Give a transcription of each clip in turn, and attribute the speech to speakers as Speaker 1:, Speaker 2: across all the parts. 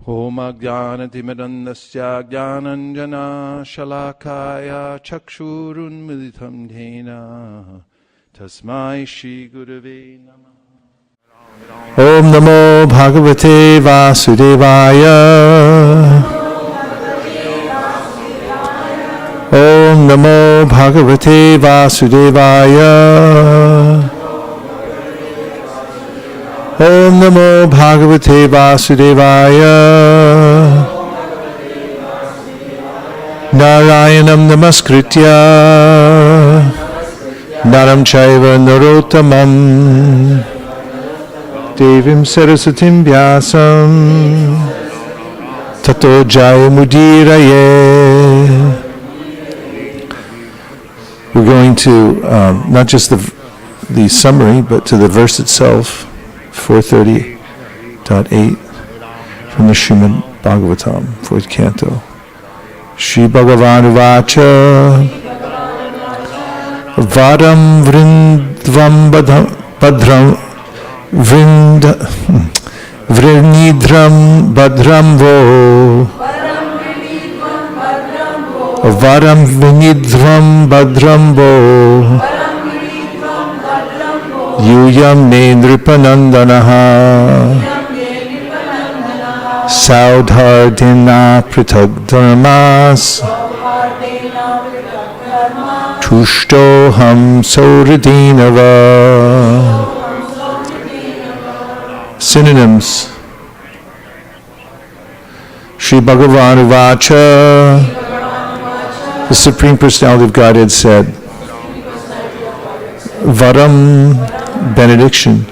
Speaker 1: Om Ajnanatimirandasya Jnananjana Shalakaya Chakshurunmilitam Dhena Tasmai Shri Gurave Namah.
Speaker 2: Om Namo Bhagavate Vasudevaya. Om Namo Bhagavate Vasudevaya. Om Namo Bhagavate Vasudevaya. Narayanam Namaskritya Naram Chaiva Narottamam Devim Sarasatim Vyasam Tato Jayamudiraye. We're going to not just the summary, but to the verse itself, 430.8 from the Srimad Bhagavatam, 4th canto. Shri Bhagavan Vacha Vadam Vrindvam Badram Vrinidram Badram Vo Varam Vrinidram Badram Vo Yuyam Nendripanandanaha Saudhardina Pritag Dharmas Tushtoham Sauridinava. Synonyms. Shri Bhagavan Uvacha. The Supreme Personality of Godhead said, Varam, benediction.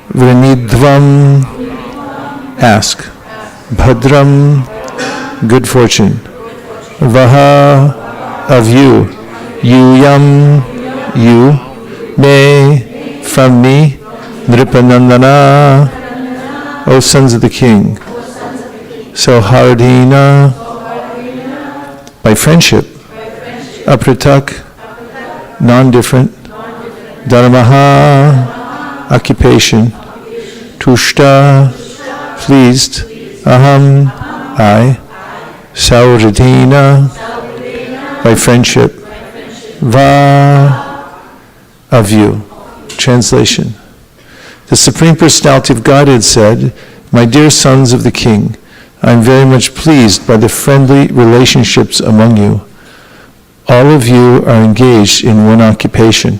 Speaker 2: Vrinidvam, ask. Bhadram, good fortune. Vaha, of you. Yuyam, you. Me, from me. Nripanandana, O sons of the king. So Hardina, by friendship. Apritak, non-different. Dharmaha, occupation. Tushta, pleased. Aham, I. Sauridina, by friendship. Va, of you. Translation. The Supreme Personality of Godhead said, My dear sons of the King, I am very much pleased by the friendly relationships among you. All of you are engaged in one occupation,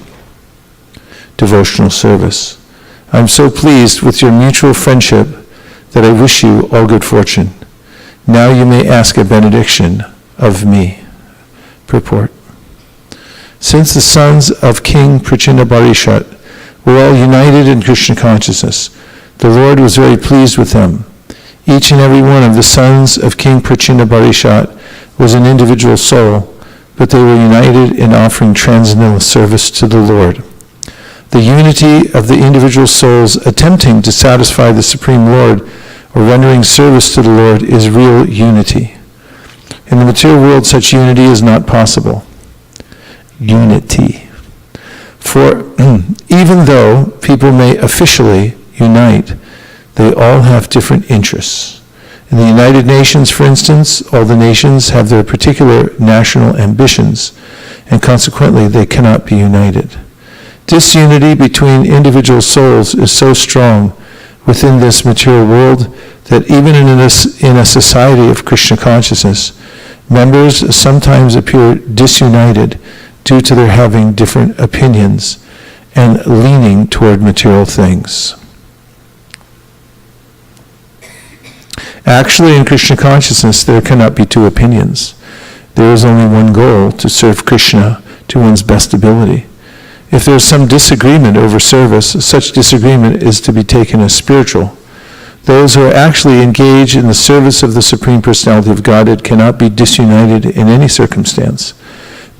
Speaker 2: devotional service. I am so pleased with your mutual friendship that I wish you all good fortune. Now you may ask a benediction of me. Purport. Since the sons of King Prachinabarishat were all united in Krishna consciousness, the Lord was very pleased with them. Each and every one of the sons of King Prachinabarishat was an individual soul, but they were united in offering transcendental service to the Lord. The unity of the individual souls attempting to satisfy the Supreme Lord or rendering service to the Lord is real unity. In the material world, such unity is not possible. Unity. For even though people may officially unite, they all have different interests. In the United Nations, for instance, all the nations have their particular national ambitions, and consequently they cannot be united. Disunity between individual souls is so strong within this material world that even in a society of Krishna consciousness, members sometimes appear disunited due to their having different opinions and leaning toward material things. Actually, in Krishna consciousness, there cannot be two opinions. There is only one goal, to serve Krishna to one's best ability. If there is some disagreement over service, such disagreement is to be taken as spiritual. Those who are actually engaged in the service of the Supreme Personality of Godhead cannot be disunited in any circumstance.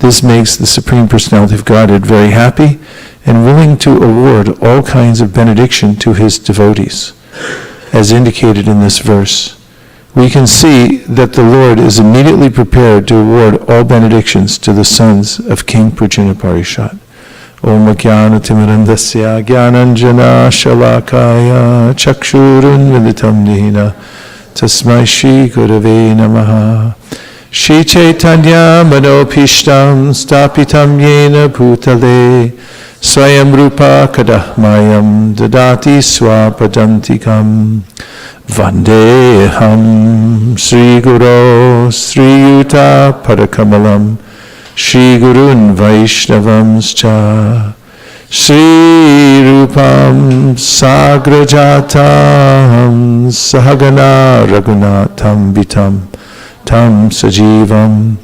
Speaker 2: This makes the Supreme Personality of Godhead very happy and willing to award all kinds of benediction to his devotees. As indicated in this verse, we can see that the Lord is immediately prepared to award all benedictions to the sons of King Prachinabarishat. Om Ajnanatimirandasya Jnananjana Shalakaya Chakshurunmilitam Dhena Tasmai Shri Gurave Namaha. Shri Chaitanya Manopishtam Stapitam Yena Bhutale Swayam Rupa Kadahmayam Dadati Swapadantikam Vandeham Sri Guru Sri Yuta Padakamalam Shri Gurun Vaishnavamscha Shri Rupam Sagrajatam Sahagana Raghunatham Vitam Tam Sajivam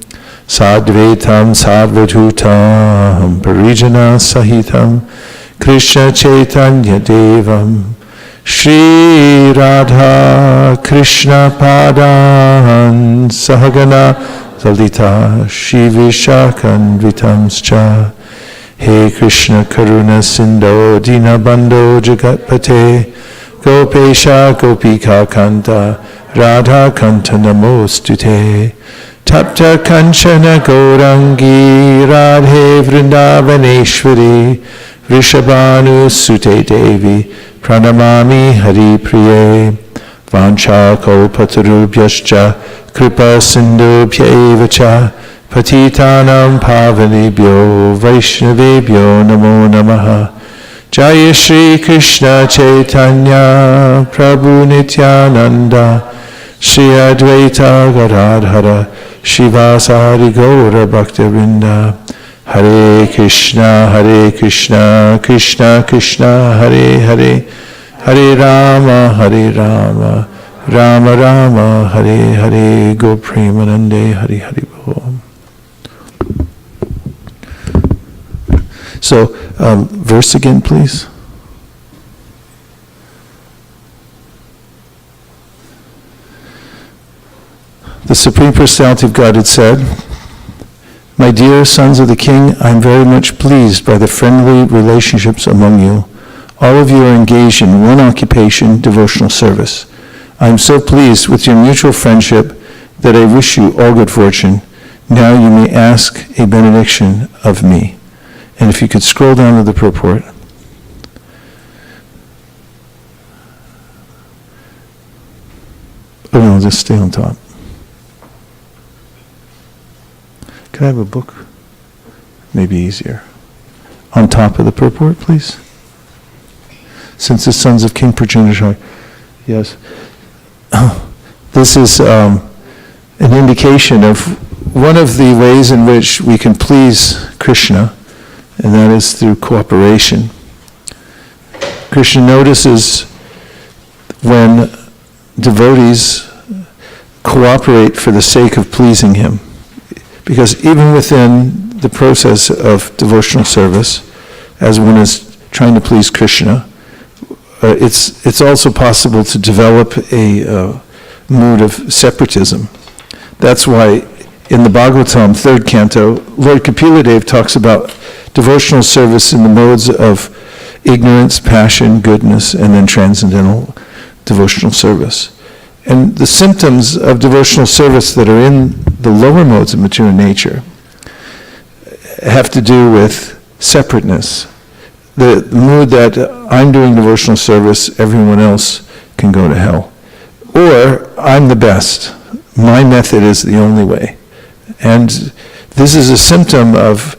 Speaker 2: Sadvetam Sarvadhutam Parijana Sahitam Krishna Chaitanya Devam Shri Radha Krishna Padan Sahagana Lalita Shri Vishakan Vitamscha He Krishna Karuna Sindho Dinabandho Jagatpate Gopesha Gopika Kanta Radha Kanta Namostute Tapta Kanchana Gaurangi Radhe Vrindavaneshwari Vrishabhanu Sute Devi Pranamami Hari Priye Vancha Kalpatarubhyascha Kripa Sindhubhya Patitanam Pavanebhyo Vaishnavebhyo Namo Namaha Jaya Shri Krishna Chaitanya Prabhu Nityananda Shri Advaita Gadadhara Shivasari Gaura Bhaktivinoda Hare Krishna Krishna Krishna Hare Hare Hare Rama Rama Rama Hare Hare Go Premanande Hare Hare Bol. So, verse again, please. The Supreme Personality of Godhead said, "My dear sons of the King, I am very much pleased by the friendly relationships among you. All of you are engaged in one occupation, devotional service. I am so pleased with your mutual friendship that I wish you all good fortune. Now you may ask a benediction of me." And if you could scroll down to the purport. Oh no, just stay on top. Can I have a book? Maybe easier. On top of the purport, please. Since the sons of King Prajnanashar. Yes. This is an indication of one of the ways in which we can please Krishna, and that is through cooperation. Krishna notices when devotees cooperate for the sake of pleasing him. Because even within the process of devotional service, as one is trying to please Krishna, it's also possible to develop a mood of separatism. That's why in the Bhagavatam, 3rd canto, Lord Kapila talks about devotional service in the modes of ignorance, passion, goodness, and then transcendental devotional service. And the symptoms of devotional service that are in the lower modes of material nature have to do with separateness. The mood that I'm doing devotional service, everyone else can go to hell. Or I'm the best. My method is the only way. And this is a symptom of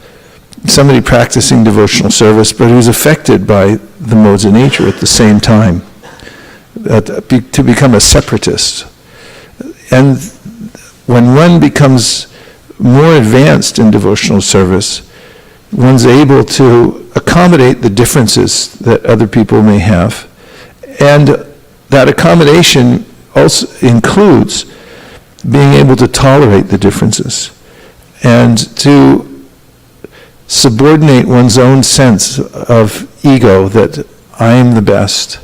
Speaker 2: somebody practicing devotional service, but who's affected by the modes of nature at the same time, to become a separatist. And when one becomes more advanced in devotional service, one's able to accommodate the differences that other people may have. And that accommodation also includes being able to tolerate the differences and to subordinate one's own sense of ego that I am the best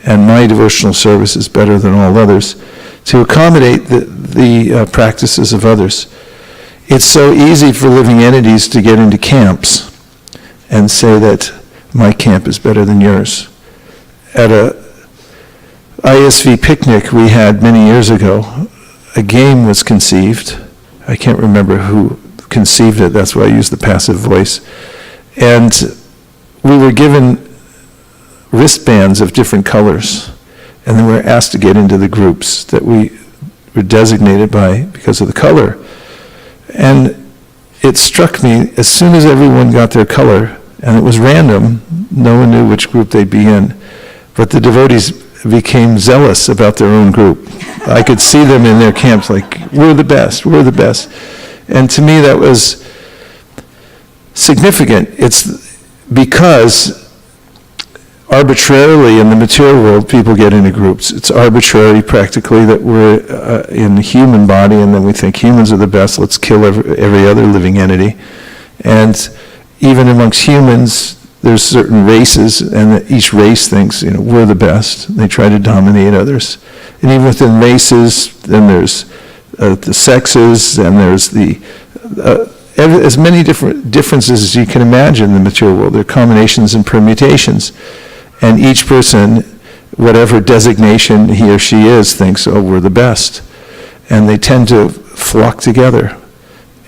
Speaker 2: and my devotional service is better than all others, to accommodate the practices of others. It's so easy for living entities to get into camps and say that my camp is better than yours. At a ISV picnic we had many years ago, a game was conceived. I can't remember who conceived it, that's why I use the passive voice. And we were given wristbands of different colors. and then we're asked to get into the groups that we were designated by because of the color. And it struck me, as soon as everyone got their color, and it was random, no one knew which group they'd be in, but the devotees became zealous about their own group. I could see them in their camps like, we're the best, we're the best. And to me that was significant. It's because arbitrarily in the material world people get into groups. It's arbitrary practically that we're in the human body and then we think humans are the best, let's kill every other living entity. And even amongst humans there's certain races, and each race thinks, we're the best. They try to dominate others. And even within races, then there's the sexes, and there's as many different differences as you can imagine in the material world. There are combinations and permutations. And each person, whatever designation he or she is, thinks, oh, we're the best. And they tend to flock together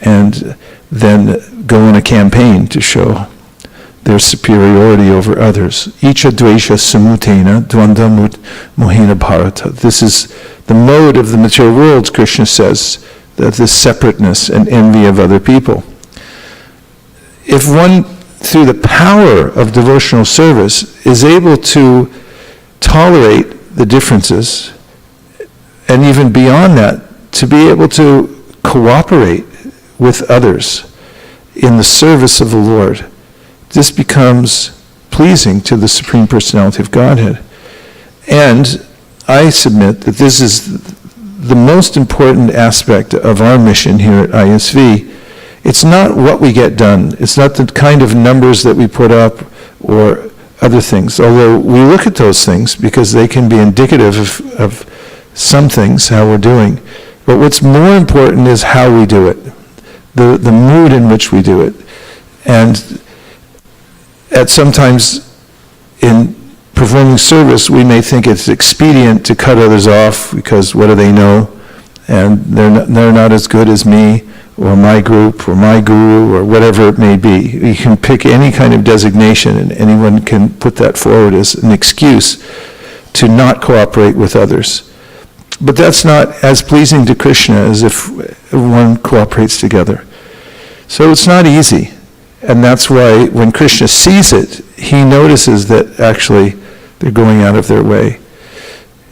Speaker 2: and then go on a campaign to show their superiority over others. Icha dvesha samutena dvanda mohina bharata. This is the mode of the material world, Krishna says, that this separateness and envy of other people. If one, through the power of devotional service, is able to tolerate the differences, and even beyond that, to be able to cooperate with others in the service of the Lord, this becomes pleasing to the Supreme Personality of Godhead. And I submit that this is the most important aspect of our mission here at ISV. It's not what we get done. It's not the kind of numbers that we put up or other things, although we look at those things because they can be indicative of some things, how we're doing. But what's more important is how we do it, the mood in which we do it. And at sometimes in performing service, we may think it's expedient to cut others off because what do they know? And they're not as good as me, or my group, or my guru, or whatever it may be. You can pick any kind of designation, and anyone can put that forward as an excuse to not cooperate with others. But that's not as pleasing to Krishna as if one cooperates together. So it's not easy. And that's why when Krishna sees it, he notices that actually they're going out of their way.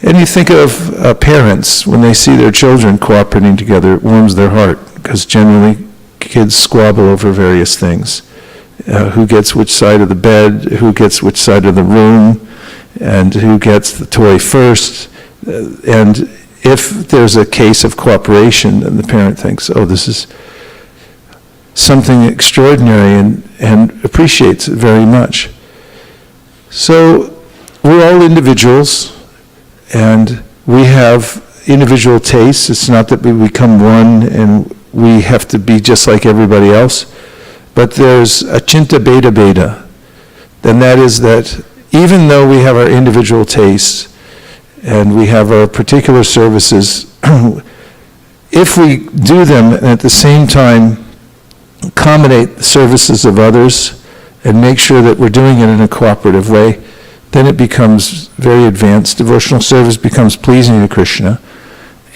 Speaker 2: And you think of parents, when they see their children cooperating together, it warms their heart, because generally kids squabble over various things. Who gets which side of the bed, who gets which side of the room, and who gets the toy first. And if there's a case of cooperation, then the parent thinks, oh, this is something extraordinary, and appreciates it very much. So we're all individuals, and we have individual tastes. It's not that we become one and we have to be just like everybody else, but there's a chinta beta beta. Then that is that even though we have our individual tastes and we have our particular services, if we do them and at the same time accommodate the services of others and make sure that we're doing it in a cooperative way, then it becomes very advanced. Devotional service becomes pleasing to Krishna,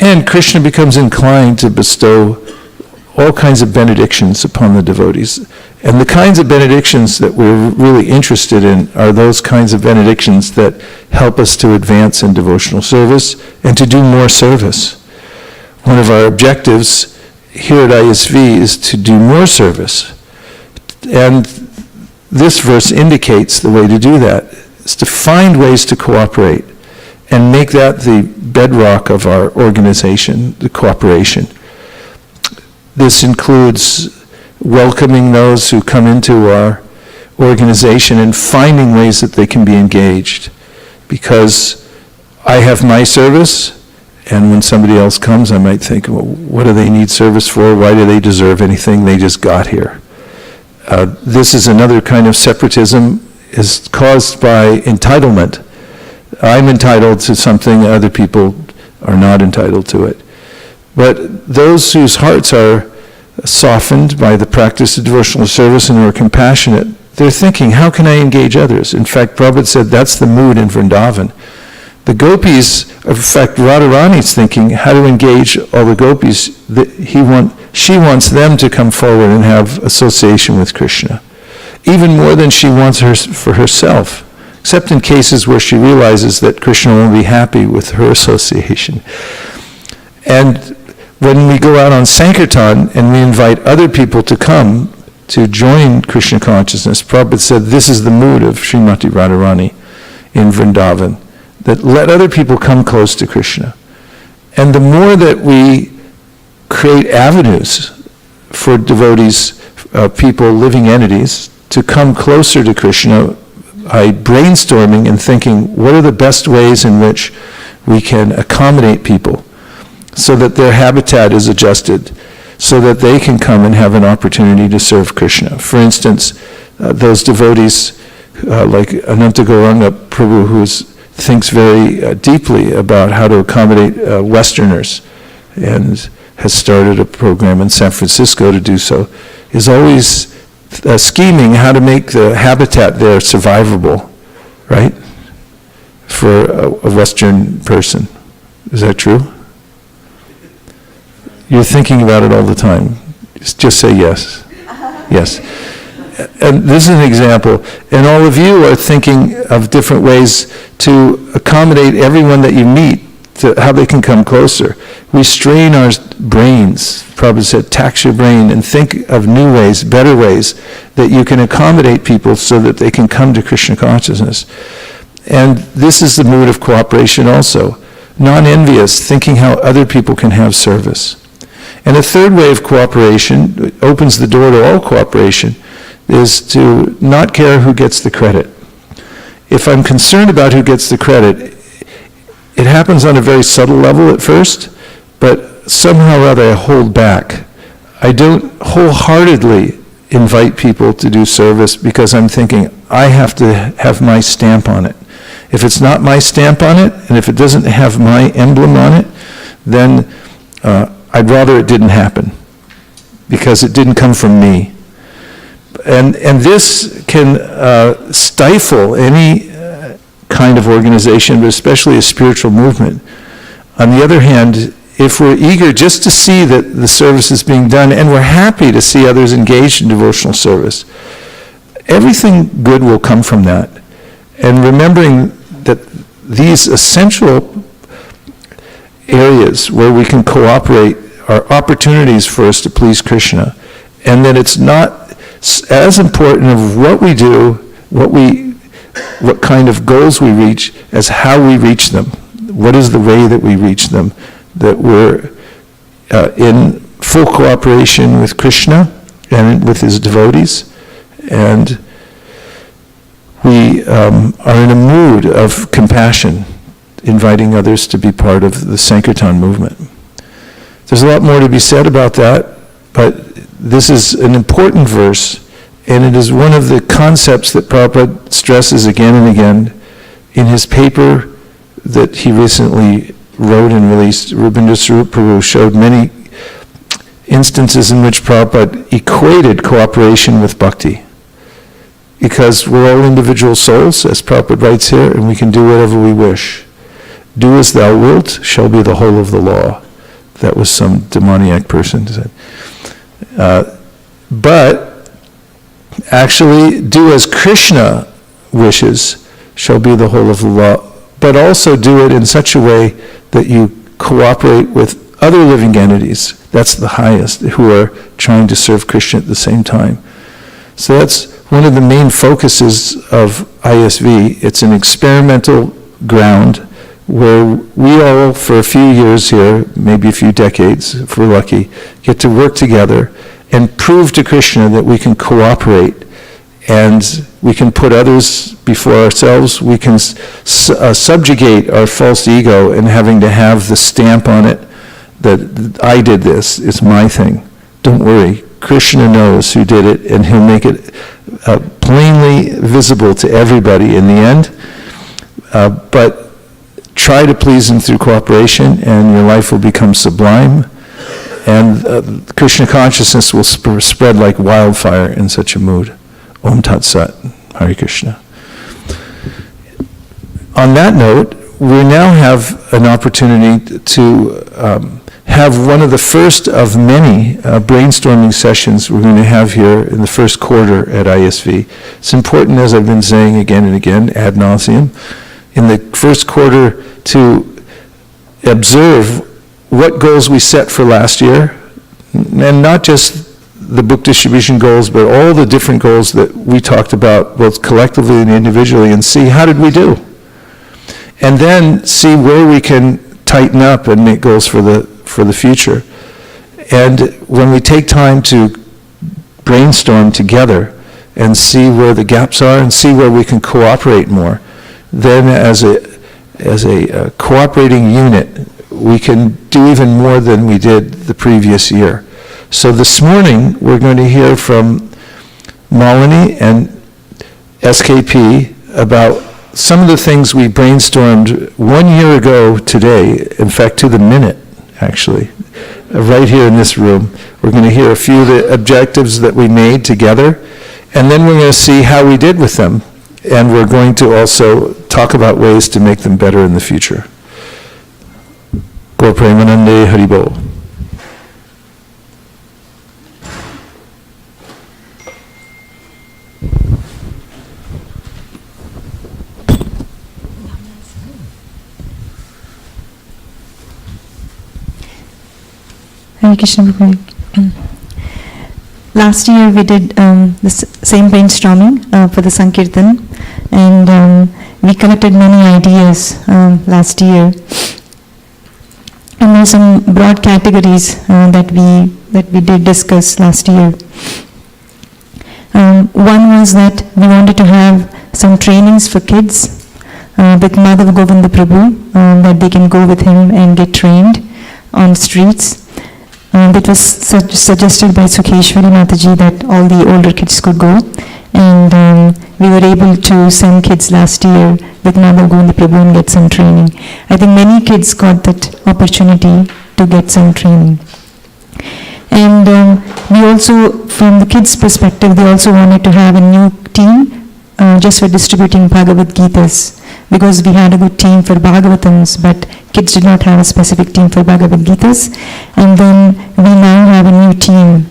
Speaker 2: and Krishna becomes inclined to bestow all kinds of benedictions upon the devotees. And the kinds of benedictions that we're really interested in are those kinds of benedictions that help us to advance in devotional service and to do more service. One of our objectives here at ISV is to do more service. And this verse indicates the way to do that, is to find ways to cooperate and make that the bedrock of our organization, the cooperation. This includes welcoming those who come into our organization and finding ways that they can be engaged. Because I have my service, and when somebody else comes, I might think, well, what do they need service for? Why do they deserve anything? They just got here. This is another kind of separatism, is caused by entitlement. I'm entitled to something, other people are not entitled to it. But those whose hearts are softened by the practice of devotional service and who are compassionate, they're thinking, how can I engage others? In fact, Prabhupada said that's the mood in Vrindavan. The gopis, in fact, Radharani's thinking how to engage all the gopis. She wants them to come forward and have association with Krishna, even more than she wants for herself, except in cases where she realizes that Krishna won't be happy with her association. And when we go out on Sankirtan and we invite other people to come to join Krishna consciousness, Prabhupada said this is the mood of Srimati Radharani in Vrindavan, that let other people come close to Krishna. And the more that we create avenues for devotees, people, living entities, to come closer to Krishna by brainstorming and thinking, what are the best ways in which we can accommodate people so that their habitat is adjusted, so that they can come and have an opportunity to serve Krishna. For instance, those devotees like Ananta Gauranga Prabhu, who thinks very deeply about how to accommodate Westerners and has started a program in San Francisco to do so, is always scheming how to make the habitat there survivable, right, for a Western person. Is that true? You're thinking about it all the time. Just say yes. Yes. And this is an example. And all of you are thinking of different ways to accommodate everyone that you meet, to how they can come closer. We strain our brains. Prabhupada said, tax your brain and think of new ways, better ways, that you can accommodate people so that they can come to Krishna consciousness. And this is the mood of cooperation also. Non-envious, thinking how other people can have service. And a third way of cooperation, opens the door to all cooperation, is to not care who gets the credit. If I'm concerned about who gets the credit, it happens on a very subtle level at first, but somehow or other I hold back. I don't wholeheartedly invite people to do service because I'm thinking I have to have my stamp on it. If it's not my stamp on it, and if it doesn't have my emblem on it, then I'd rather it didn't happen because it didn't come from me. And this can stifle any kind of organization, but especially a spiritual movement. On the other hand, if we're eager just to see that the service is being done, and we're happy to see others engaged in devotional service, everything good will come from that. And remembering that these essential areas where we can cooperate are opportunities for us to please Krishna, and that it's not as important of what we do, what kind of goals we reach, as how we reach them. What is the way that we reach them? That we're in full cooperation with Krishna and with his devotees, and we are in a mood of compassion, inviting others to be part of the Sankirtan movement. There's a lot more to be said about that, but this is an important verse, and it is one of the concepts that Prabhupada stresses again and again in his paper that he recently wrote and released. Rabindra Swarup Prabhu showed many instances in which Prabhupada equated cooperation with bhakti. Because we're all individual souls, as Prabhupada writes here, and we can do whatever we wish. Do as thou wilt shall be the whole of the law. That was some demoniac person said. But actually, do as Krishna wishes shall be the whole of the law. But also do it in such a way that you cooperate with other living entities. That's the highest, who are trying to serve Krishna at the same time. So that's one of the main focuses of ISV. It's an experimental ground where we all, for a few years here, maybe a few decades, if we're lucky, get to work together and prove to Krishna that we can cooperate and we can put others before ourselves. We can subjugate our false ego in having to have the stamp on it that I did this, it's my thing. Don't worry, Krishna knows who did it, and he'll make it plainly visible to everybody in the end. But try to please him through cooperation, and your life will become sublime. And Krishna consciousness will spread like wildfire in such a mood. Om Tat Sat. Hare Krishna. On that note, we now have an opportunity to have one of the first of many brainstorming sessions we're going to have here in the first quarter at ISV. It's important, as I've been saying again and again, ad nauseum, in the first quarter to observe what goals we set for last year, and not just the book distribution goals, but all the different goals that we talked about, both collectively and individually, and see how did we do. And then see where we can tighten up and make goals for the future. And when we take time to brainstorm together and see where the gaps are and see where we can cooperate more, then as a cooperating unit, we can do even more than we did the previous year. So this morning, we're going to hear from Malini and SKP about some of the things we brainstormed 1 year ago today, in fact, to the minute, actually, right here in this room. We're going to hear a few of the objectives that we made together, and then we're going to see how we did with them, and we're going to also talk about ways to make them better in the future. Gaur Premanande Haribol.
Speaker 3: Hare Krishna Prabhu. Last year we did the same brainstorming for the Sankirtan, and we collected many ideas last year. And there are some broad categories that we did discuss last year. One was that we wanted to have some trainings for kids with Madhav Govinda Prabhu, that they can go with him and get trained on streets. That was suggested by Sukheshwari Mataji that all the older kids could go, and we were able to send kids last year with Madhav Govinda Prabhu and get some training. I think many kids got that opportunity to get some training. And we also, from the kids' perspective, they also wanted to have a new team just for distributing Bhagavad Gitas, because we had a good team for Bhagavatams, but kids did not have a specific team for Bhagavad Gitas. And then we now have a new team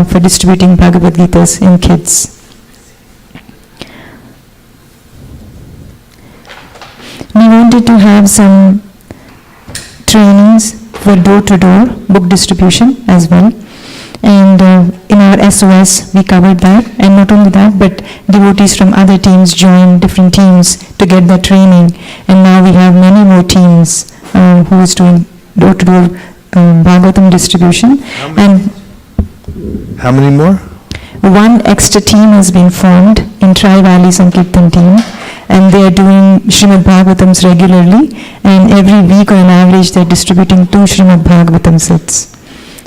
Speaker 3: for distributing Bhagavad Gitas in kids. We wanted to have some trainings for door-to-door book distribution as well. And in our SOS, we covered that. And not only that, but devotees from other teams joined different teams to get that training. And now we have many more teams who is doing door-to-door Bhagavatam distribution.
Speaker 2: How many more?
Speaker 3: One extra team has been formed in Tri-Valley Sankirtan team, and they are doing Srimad Bhagavatams regularly, and every week on an average they are distributing 2 Srimad Bhagavatam sets.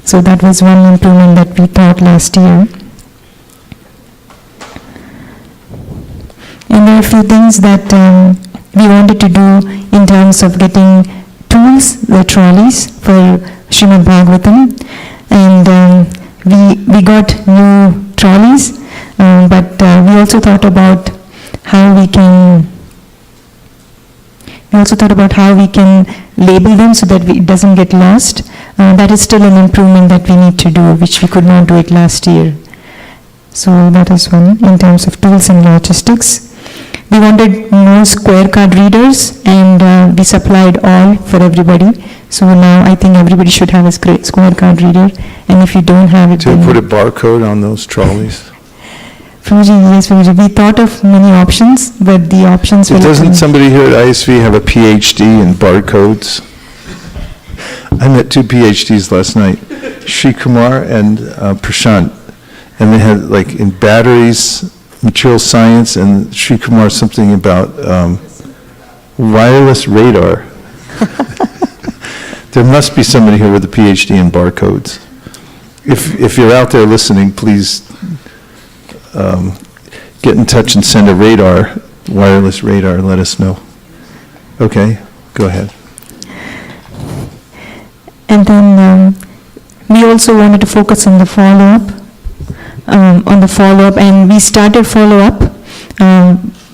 Speaker 3: So that was one improvement that we thought last year. And there are a few things that we wanted to do in terms of getting tools, the trolleys for Srimad Bhagavatam, and we got new trolleys, but we also thought about how we can label them so that it doesn't get lost. That is still an improvement that we need to do, which we could not do it last year. So that is one in terms of tools and logistics. We wanted more square card readers, and we supplied all for everybody. So now I think everybody should have a square card reader, and if you don't have it,
Speaker 2: to put a barcode on those trolleys.
Speaker 3: Prabhuji, yes, Prabhuji. We thought of many options, but the options were...
Speaker 2: Doesn't somebody here at ISV have a PhD in barcodes? I met 2 PhDs last night, Sri Kumar and Prashant, and they had like in batteries, material science, and Sri Kumar something about wireless radar. There must be somebody here with a PhD in barcodes. If you're out there listening, please get in touch and send a radar, wireless radar, and let us know. Okay, go ahead.
Speaker 3: And then we also wanted to focus on the follow-up, and we started follow-up.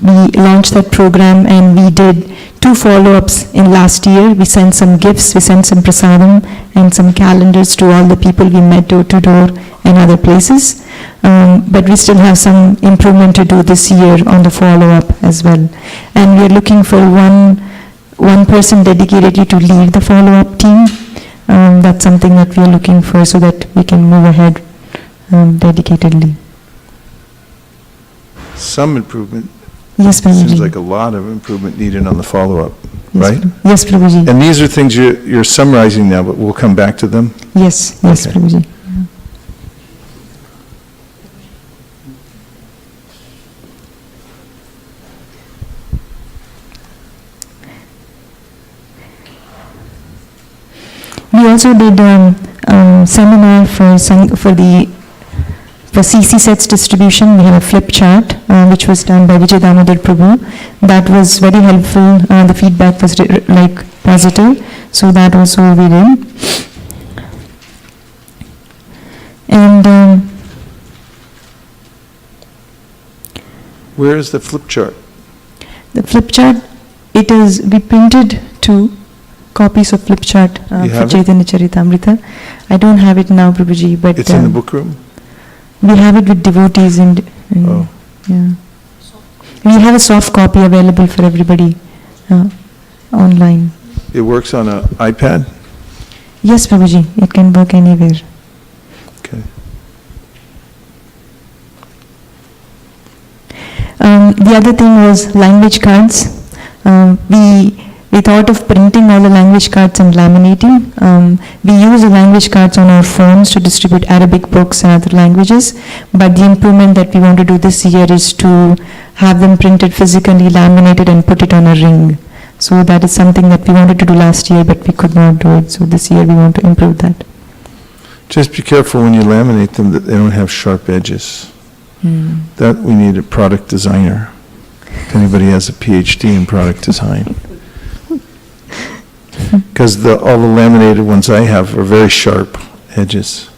Speaker 3: We launched that program, and we did 2 follow-ups in last year. We sent some gifts, we sent some prasadam and some calendars to all the people we met door to door and other places. But we still have some improvement to do this year on the follow-up as well. And we are looking for one person dedicatedly to lead the follow-up team. That's something that we are looking for so that we can move ahead dedicatedly.
Speaker 2: Some improvement.
Speaker 3: Yes, Prabhuji.
Speaker 2: Seems like a lot of improvement needed on the follow-up,
Speaker 3: Yes,
Speaker 2: right?
Speaker 3: Yes, Prabhuji.
Speaker 2: And these are things you're summarizing now, but we'll come back to them.
Speaker 3: Yes,
Speaker 2: Okay.
Speaker 3: Prabhuji. We also did seminar for CC sets distribution. We have a flip chart which was done by Vijay Damodar Prabhu. That was very helpful. The feedback was positive. So that also we did. And
Speaker 2: Where is the flip chart?
Speaker 3: the flip chart, we printed 2 copies of flip chart
Speaker 2: You
Speaker 3: for
Speaker 2: have it?
Speaker 3: Chaitanya Charitamrita. I don't have it now, Prabhuji, but
Speaker 2: It's in the book room?
Speaker 3: we have it with devotees and
Speaker 2: Oh.
Speaker 3: yeah. We have a soft copy available for everybody online.
Speaker 2: It works on an iPad?
Speaker 3: Yes, Prabhuji, it can work anywhere.
Speaker 2: Okay.
Speaker 3: The other thing was language cards. We thought of printing all the language cards and laminating. We use the language cards on our phones to distribute Arabic books and other languages, but the improvement that we want to do this year is to have them printed physically, laminated and put it on a ring. So that is something that we wanted to do last year, but we could not do it. So this year we want to improve that.
Speaker 2: Just be careful when you laminate them that they don't have sharp edges. That we need a product designer. If anybody has a PhD in product design. Because all the laminated ones I have are very sharp edges.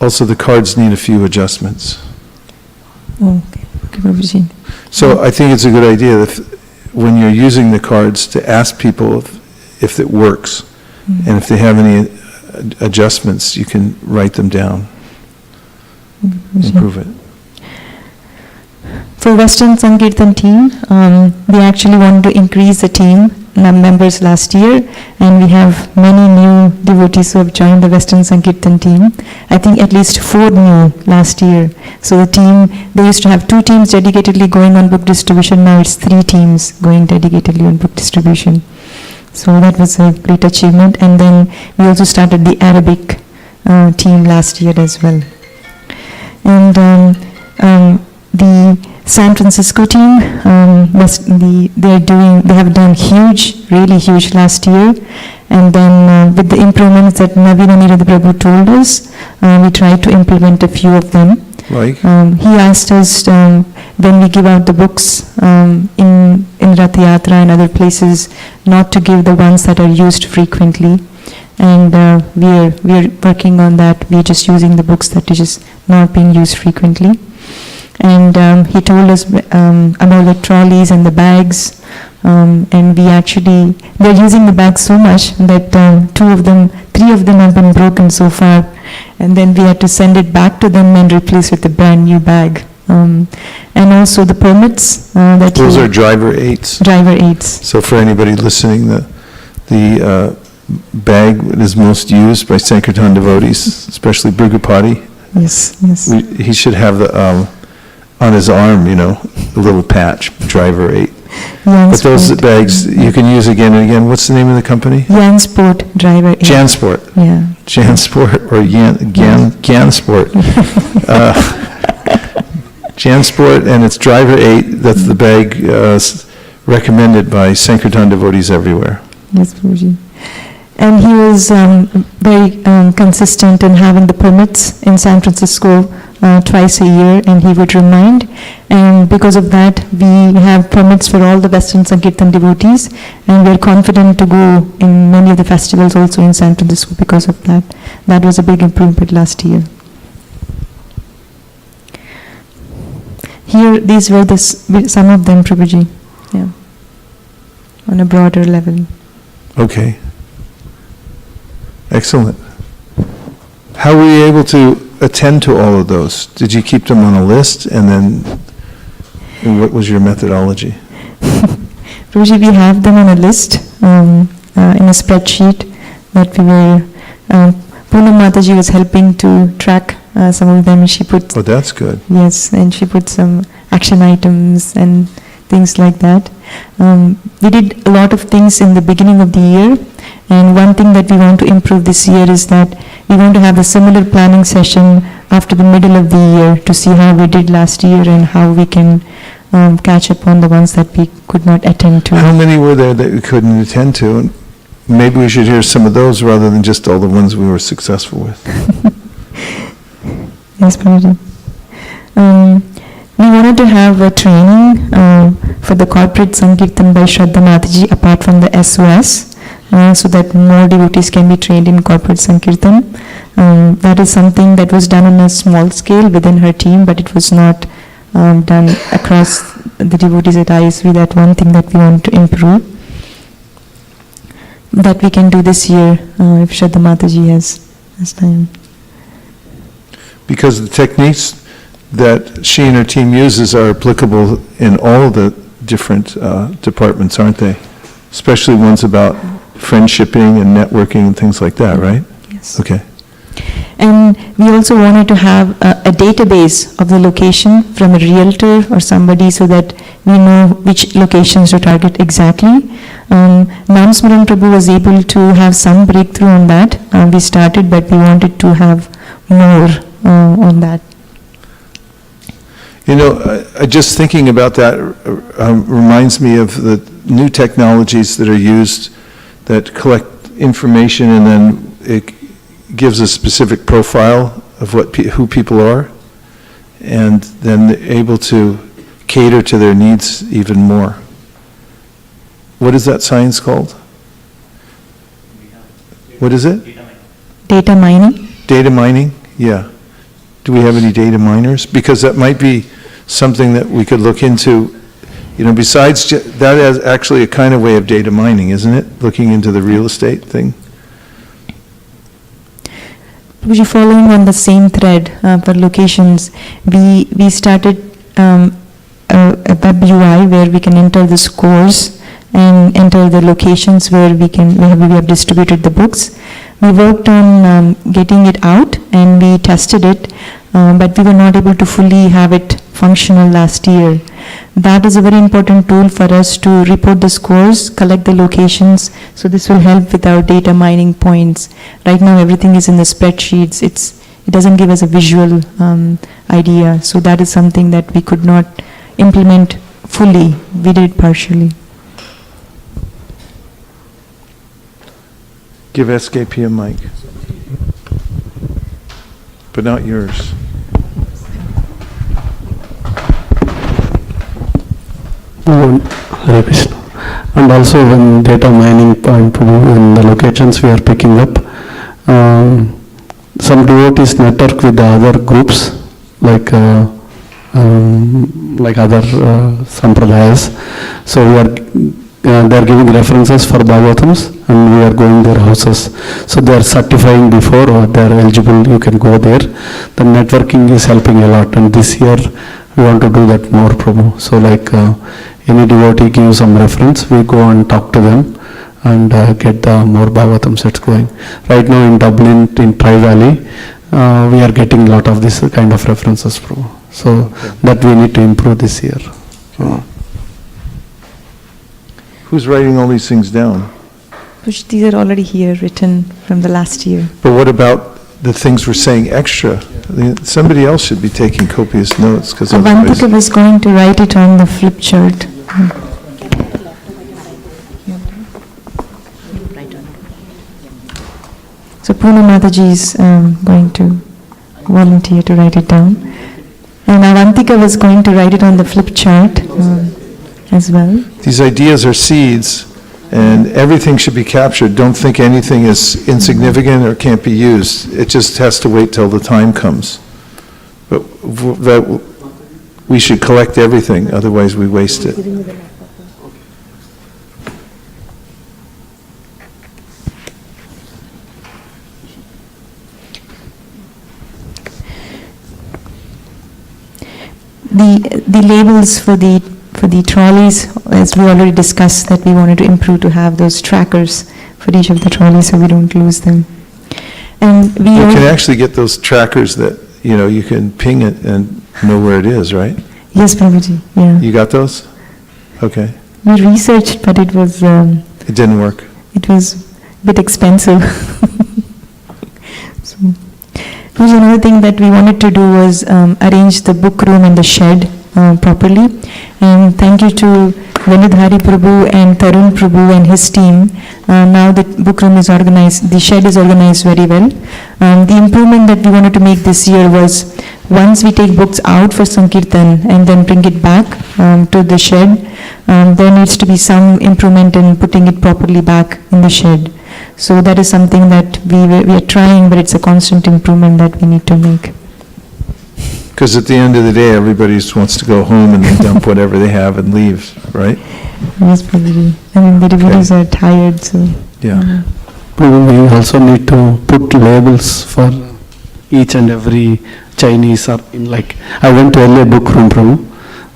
Speaker 2: Also, the cards need a few adjustments.
Speaker 3: Okay, Prabhuji.
Speaker 2: So I think it's a good idea that when you're using the cards to ask people if it works, and if they have any adjustments, you can write them down, improve it.
Speaker 3: For Western Sankirtan team, we actually wanted to increase the team members last year, and we have many new devotees who have joined the Western Sankirtan team. I think at least 4 new last year. So the team, they used to have 2 teams dedicatedly going on book distribution, now it's 3 teams going dedicatedly on book distribution. So that was a great achievement. And then we also started the Arabic team last year as well. And the San Francisco team, they have done really huge last year. And then with the improvements that Navina Nirada Prabhu told us, we tried to implement a few of them.
Speaker 2: Like?
Speaker 3: He asked us when we give out the books in Rath Yatra and other places, not to give the ones that are used frequently. And we are working on that. We are just using the books that are just not being used frequently. And he told us about the trolleys and the bags. And they're using the bags so much that 3 of them have been broken so far. And then we had to send it back to them and replace with a brand new bag. And also the permits.
Speaker 2: Those are driver 8s.
Speaker 3: Driver 8s.
Speaker 2: So for anybody listening, the bag that is most used by Sankirtan devotees, especially Brigupati,
Speaker 3: Yes.
Speaker 2: he should have on his arm, a little patch, driver 8. But those bags you can use again and again. What's the name of the company?
Speaker 3: Jansport driver 8.
Speaker 2: Jansport.
Speaker 3: Yeah.
Speaker 2: Jansport or Jansport. Jansport, and it's driver 8. That's the bag recommended by Sankirtan devotees everywhere.
Speaker 3: Yes, Prabhuji. And he was very consistent in having the permits in San Francisco twice a year, and he would remind. And because of that, we have permits for all the Western Sankirtan devotees, and we're confident to go in many of the festivals also in San Francisco because of that. That was a big improvement last year. Here, these were some of them, Prabhuji. Yeah. on a broader level.
Speaker 2: Okay. Excellent. How were you able to attend to all of those? Did you keep them on a list, and then what was your methodology?
Speaker 3: Prabhuji, we have them on a list in a spreadsheet that we were, Poonam Mataji was helping to track some of them. She put,
Speaker 2: Oh, that's good.
Speaker 3: yes, and she put some action items and things like that. We did a lot of things in the beginning of the year, and one thing that we want to improve this year is that we want to have a similar planning session after the middle of the year to see how we did last year and how we can catch up on the ones that we could not attend to.
Speaker 2: How many were there that we couldn't attend to? And maybe we should hear some of those rather than just all the ones we were successful with.
Speaker 3: Yes, Prabhuji. We wanted to have a training for the corporate Sankirtan by Shraddha Mataji apart from the SOS, so that more devotees can be trained in corporate Sankirtan. That is something that was done on a small scale within her team, but it was not done across the devotees at ISV. That one thing that we want to improve, that we can do this year if Shraddha Mataji has time.
Speaker 2: Because the techniques that she and her team uses are applicable in all of the different departments, aren't they? Especially ones about friendshipping and networking and things like that, right?
Speaker 3: Yes.
Speaker 2: Okay.
Speaker 3: And we also wanted to have a database of the location from a realtor or somebody so that we know which locations to target exactly. Namsmaran Prabhu was able to have some breakthrough on that. We started, but we wanted to have more on that.
Speaker 2: You know, just thinking about that reminds me of the new technologies that are used that collect information and then it gives a specific profile of what who people are, and then they're able to cater to their needs even more. What is that science called? What is it?
Speaker 3: Data mining?
Speaker 2: Data mining? Yeah. Do we have any data miners? Because that might be something that we could look into. You know, besides, that is actually a kind of way of data mining, isn't it? Looking into the real estate thing.
Speaker 3: Following on the same thread for locations, we started a web UI where we can enter the scores and enter the locations where we have distributed the books. We worked on getting it out and we tested it, but we were not able to fully have it functional last year. That is a very important tool for us to report the scores, collect the locations, so this will help with our data mining points. Right now everything is in the spreadsheets, it doesn't give us a visual idea, so that is something that we could not implement fully, we did partially.
Speaker 2: Give SKP a mic. But not yours.
Speaker 4: Hare Krishna. And also when data mining point in the locations we are picking up, some devotees network with the other groups like other sampradayas. So they are giving references for Bhagavatams and we are going their houses. So they are certifying before or they are eligible, you can go there. The networking is helping a lot, and this year we want to do that more, Prabhu. So like any devotee gives some reference, we go and talk to them and get the more Bhagavatam sets going. Right now in Dublin, in Tri-Valley, we are getting a lot of this kind of references, Prabhu. So that we need to improve this year.
Speaker 2: Who's writing all these things down?
Speaker 3: These are already here, written from the last year.
Speaker 2: But what about the things we're saying extra? Somebody else should be taking copious notes, because
Speaker 3: Avantika was going to write it on the flip chart. So Poonam Mataji is going to volunteer to write it down. And Avantika was going to write it on the flip chart as well.
Speaker 2: These ideas are seeds, and everything should be captured. Don't think anything is insignificant or can't be used. It just has to wait till the time comes. But that we should collect everything, otherwise we waste it.
Speaker 3: the labels for the trolleys, as we already discussed, that we wanted to improve to have those trackers for each of the trolleys so we don't lose them. And we
Speaker 2: You
Speaker 3: all-
Speaker 2: can actually get those trackers that, you can ping it and know where it is, right?
Speaker 3: Yes, Prabhuji, yeah.
Speaker 2: You got those? Okay.
Speaker 3: We researched, but it was a
Speaker 2: It didn't work.
Speaker 3: bit expensive. So, Prabhuji, another thing that we wanted to do was arrange the book room and the shed properly. And thank you to Venudhari Prabhu and Tarun Prabhu and his team. Now the book room is organized, the shed is organized very well. The improvement that we wanted to make this year was, once we take books out for Sankirtan and then bring it back to the shed, there needs to be some improvement in putting it properly back in the shed. So that is something that we are trying, but it's a constant improvement that we need to make.
Speaker 2: Because at the end of the day, everybody just wants to go home and then dump whatever they have and leave, right?
Speaker 3: Yes, Prabhuji. I mean, the devotees are tired, so.
Speaker 2: Yeah.
Speaker 4: We also need to put labels for each and every Chinese or in like, I went to LA book room, Prabhu.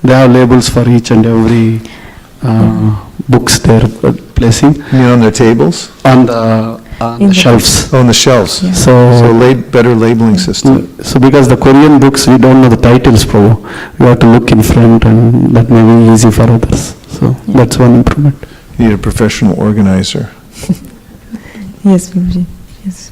Speaker 4: They have labels for each and every books they're placing
Speaker 2: You mean on their tables?
Speaker 4: on the shelves.
Speaker 2: Oh, on the shelves?
Speaker 3: Yeah.
Speaker 2: So better labeling system.
Speaker 4: So because the Korean books, we don't know the titles, Prabhu. We have to look in front and that may be easy for others. So that's one improvement.
Speaker 2: You need a professional organizer.
Speaker 3: Yes, Prabhuji. Yes.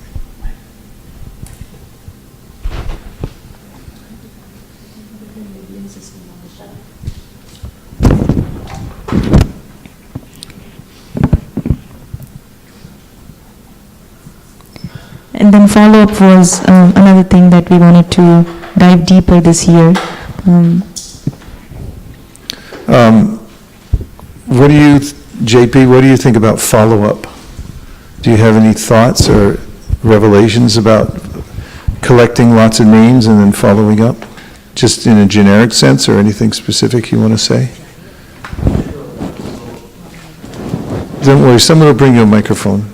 Speaker 3: And then follow-up was another thing that we wanted to dive deeper this year.
Speaker 2: What do you, JP, what do you think about follow-up? Do you have any thoughts or revelations about collecting lots of names and then following up? Just in a generic sense, or anything specific you want to say? Don't worry, someone will bring you a microphone.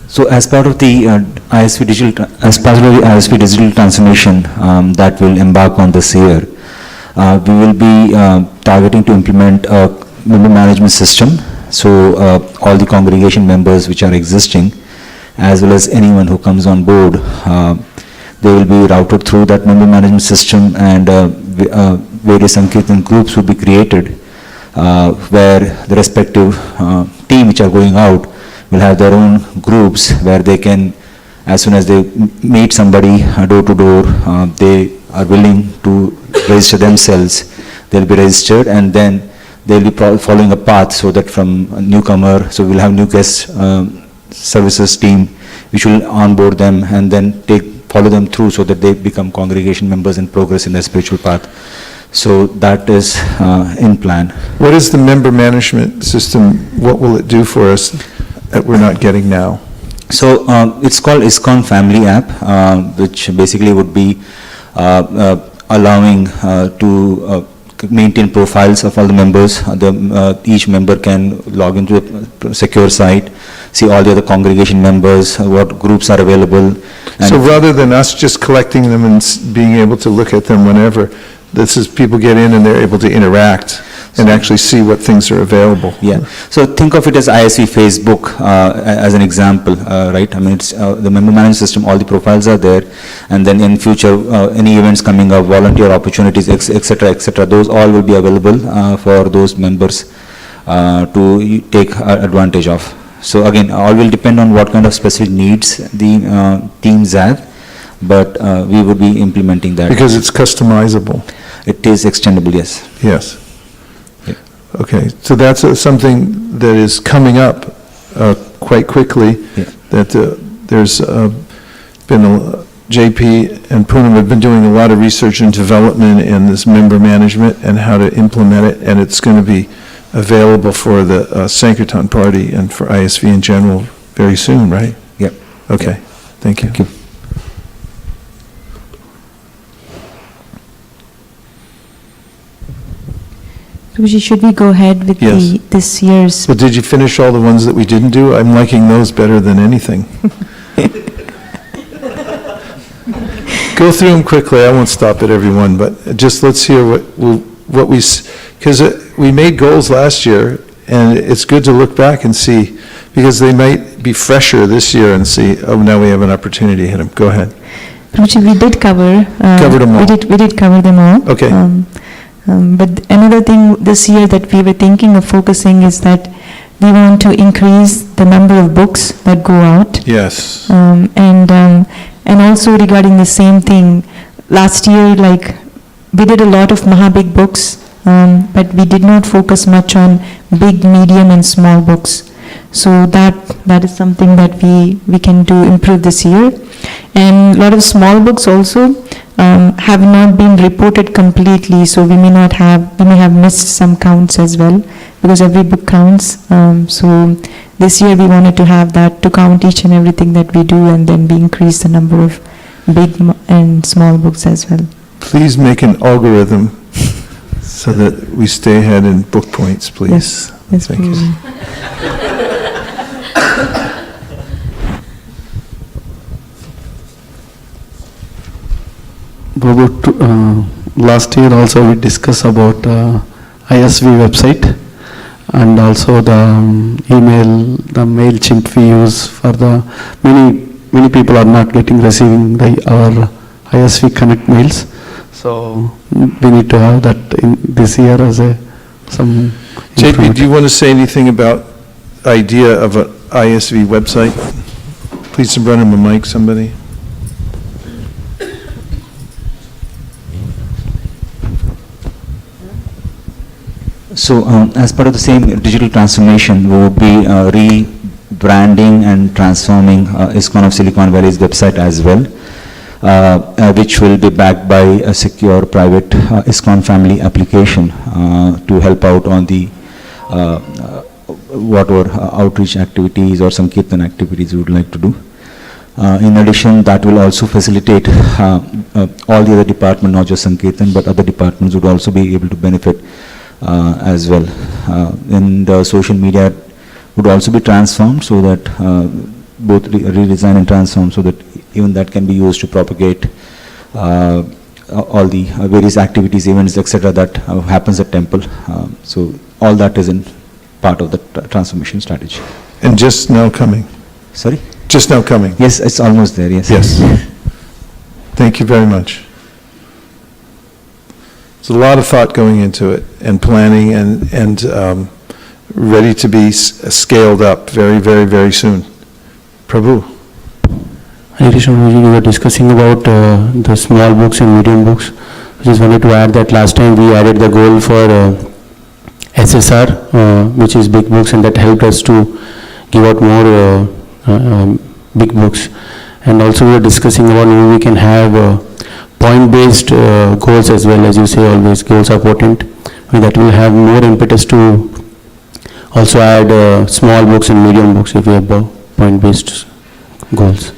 Speaker 5: So as part of the ISV digital transformation that will embark on this year, we will be targeting to implement a member management system. So all the congregation members which are existing, as well as anyone who comes on board, they will be routed through that member management system, and various Sankirtan groups will be created where the respective team which are going out will have their own groups where they can, as soon as they meet somebody door to door, they are willing to register themselves, they'll be registered, and then they'll be following a path so that from a newcomer, so we'll have new guest services team which will onboard them and then follow them through so that they become congregation members and progress in their spiritual path. So that is in plan.
Speaker 2: What is the member management system? What will it do for us that we're not getting now?
Speaker 5: So it's called ISKCON Family App, which basically would be allowing to maintain profiles of all the members. Each member can log into a secure site, see all the other congregation members, what groups are available.
Speaker 2: So rather than us just collecting them and being able to look at them whenever, this is people get in and they're able to interact and actually see what things are available.
Speaker 5: Yeah. So think of it as ISV Facebook as an example, right? I mean, it's the member management system, all the profiles are there, and then in future, any events coming up, volunteer opportunities, etc., those all will be available for those members to take advantage of. So again, all will depend on what kind of specific needs the teams have, but we would be implementing that.
Speaker 2: Because it's customizable.
Speaker 5: It is extendable, yes.
Speaker 2: Yes.
Speaker 5: Yeah.
Speaker 2: Okay, so that's something that is coming up quite quickly.
Speaker 5: Yeah.
Speaker 2: That there's been JP and Poonam have been doing a lot of research and development in this member management and how to implement it, and it's going to be available for the Sankirtan party and for ISV in general very soon, right?
Speaker 5: Yep.
Speaker 2: Okay, thank you.
Speaker 5: Thank you.
Speaker 3: Prabhuji, should we go ahead with
Speaker 2: Yes.
Speaker 3: this year's?
Speaker 2: But did you finish all the ones that we didn't do? I'm liking those better than anything. Go through them quickly. I won't stop at every one, but just let's hear what we, because we made goals last year, and it's good to look back and see, because they might be fresher this year and see, oh, now we have an opportunity to hit them. Go ahead.
Speaker 3: Prabhuji, we did cover.
Speaker 2: Covered them all.
Speaker 3: We did cover them all.
Speaker 2: Okay.
Speaker 3: But another thing this year that we were thinking of focusing is that we want to increase the number of books that go out.
Speaker 2: Yes.
Speaker 3: And also regarding the same thing, last year, like, we did a lot of Mahabig books, but we did not focus much on big, medium, and small books. So that is something that we can do, improve this year. And a lot of small books also have not been reported completely, so we may have missed some counts as well, because every book counts. So this year we wanted to have that, to count each and everything that we do, and then we increase the number of big and small books as well.
Speaker 2: Please make an algorithm so that we stay ahead in book points, please.
Speaker 3: Yes,
Speaker 2: Thank you.
Speaker 3: Prabhuji.
Speaker 4: Prabhu, last year also we discussed about ISV website and also the email, the MailChimp we use for the many people are not receiving our ISV Connect mails. So we need to have that in this year as some.
Speaker 2: JP, do you want to say anything about idea of an ISV website? Please run him a mic, somebody.
Speaker 5: So, as part of the same digital transformation, we would be rebranding and transforming ISKCON of Silicon Valley's website as well, which will be backed by a secure private ISKCON family application to help out on the whatever outreach activities or Sankirtan activities we would like to do. In addition, that will also facilitate all the other departments, not just Sankirtan, but other departments would also be able to benefit as well. And the social media would also be transformed so that both redesign and transform, so that even that can be used to propagate all the various activities, events, etc. that happens at temple. So all that is in part of the transformation strategy.
Speaker 2: And just now coming.
Speaker 5: Sorry?
Speaker 2: Just now coming.
Speaker 5: Yes, it's almost there, yes.
Speaker 2: Yes. Thank you very much. There's a lot of thought going into it, and planning, and ready to be scaled up very, very, very soon. Prabhu.
Speaker 4: Hare Krishna, we were discussing about the small books and medium books. I just wanted to add that last time we added the goal for SSR, which is big books, and that helped us to give out more big books. And also we were discussing about maybe we can have point-based goals as well. As you say, always goals are potent. That will have more impetus to also add small books and medium books if we have point-based goals.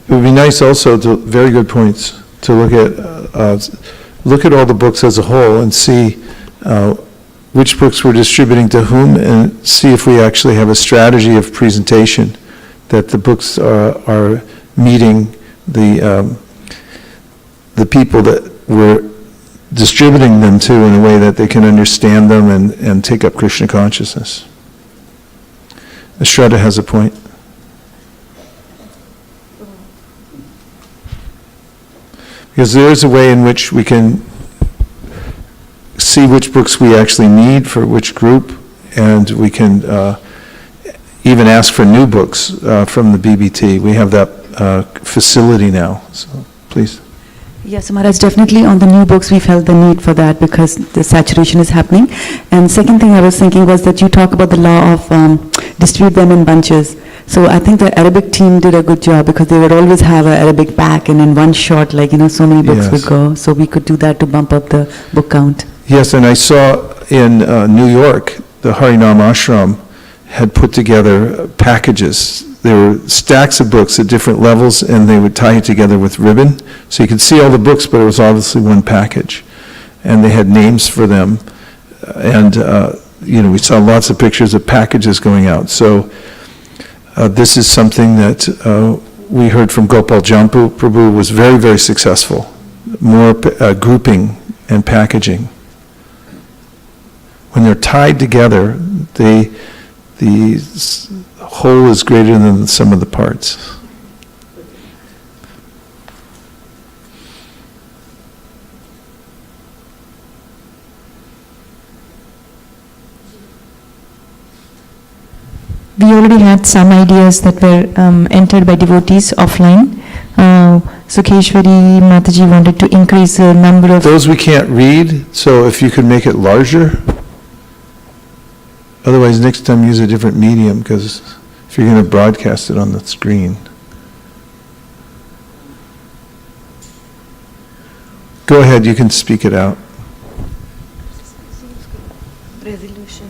Speaker 2: It would be nice also to, very good points, to look at all the books as a whole and see which books we're distributing to whom, and see if we actually have a strategy of presentation that the books are meeting the people that we're distributing them to in a way that they can understand them and take up Krishna consciousness. Shraddha has a point. Because there is a way in which we can see which books we actually need for which group, and we can even ask for new books from the BBT. We have that facility now, so please.
Speaker 6: Yes, Maharaj, definitely on the new books we felt the need for that because the saturation is happening. And second thing I was thinking was that you talk about the law of distribute them in bunches. So I think the Arabic team did a good job because they would always have an Arabic pack, and in one shot, like, so many books
Speaker 2: Yes.
Speaker 6: would go. So we could do that to bump up the book count.
Speaker 2: Yes, and I saw in New York, the Harinam Ashram had put together packages. There were stacks of books at different levels, and they would tie it together with ribbon. So you could see all the books, but it was obviously one package. and they had names for them. And, we saw lots of pictures of packages going out. So this is something that we heard from Gopal Jampu Prabhu was very, very successful. More grouping and packaging. When they're tied together, the whole is greater than the sum of the parts.
Speaker 3: We already had some ideas that were entered by devotees offline. Sukeshwari Mataji wanted to increase the number of...
Speaker 2: Those we can't read, so if you could make it larger. Otherwise, next time use a different medium, because if you're going to broadcast it on the screen. Go ahead, you can speak it out.
Speaker 6: Resolution.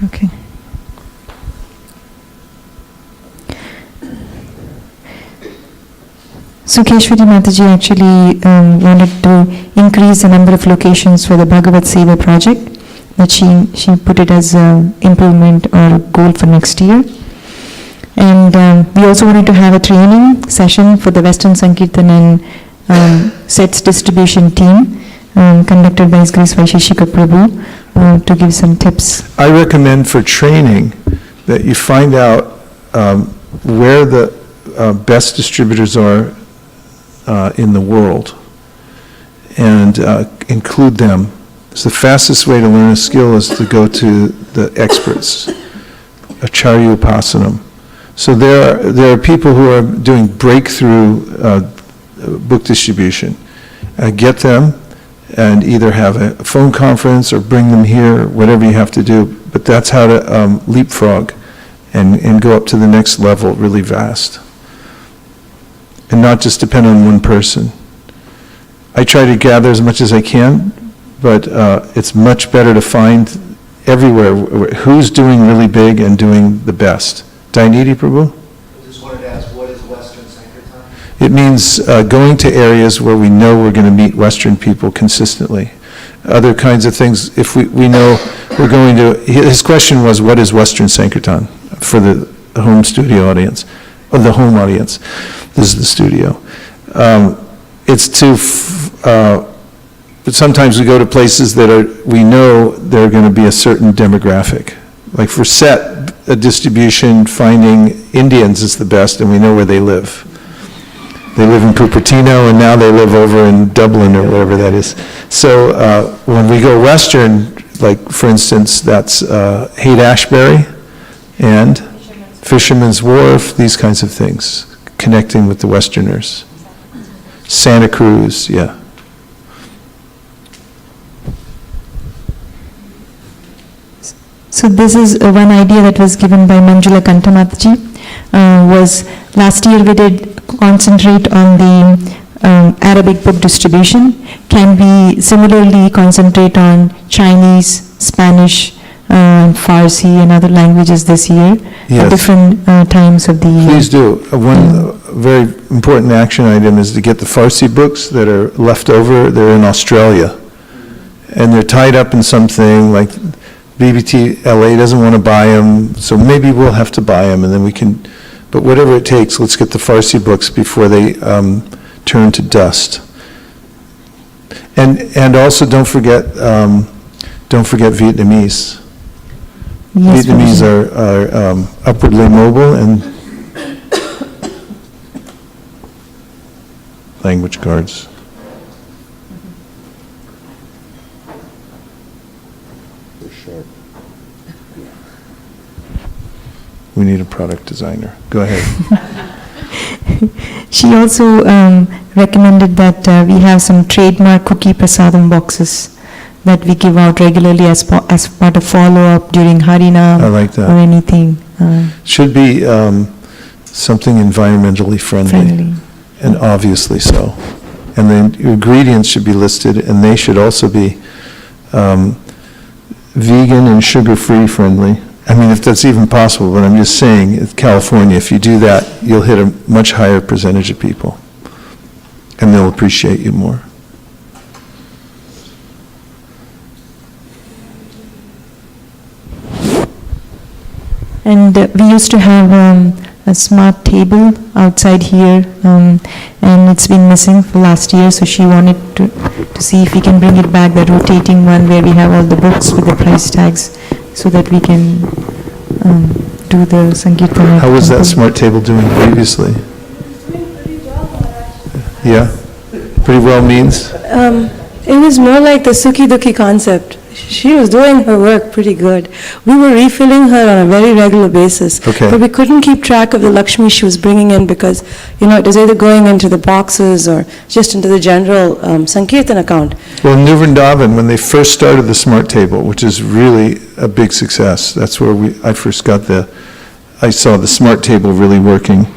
Speaker 3: Okay. Sukeshwari Mataji actually wanted to increase the number of locations for the Bhagavad Seva project, that she put it as an improvement or a goal for next year. And we also wanted to have a training session for the Western Sankirtan and sets distribution team conducted by His Grace Vaisesika Prabhu to give some tips.
Speaker 2: I recommend for training that you find out where the best distributors are in the world and include them. So the fastest way to learn a skill is to go to the experts, Acharya Upasanam. So there are people who are doing breakthrough book distribution. Get them and either have a phone conference or bring them here, whatever you have to do. But that's how to leapfrog and go up to the next level really fast. And not just depend on one person. I try to gather as much as I can, but it's much better to find everywhere who's doing really big and doing the best. Dainiti Prabhu?
Speaker 7: I just wanted to ask, what is Western Sankirtan?
Speaker 2: It means going to areas where we know we're going to meet Western people consistently. Other kinds of things, if we know we're going to, his question was, what is Western Sankirtan for the home studio audience, or the home audience? This is the studio. It's to, but sometimes we go to places that we know they're going to be a certain demographic. Like for set distribution, finding Indians is the best, and we know where they live. They live in Cupertino, and now they live over in Dublin or whatever that is. So when we go Western, like for instance, that's Haight-Ashbury and Fisherman's Wharf, these kinds of things, connecting with the Westerners. Santa Cruz, yeah.
Speaker 3: So this is one idea that was given by Manjula Kanta Mataji. Was last year we did concentrate on the Arabic book distribution. Can we similarly concentrate on Chinese, Spanish, Farsi and other languages this year at different times of the year?
Speaker 2: Please do. One very important action item is to get the Farsi books that are left over. They're in Australia. And they're tied up in something like BBT LA doesn't want to buy them, so maybe we'll have to buy them, and then we can, but whatever it takes, let's get the Farsi books before they turn to dust. And also don't forget Vietnamese.
Speaker 3: Yes,
Speaker 2: Vietnamese are upwardly mobile and language cards. We need a product designer. Go ahead.
Speaker 3: She also recommended that we have some trademark cookie prasadam boxes that we give out regularly as part of follow-up during Harinam
Speaker 2: I like that.
Speaker 3: or anything.
Speaker 2: Should be something environmentally friendly. And obviously so. And the ingredients should be listed, and they should also be vegan and sugar-free friendly. I mean, if that's even possible, but I'm just saying, in California, if you do that, you'll hit a much higher percentage of people, and they'll appreciate you more.
Speaker 3: And we used to have a smart table outside here, and it's been missing for last year, so she wanted to see if we can bring it back, the rotating one where we have all the books with the price tags, so that we can do the Sankirtan.
Speaker 2: How was that smart table doing previously? Yeah? Pretty well means?
Speaker 8: It was more like the Sukhi Dukhi concept. She was doing her work pretty good. We were refilling her on a very regular basis.
Speaker 2: Okay.
Speaker 8: But we couldn't keep track of the Lakshmi she was bringing in because, it was either going into the boxes or just into the general Sankirtan account.
Speaker 2: Well, in New Vrindavan, when they first started the smart table, which is really a big success, that's where I first got I saw the smart table really working,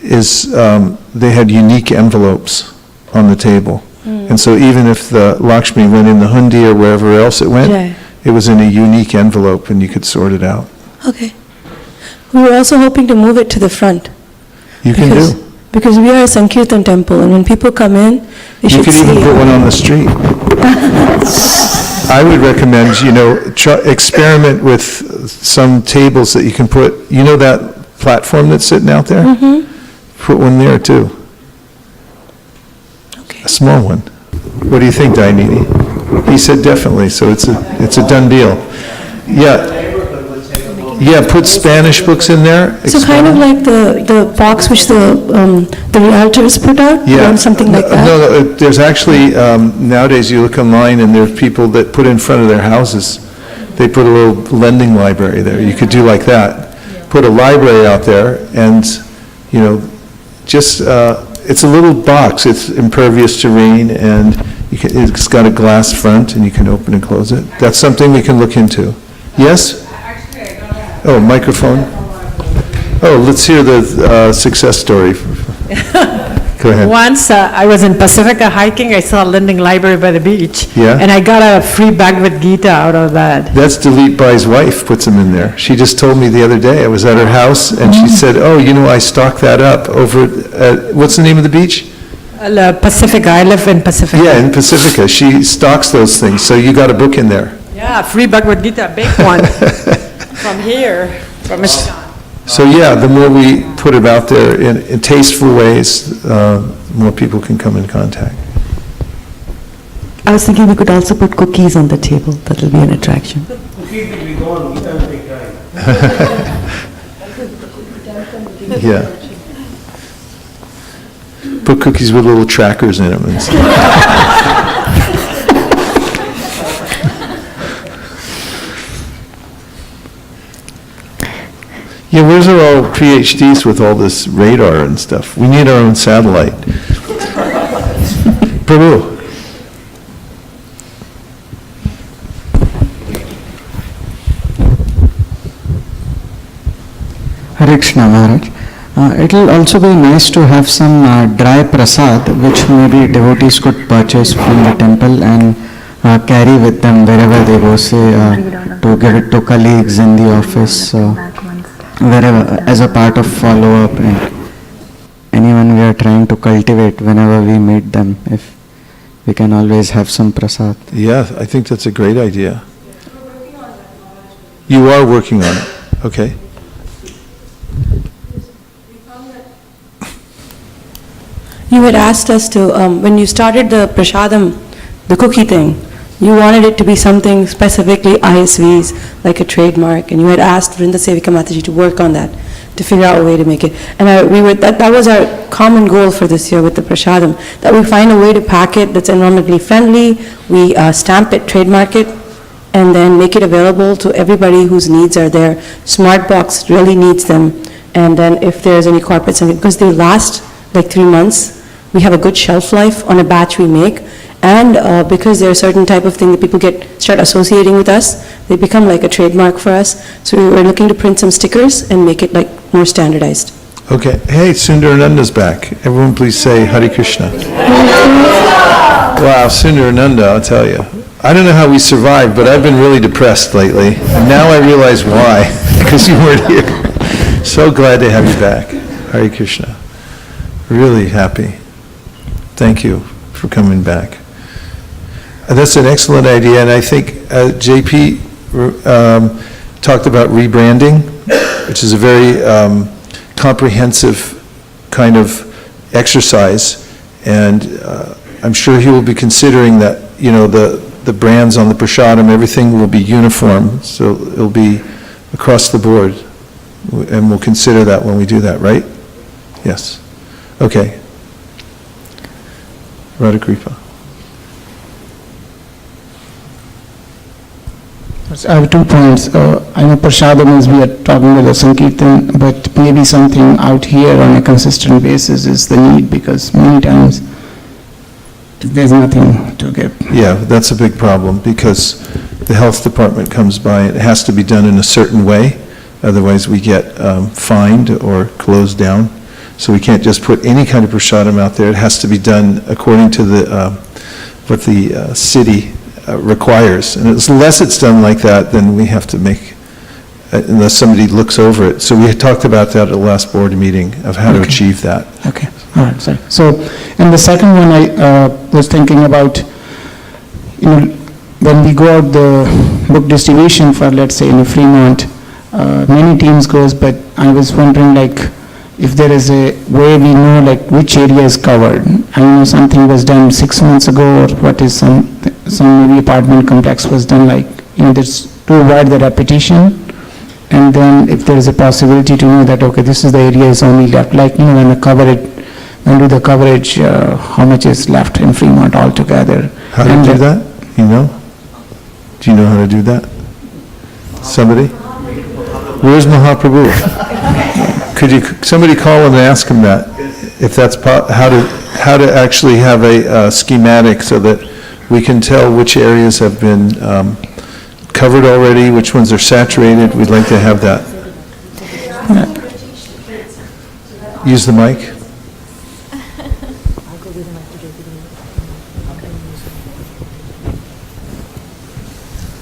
Speaker 2: is they had unique envelopes on the table. And so even if the Lakshmi went in the hundi or wherever else it went, it was in a unique envelope and you could sort it out.
Speaker 8: Okay. We were also hoping to move it to the front.
Speaker 2: You can do.
Speaker 8: Because we are a Sankirtan temple, and when people come in, they should see.
Speaker 2: You could even put one on the street. I would recommend, experiment with some tables that you can put, that platform that's sitting out there? Put one there too. A small one. What do you think, Dainini? He said definitely, so it's a done deal. Yeah, put Spanish books in there.
Speaker 8: So kind of like the box which the realtors put out?
Speaker 2: Yeah.
Speaker 8: Or something like that?
Speaker 2: No, there's actually, nowadays you look online and there are people that put in front of their houses, they put a little lending library there. You could do like that. Put a library out there and, it's a little box. It's impervious to rain, and it's got a glass front, and you can open and close it. That's something we can look into. Yes? Oh, microphone. Oh, let's hear the success story. Go ahead.
Speaker 9: Once I was in Pacifica hiking, I saw a lending library by the beach.
Speaker 2: Yeah?
Speaker 9: And I got a free Bhagavad Gita out of that.
Speaker 2: That's Dileep Bhai's wife puts them in there. She just told me the other day, I was at her house, and she said, I stocked that up over at, what's the name of the beach?
Speaker 9: Pacifica, I live in Pacifica.
Speaker 2: Yeah, in Pacifica. She stocks those things, so you got a book in there.
Speaker 9: Yeah, free Bhagavad Gita, big one. From here, from ISKCON.
Speaker 2: So yeah, the more we put it out there in tasteful ways, more people can come in contact.
Speaker 6: I was thinking we could also put cookies on the table. That will be an attraction.
Speaker 10: Cookies will be gone, Gita will take time.
Speaker 2: Yeah. Put cookies with little trackers in them. Yeah, where's our all PhDs with all this radar and stuff? We need our own satellite. Prabhu.
Speaker 11: Hare Krishna Maharaj. It will also be nice to have some dry prasad which maybe devotees could purchase from the temple and carry with them wherever they go, say to give it to colleagues in the office, wherever, as a part of follow-up, and anyone we are trying to cultivate whenever we meet them, if we can always have some prasad.
Speaker 2: Yeah, I think that's a great idea. You are working on it, okay.
Speaker 8: You had asked us to, when you started the prasadam, the cookie thing, you wanted it to be something specifically ISVs, like a trademark, and you had asked Vrinda Sevika Mataji to work on that, to figure out a way to make it. And that was our common goal for this year with the prasadam, that we find a way to pack it that's environmentally friendly, we stamp it, trademark it, and then make it available to everybody whose needs are there. Smartbox really needs them, and then if there's any corporate something, because they last like 3 months, we have a good shelf life on a batch we make, and because they're a certain type of thing that people start associating with us, they become like a trademark for us. So we were looking to print some stickers and make it like more standardized.
Speaker 2: Okay, hey, Sundarananda's back. Everyone please say Hare Krishna. Wow, Sundarananda, I'll tell you. I don't know how we survived, but I've been really depressed lately. And now I realize why, because you weren't here. So glad to have you back. Hare Krishna. Really happy. Thank you for coming back. That's an excellent idea, and I think JP talked about rebranding, which is a very comprehensive kind of exercise, and I'm sure he will be considering that, the brands on the prasadam, everything will be uniform, so it'll be across the board, and we'll consider that when we do that, right? Yes. Okay. Radhakripa.
Speaker 12: I have 2 points. I know prasadam is we are talking about the Sankirtan, but maybe something out here on a consistent basis is the need, because many times there's nothing to give.
Speaker 2: Yeah, that's a big problem, because the health department comes by, it has to be done in a certain way, otherwise we get fined or closed down. So we can't just put any kind of prasadam out there, it has to be done according to what the city requires, and unless it's done like that, then we have to make, unless somebody looks over it. So we had talked about that at the last board meeting, of how to achieve that.
Speaker 12: Okay, all right, sorry. So, and the second one I was thinking about, when we go out the book distribution for, let's say, in Fremont, many teams goes, but I was wondering, if there is a way we know which area is covered. I know something was done 6 months ago, or what is some maybe apartment complex was done there's too wide the repetition, and then if there is a possibility to know that, okay, this is the area is only left, when do the coverage, how much is left in Fremont altogether.
Speaker 2: How do you do that? Do you know how to do that? Somebody? Where's Mahaprabhu? Somebody call him and ask him that, if that's how to actually have a schematic so that we can tell which areas have been covered already, which ones are saturated. We'd like to have that. Use the mic.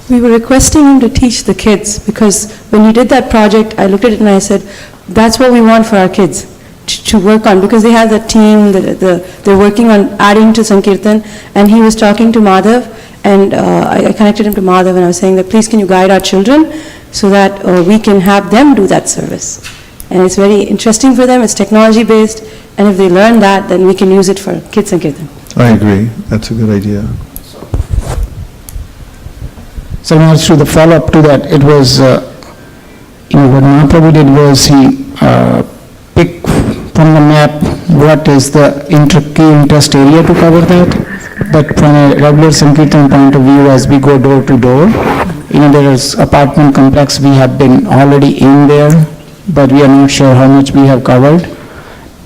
Speaker 8: We were requesting him to teach the kids, because when you did that project, I looked at it and I said, that's what we want for our kids to work on, because they have the team, they're working on adding to Sankirtan, and he was talking to Madhav, and I connected him to Madhav, and I was saying that please can you guide our children so that we can have them do that service. And it's very interesting for them, it's technology based, and if they learn that, then we can use it for Kids Sankirtan.
Speaker 2: I agree, that's a good idea.
Speaker 12: So to the follow-up to that, it was, what Mahaprabhu did was he picked from the map what is the key interest area to cover that. But from a regular Sankirtan point of view, as we go door to door, there is apartment complex, we have been already in there, but we are not sure how much we have covered.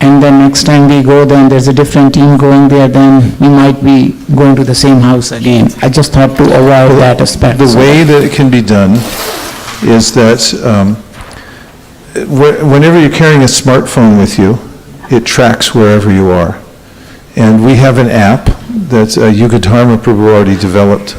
Speaker 12: And then next time we go, then there's a different team going there, then we might be going to the same house again. I just thought to avoid that aspect.
Speaker 2: The way that it can be done is that whenever you're carrying a smartphone with you, it tracks wherever you are. And we have an app that Yugadharma Prabhu already developed.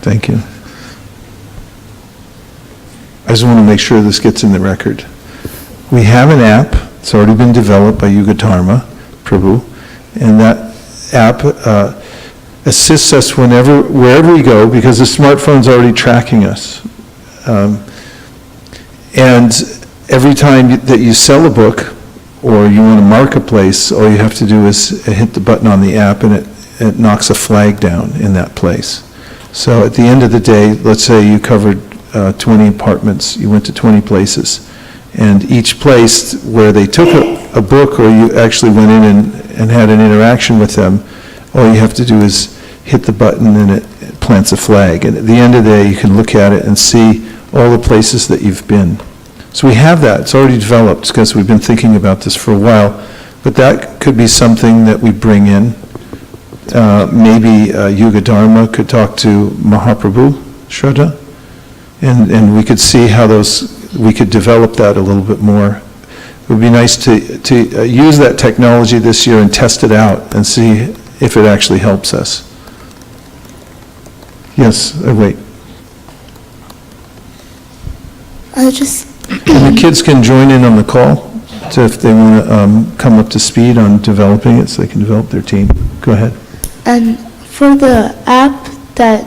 Speaker 2: Thank you. I just want to make sure this gets in the record. We have an app, it's already been developed by Yugadharma Prabhu, and that app assists us wherever we go, because the smartphone's already tracking us. And every time that you sell a book, or you want to mark a place, all you have to do is hit the button on the app, and it knocks a flag down in that place. So at the end of the day, let's say you covered 20 apartments, you went to 20 places, and each place where they took a book, or you actually went in and had an interaction with them, all you have to do is hit the button and it plants a flag. And at the end of the day, you can look at it and see all the places that you've been. So we have that, it's already developed, because we've been thinking about this for a while, but that could be something that we bring in. Maybe Yuga Dharma could talk to Mahaprabhu, Shraddha, and we could see how we could develop that a little bit more. It would be nice to use that technology this year and test it out and see if it actually helps us. Yes, wait. And the kids can join in on the call, so if they want to come up to speed on developing it, so they can develop their team. Go ahead.
Speaker 13: And for the app that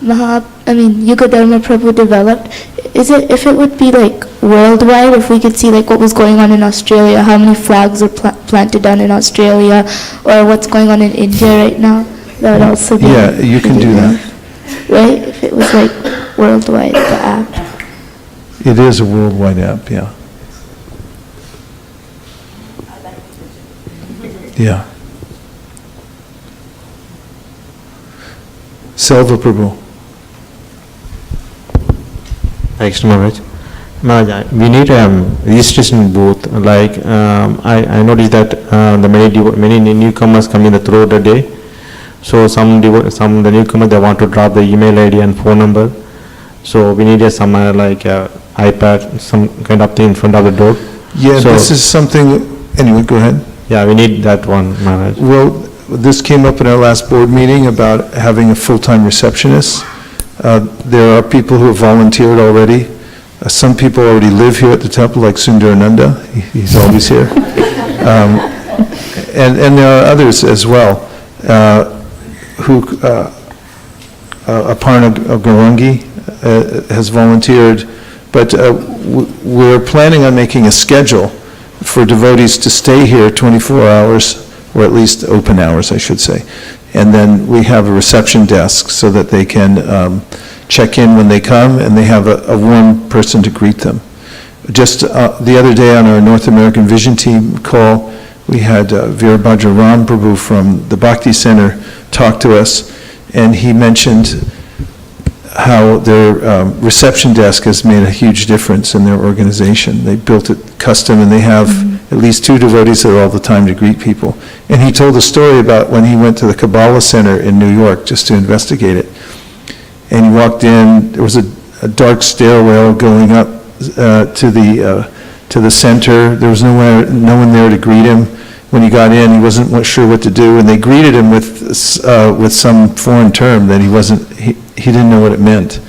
Speaker 13: Yuga Dharma Prabhu developed, if it would be like worldwide, if we could see like what was going on in Australia, how many flags are planted down in Australia, or what's going on in India right now, that would also be...
Speaker 2: Yeah, you can do that.
Speaker 13: Right? If it was like worldwide, the app.
Speaker 2: It is a worldwide app, yeah. Yeah. Selva Prabhu.
Speaker 14: Thanks, Maharaj. Maharaj, we need a registration booth. Like I noticed that the many newcomers come in throughout the day. So some the newcomers, they want to drop the email ID and phone number. So we need some like iPad, some kind of thing in front of the door.
Speaker 2: Yeah, so this is something. Anyway, go ahead.
Speaker 14: Yeah, we need that one, Maharaj.
Speaker 2: Well, this came up in our last board meeting about having a full-time receptionist. There are people who have volunteered already. Some people already live here at the temple, like Sundarananda. He's always here. And there are others as well who, Aparna Garangi has volunteered. But we're planning on making a schedule for devotees to stay here 24 hours, or at least open hours, I should say. And then we have a reception desk so that they can check in when they come, and they have a warm person to greet them. Just the other day on our North American Vision Team call, we had Virabhadra Ram Prabhu from the Bhakti Center talk to us, and he mentioned how their reception desk has made a huge difference in their organization. They built it custom, and they have at least 2 devotees there all the time to greet people. And he told a story about when he went to the Kabbalah Center in New York just to investigate it. And he walked in, there was a dark stairwell going up to the center. There was no one there to greet him. When he got in, he wasn't sure what to do, and they greeted him with some foreign term that he didn't know what it meant.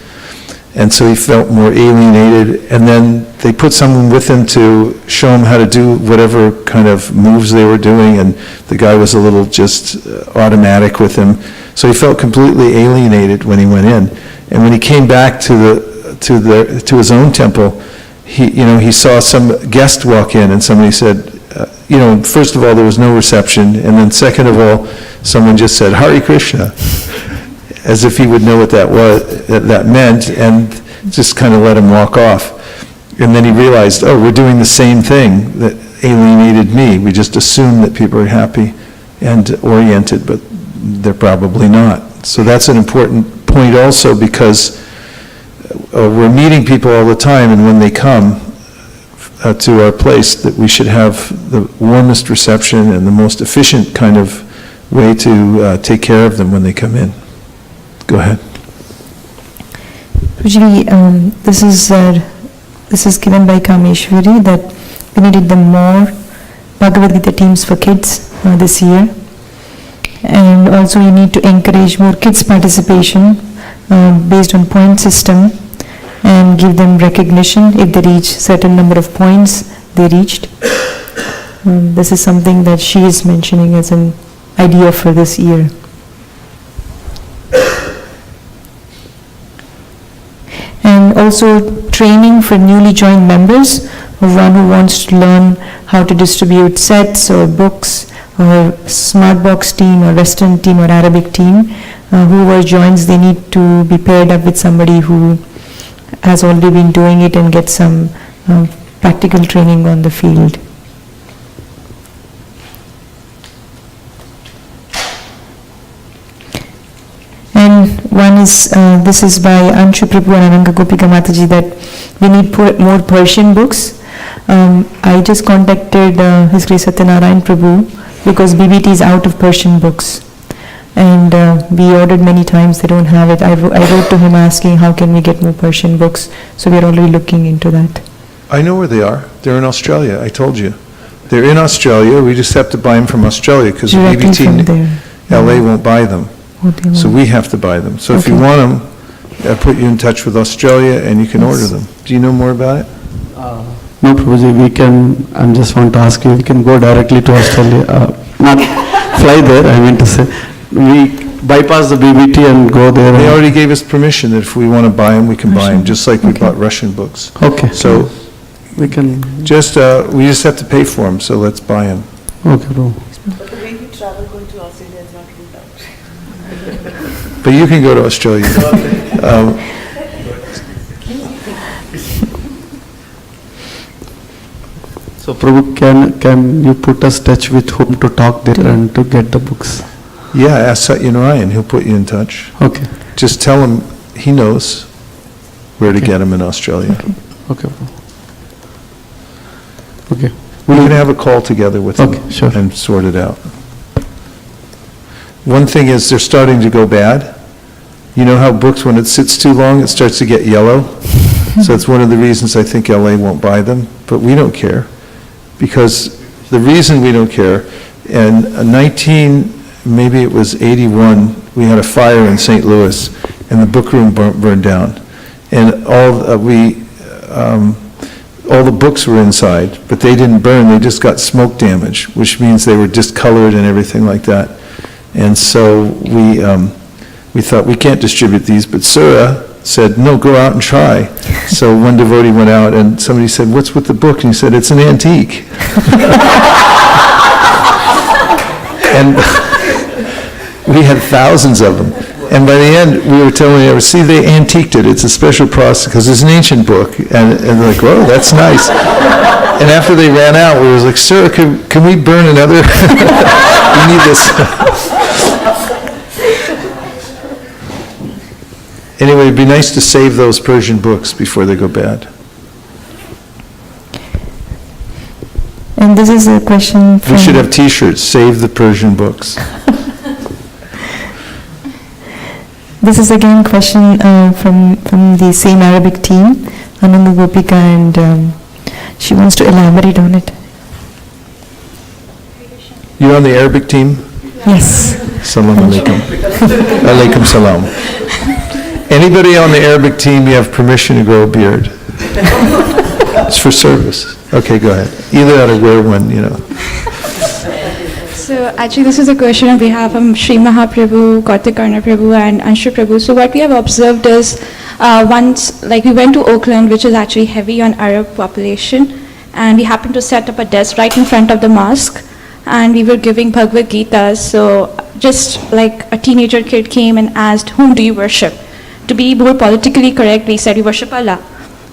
Speaker 2: And so he felt more alienated, and then they put someone with him to show him how to do whatever kind of moves they were doing, and the guy was a little just automatic with him. So he felt completely alienated when he went in. And when he came back to his own temple, he saw some guest walk in, and somebody said, first of all, there was no reception, and then second of all, someone just said, Hare Krishna, as if he would know what that meant, and just kind of let him walk off. And then he realized, we're doing the same thing that alienated me. We just assume that people are happy and oriented, but they're probably not. So that's an important point also, because we're meeting people all the time, and when they come to our place, that we should have the warmest reception and the most efficient kind of way to take care of them when they come in. Go ahead.
Speaker 3: Usually, this is given by Kameshwari, that we needed the more Bhagavad Gita teams for kids this year. And also we need to encourage more kids participation based on point system, and give them recognition if they reach certain number of points they reached. This is something that she is mentioning as an idea for this year. And also training for newly joined members, or one who wants to learn how to distribute sets or books, or smart box team or Western team or Arabic team. Whoever joins, they need to be paired up with somebody who has already been doing it and get some practical training on the field. And one is, this is by Anshu Prabhu and Ananga Gopika Mataji, that we need more Persian books. I just contacted His Grace Satyanarayan Prabhu because BBT is out of Persian books. And we ordered many times, they don't have it. I wrote to him asking how can we get more Persian books. So we are already looking into that.
Speaker 2: I know where they are. They're in Australia, I told you. They're in Australia, we just have to buy them from Australia because BBT LA won't buy them. So we have to buy them. So if you want them, I'll put you in touch with Australia and you can order them. Do you know more about it?
Speaker 4: No, Prabhuji, we can, I just want to ask you, we can go directly to Australia, not fly there, I meant to say. We bypass the BBT and go there.
Speaker 2: They already gave us permission that if we want to buy them, we can buy them, just like we bought Russian books.
Speaker 4: Okay.
Speaker 2: So
Speaker 4: we can
Speaker 2: just, we just have to pay for them, so let's buy them.
Speaker 4: Okay, bro.
Speaker 6: But the way you travel going to Australia is not ruled out.
Speaker 2: But you can go to Australia.
Speaker 4: So Prabhu, can you put us in touch with whom to talk there and to get the books?
Speaker 2: Yeah, ask Satyanarayan, he'll put you in touch.
Speaker 4: Okay.
Speaker 2: Just tell him he knows where to get them in Australia.
Speaker 4: Okay. Okay.
Speaker 2: We can have a call together with them and sort it out. One thing is they're starting to go bad. You know how books, when it sits too long, it starts to get yellow? So it's one of the reasons I think LA won't buy them, but we don't care. Because the reason we don't care, in maybe it was 81, we had a fire in St. Louis, and the book room burned down. And all the books were inside, but they didn't burn, they just got smoke damage, which means they were discolored and everything like that. And so we thought, we can't distribute these, but Sura said, no, go out and try. So one devotee went out, and somebody said, what's with the book? And he said, it's an antique. And we had thousands of them. And by the end, we were telling them, see, they antiqued it. It's a special process, because it's an ancient book. And they're like, oh, that's nice. And after they ran out, we was like, sir, can we burn another? We need this. Anyway, it'd be nice to save those Persian books before they go bad.
Speaker 3: And this is a question from...
Speaker 2: We should have T-shirts, save the Persian books.
Speaker 3: This is again a question from the same Arabic team, Ananga Gopika, and she wants to elaborate on it.
Speaker 2: You're on the Arabic team?
Speaker 3: Yes.
Speaker 2: Salam alaikum. Alaikum salam. Anybody on the Arabic team, you have permission to grow a beard. It's for service. Okay, go ahead. Either ought to wear one, you know.
Speaker 15: So actually this is a question on behalf of Sri Mahaprabhu, Kartik Karna Prabhu and Anshu Prabhu. So what we have observed is once, like we went to Oakland, which is actually heavy on Arab population, and we happened to set up a desk right in front of the mosque, and we were giving Bhagavad Gita. So just like a teenager kid came and asked, whom do you worship? To be more politically correct, we said we worship Allah.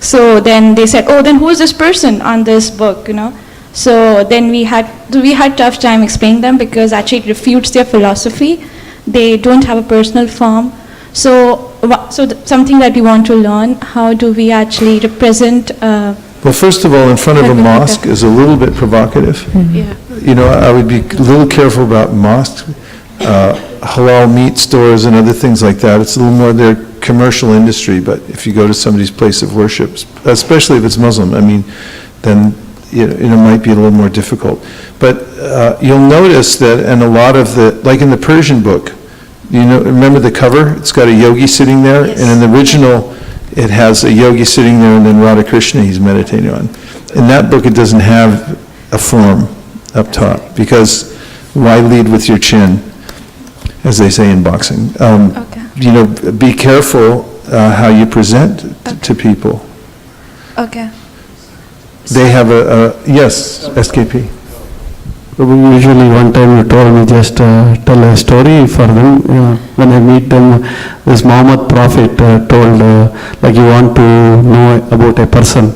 Speaker 15: So then they said, oh, then who is this person on this book, you know? So then we had tough time explaining them, because actually it refutes their philosophy. They don't have a personal form. So something that we want to learn, how do we actually represent...
Speaker 2: Well, first of all, in front of a mosque is a little bit provocative.
Speaker 15: Mm-hmm. Yeah.
Speaker 2: You know, I would be a little careful about mosques, halal meat stores and other things like that. It's a little more their commercial industry, but if you go to somebody's place of worship, especially if it's Muslim, I mean, then it might be a little more difficult. But you'll notice that in a lot of like in the Persian book, remember the cover? It's got a yogi sitting there, yes. And in the original, it has a yogi sitting there and then Radha Krishna he's meditating on. In that book, it doesn't have a form up top, because why lead with your chin, as they say in boxing? Be careful how you present to people.
Speaker 15: Okay.
Speaker 2: They have yes, SKP.
Speaker 4: Usually one time you told me just tell a story for them. When I meet them, this Muhammad Prophet told, like you want to know about a person,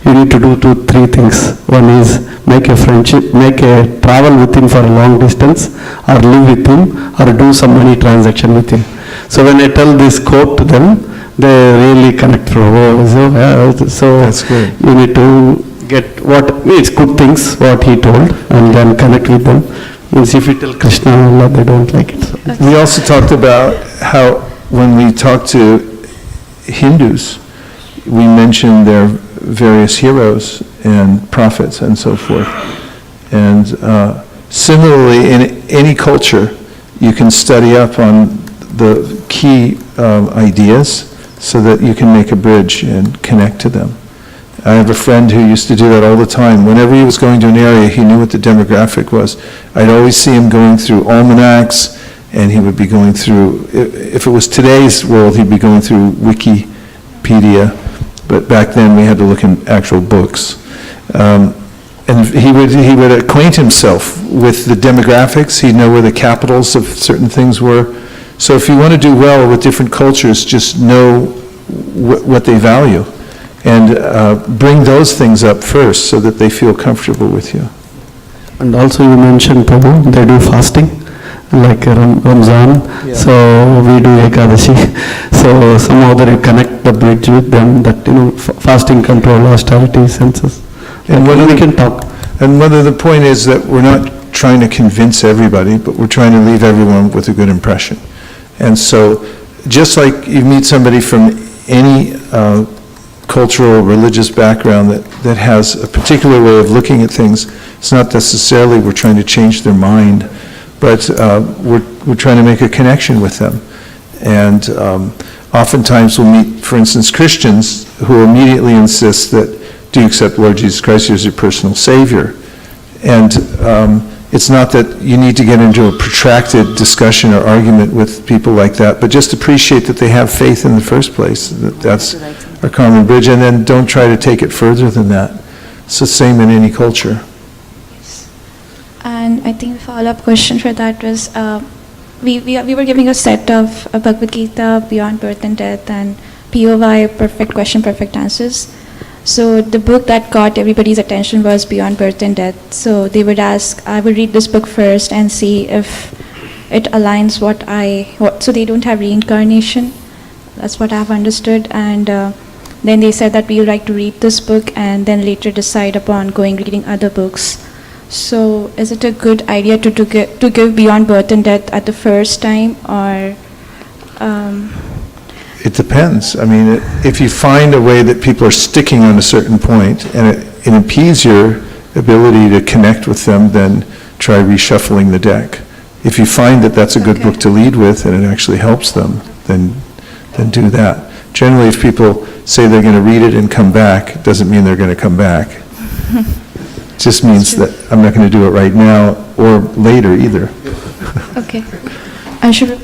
Speaker 4: you need to do 3 things. One is make a friendship, travel with him for a long distance, or live with him, or do some money transaction with him. So when I tell this quote to them, they really connect. So
Speaker 2: That's good.
Speaker 4: you need to get it's good things what he told, and then connect with them. Means if you tell Krishna, Allah, they don't like it. So.
Speaker 2: We also talked about how when we talk to Hindus, we mention their various heroes and prophets and so forth. And similarly, in any culture, you can study up on the key ideas so that you can make a bridge and connect to them. I have a friend who used to do that all the time. Whenever he was going to an area, he knew what the demographic was. I'd always see him going through almanacs, and he would be going through, if it was today's world, he'd be going through Wikipedia, but back then we had to look in actual books. And he would acquaint himself with the demographics. He'd know where the capitals of certain things were. So if you want to do well with different cultures, just know what they value. And bring those things up first so that they feel comfortable with you.
Speaker 4: And also you mentioned, Prabhu, they do fasting, like Ramzan, so we do Ekadashi. So somehow that you connect the bridge with them, that, fasting control austerity senses. And we can talk.
Speaker 2: And one of the point is that we're not trying to convince everybody, but we're trying to leave everyone with a good impression. And so just like you meet somebody from any cultural, religious background that has a particular way of looking at things, it's not necessarily we're trying to change their mind, but we're trying to make a connection with them. And oftentimes we'll meet, for instance, Christians who immediately insist that, do you accept Lord Jesus Christ as your personal Savior? And it's not that you need to get into a protracted discussion or argument with people like that, but just appreciate that they have faith in the first place, that's a common bridge, and then don't try to take it further than that. It's the same in any culture.
Speaker 15: And I think the follow-up question for that was, we were giving a set of Bhagavad Gita, Beyond Birth and Death, and POY, Perfect Question, Perfect Answers. So the book that got everybody's attention was Beyond Birth and Death. So they would ask, I would read this book first and see if it aligns so they don't have reincarnation. That's what I've understood. And then they said that we would like to read this book and then later decide upon reading other books. So is it a good idea to give Beyond Birth and Death at the first time, or?
Speaker 2: It depends. I mean, if you find a way that people are sticking on a certain point and it impedes your ability to connect with them, then try reshuffling the deck. If you find that that's a good book to lead with and it actually helps them, then do that. Generally, if people say they're going to read it and come back, it doesn't mean they're going to come back. It just means that I'm not going to do it right now or later either.
Speaker 15: Okay. I should.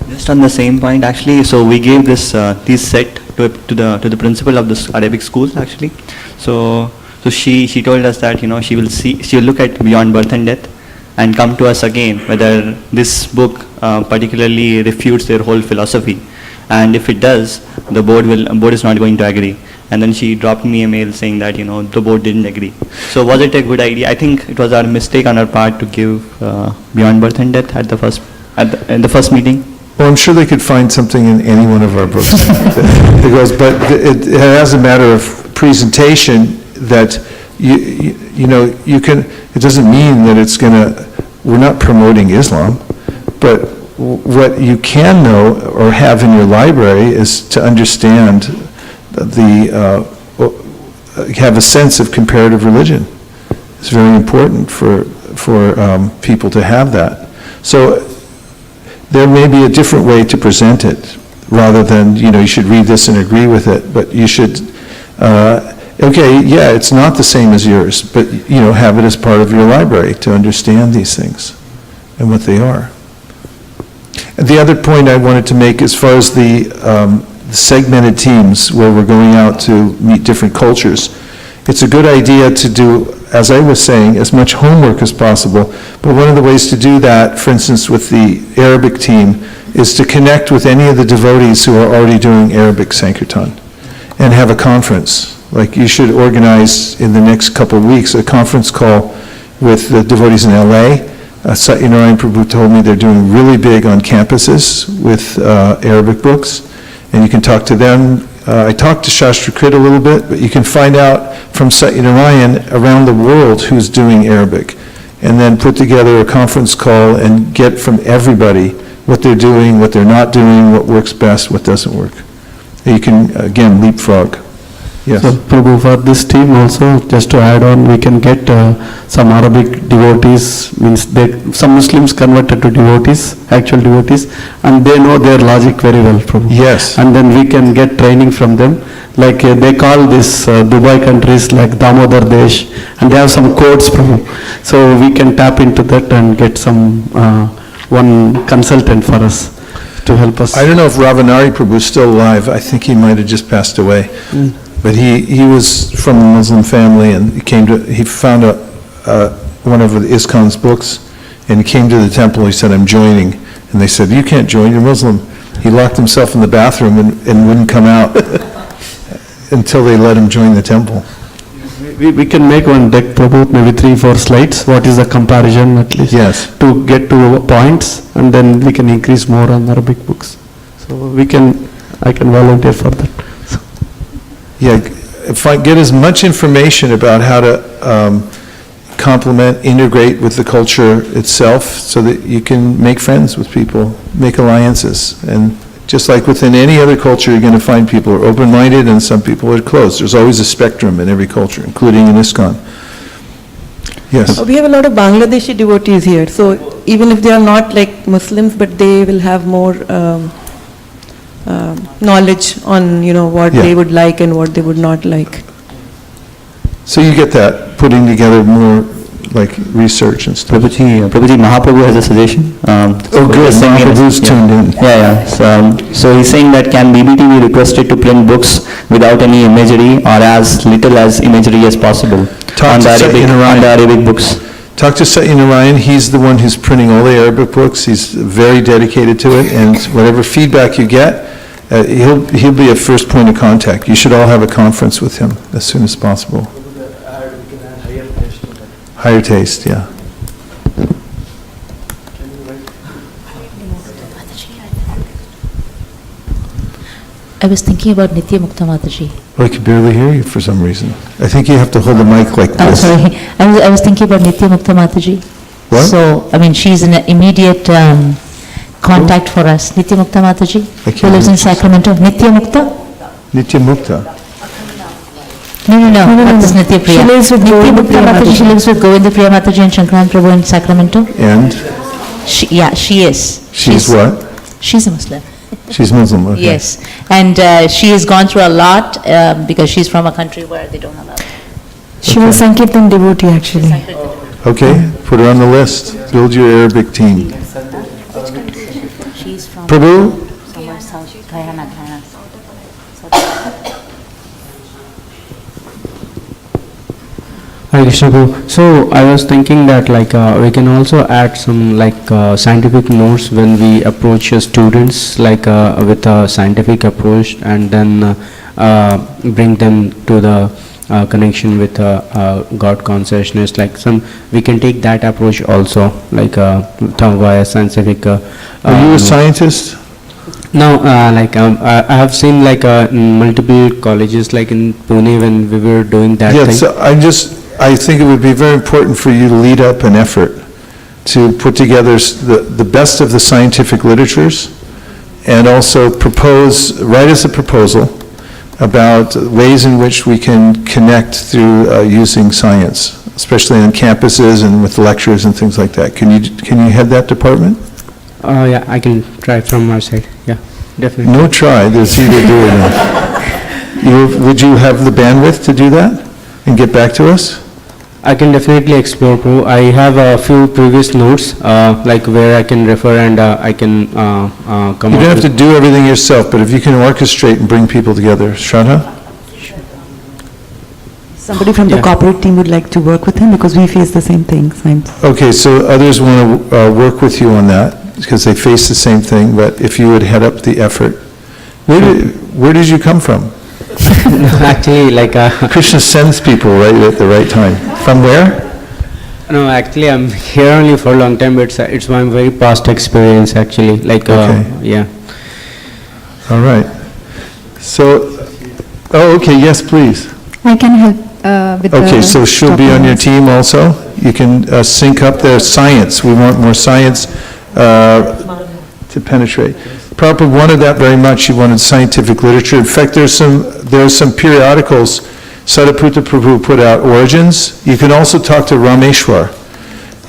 Speaker 16: Just on the same point, actually, so we gave this set to the principal of this Arabic school, actually. So she told us that she'll look at Beyond Birth and Death and come to us again whether this book particularly refutes their whole philosophy, and if it does, the board is not going to agree. And then she dropped me a mail saying that the board didn't agree. So was it a good idea? I think it was our mistake on our part to give Beyond Birth and Death in the first meeting.
Speaker 2: Well, I'm sure they could find something in any one of our books. But it has a matter of presentation that you can. It doesn't mean that it's we're not promoting Islam, but what you can know or have in your library is to understand have a sense of comparative religion. It's very important for people to have that. So there may be a different way to present it, rather than, you should read this and agree with it, but you should, it's not the same as yours, but, have it as part of your library to understand these things and what they are. And the other point I wanted to make, as far as the segmented teams where we're going out to meet different cultures, it's a good idea to do, as I was saying, as much homework as possible. But one of the ways to do that, for instance, with the Arabic team, is to connect with any of the devotees who are already doing Arabic Sankirtan and have a conference. Like, you should organize in the next couple of weeks a conference call with the devotees in LA, Satyinarayan Prabhu told me they're doing really big on campuses with Arabic books, and you can talk to them. I talked to Shastrakrit a little bit, but you can find out from Satyinarayan around the world who's doing Arabic, and then put together a conference call and get from everybody what they're doing, what they're not doing, what works best, what doesn't work. And you can, again, leapfrog. Yes.
Speaker 4: So, Prabhu, for this team also, just to add on, we can get some Arabic devotees, means some Muslims converted to devotees, actual devotees, and they know their logic very well, Prabhu.
Speaker 2: Yes.
Speaker 4: And then we can get training from them. Like they call this Dubai countries like Damodar Desh, and they have some codes, Prabhu. So we can tap into that and get some one consultant for us to help us.
Speaker 2: I don't know if Ravanari Prabhu is still alive. I think he might have just passed away. But he was from a Muslim family, and he found one of the ISKCON's books, and he came to the temple. He said, "I'm joining," and they said, "You can't join. You're Muslim." He locked himself in the bathroom and wouldn't come out until they let him join the temple.
Speaker 4: We can make one deck, Prabhu, maybe 3-4 slides. What is the comparison at least?
Speaker 2: Yes.
Speaker 4: To get to points, and then we can increase more on Arabic books. So I can volunteer for that.
Speaker 2: Yeah, get as much information about how to complement, integrate with the culture itself, so that you can make friends with people, make alliances. And just like within any other culture, you're going to find people who are open-minded and some people are closed. There's always a spectrum in every culture, including in ISKCON. Yes.
Speaker 17: We have a lot of Bangladeshi devotees here, so even if they are not like Muslims, but they will have more knowledge on, what they would like and what they would not like.
Speaker 2: So you get that, putting together more like research and stuff.
Speaker 16: Prabhuji, Mahaprabhu has a suggestion.
Speaker 2: Good, Mahaprabhu's tuned in.
Speaker 16: Yeah. So he's saying that can BBT be requested to print books without any imagery or as little as imagery as possible on the Arabic books?
Speaker 2: Talk to Satyinarayan. He's the one who's printing all the Arabic books. He's very dedicated to it, and whatever feedback you get, he'll be a first point of contact. You should all have a conference with him as soon as possible. Higher taste, yeah.
Speaker 18: I was thinking about Nitya Mukta Mataji.
Speaker 2: Oh, I can barely hear you for some reason. I think you have to hold the mic like this.
Speaker 18: I'm sorry. I was thinking about Nitya Mukta Mataji.
Speaker 2: What?
Speaker 18: So, she's an immediate contact for us. Nitya Mukta Mataji, who lives in Sacramento. Nitya Mukta?
Speaker 2: Nitya Mukta.
Speaker 18: No, not this Nitya Priya.
Speaker 17: She lives with
Speaker 18: Nitya Mukta Mataji. She lives with Govinda Priya Mataji and Shankaran Prabhu in Sacramento.
Speaker 2: And?
Speaker 18: She is.
Speaker 2: She's what?
Speaker 18: She's a Muslim.
Speaker 2: She's Muslim, okay.
Speaker 18: Yes, and she has gone through a lot because she's from a country where they don't allow.
Speaker 3: She was Sankirtan devotee actually.
Speaker 2: Okay, put her on the list. Build your Arabic team.
Speaker 18: She's from
Speaker 2: Prabhu?
Speaker 18: somewhere south, Guyana.
Speaker 4: Hi Krishna Prabhu. So I was thinking that we can also add some scientific notes when we approach students with a scientific approach, and then bring them to the connection with God consciousness. We can take that approach also, via scientific.
Speaker 2: Are you a scientist?
Speaker 4: No, I have seen multiple colleges in Pune when we were doing that thing.
Speaker 2: So I think it would be very important for you to lead up an effort to put together the best of the scientific literatures, and also write us a proposal about ways in which we can connect through using science, especially on campuses and with lectures and things like that. Can you head that department?
Speaker 4: Yeah, I can try from our side. Yeah, definitely.
Speaker 2: No try, there's either do or not. Would you have the bandwidth to do that and get back to us?
Speaker 4: I can definitely explore, Prabhu. I have a few previous notes, where I can refer and I can come.
Speaker 2: You don't have to do everything yourself, but if you can orchestrate and bring people together. Shraddha?
Speaker 6: Somebody from the corporate team would like to work with him because we face the same thing.
Speaker 2: Okay, so others want to work with you on that because they face the same thing, but if you would head up the effort. Where did you come from?
Speaker 4: Actually,
Speaker 2: Krishna sends people right at the right time. From where?
Speaker 19: No, actually, I'm here only for a long time, but it's my very past experience, actually. Like, yeah.
Speaker 2: All right. So, okay, yes, please.
Speaker 3: I can help with the...
Speaker 2: Okay, so she'll be on your team also? You can sync up the science. We want more science to penetrate. Prabhupada wanted that very much. He wanted scientific literature. In fact, there's some periodicals Sariputta Prabhu put out, Origins. You can also talk to Rameshwar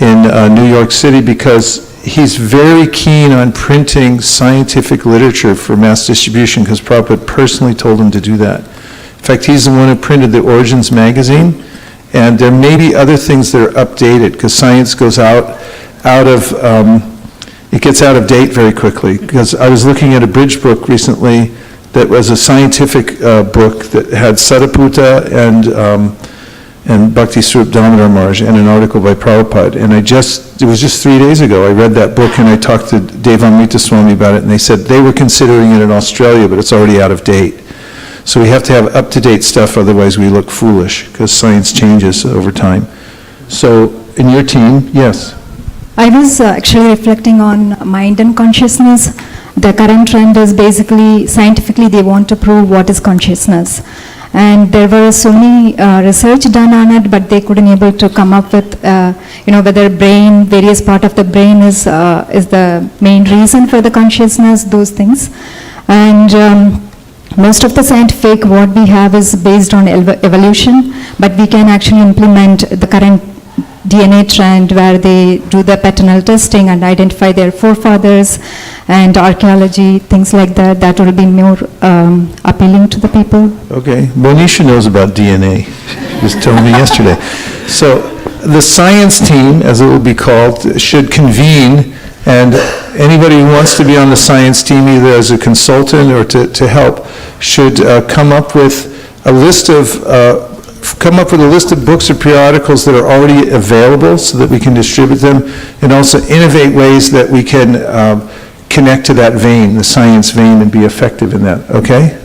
Speaker 2: in New York City because he's very keen on printing scientific literature for mass distribution because Prabhupada personally told him to do that. In fact, he's the one who printed the Origins magazine, and there may be other things that are updated because science goes it gets out of date very quickly. Because I was looking at a bridge book recently that was a scientific book that had Sariputta and Bhakti Swarup Damodar Maharaj and an article by Prabhupada. And it was just 3 days ago, I read that book and I talked to Devamrita Swami about it, and they said they were considering it in Australia, but it's already out of date. So we have to have up-to-date stuff, otherwise we look foolish, because science changes over time. So, in your team, yes?
Speaker 3: I was actually reflecting on mind and consciousness. The current trend is basically, scientifically, they want to prove what is consciousness. And there were so many research done on it, but they couldn't able to come up with, whether brain, various part of the brain is the main reason for the consciousness, those things. And most of the scientific, what we have is based on evolution, but we can actually implement the current DNA trend where they do the paternal testing and identify their forefathers and archaeology, things like that. That will be more appealing to the people.
Speaker 2: Okay, Bonisha knows about DNA. She was telling me yesterday. So the science team, as it will be called, should convene, and anybody who wants to be on the science team, either as a consultant or to help, should come up with a list of books or periodicals that are already available so that we can distribute them, and also innovate ways that we can connect to that vein, the science vein, and be effective in that, okay?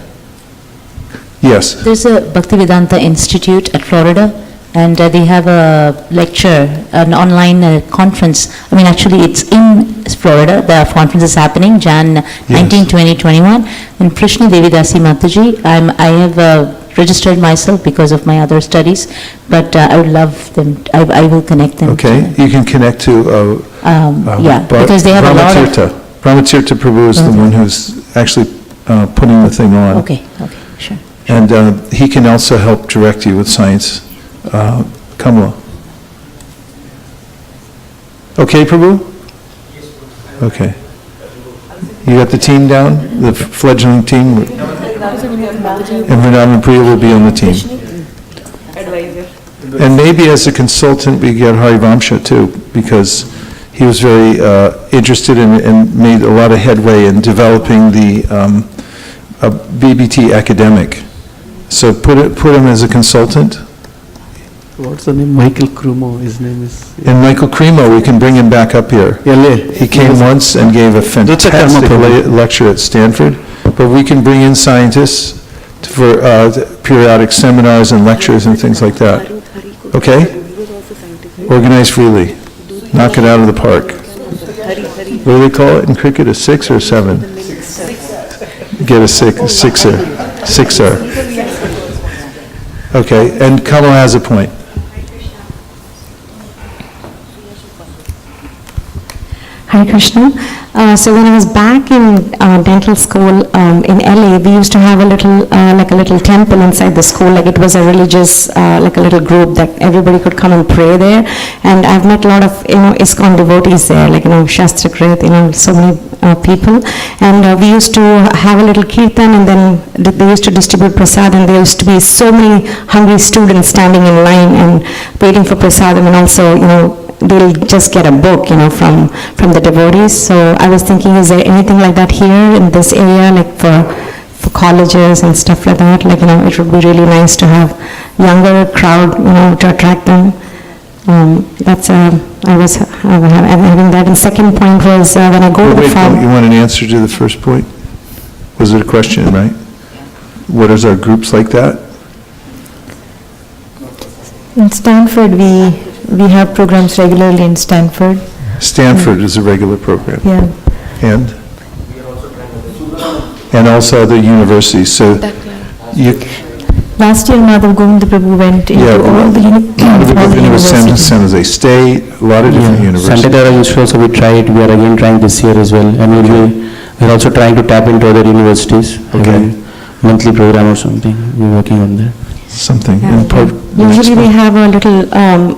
Speaker 2: Yes?
Speaker 18: There's a Bhaktivedanta Institute at Florida, and they have a lecture, an online conference. I mean, actually, it's in Florida. The conference is happening, Jan 19, 2021. And Prishna Devidasi Mataji, I have registered myself because of my other studies, but I would love them. I will connect them.
Speaker 2: Okay, you can connect to
Speaker 18: because they have a lot of...
Speaker 2: Brahmatirtha Prabhu is the one who's actually putting the thing on.
Speaker 18: Okay, sure.
Speaker 2: And he can also help direct you with science. Kamala. Okay, Prabhu? Okay. You got the team down? The fledgling team? And Vrindavan Priya will be on the team. And maybe as a consultant we get Harivamsha too, because he was very interested in and made a lot of headway in developing the BBT academic. So put him as a consultant.
Speaker 4: What's the name? Michael Crumo, his name is...
Speaker 2: And Michael Cremo, we can bring him back up here. He came once and gave a fantastic lecture at Stanford, but we can bring in scientists for periodic seminars and lectures and things like that. Okay? Organize freely. Knock it out of the park. What do they call it in cricket, a 6 or a 7? Get a sixer. Okay, and Kamal has a point.
Speaker 20: Hare Krishna. So when I was back in dental school in LA, we used to have a little temple inside the school. Like it was a religious, like a little group that everybody could come and pray there. And I've met a lot of ISKCON devotees there, like Shastrakrit, so many people. And we used to have a little kirtan, and then they used to distribute prasad, and there used to be so many hungry students standing in line and waiting for prasadam, and also they'll just get a book, from the devotees. So I was thinking, is there anything like that here in this area, like for colleges and stuff like that? Like, it would be really nice to have younger crowd, to attract them. I was having that. And second point was when I go to the farm.
Speaker 2: You want an answer to the first point? Was it a question, right? What is our groups like that?
Speaker 3: In Stanford, we We have programs regularly in Stanford.
Speaker 2: Stanford is a regular program.
Speaker 3: Yeah.
Speaker 2: And also other universities, so you,
Speaker 3: Last year, Madhav Govinda Prabhu went into
Speaker 2: yeah,
Speaker 3: all the
Speaker 2: San Jose State, a lot of different universities.
Speaker 19: Santa Clara Institute also we tried, we are again trying this year as well, and we're also trying to tap into other universities. Again, monthly program or something, we're working on that.
Speaker 2: Something.
Speaker 20: Usually we have a little,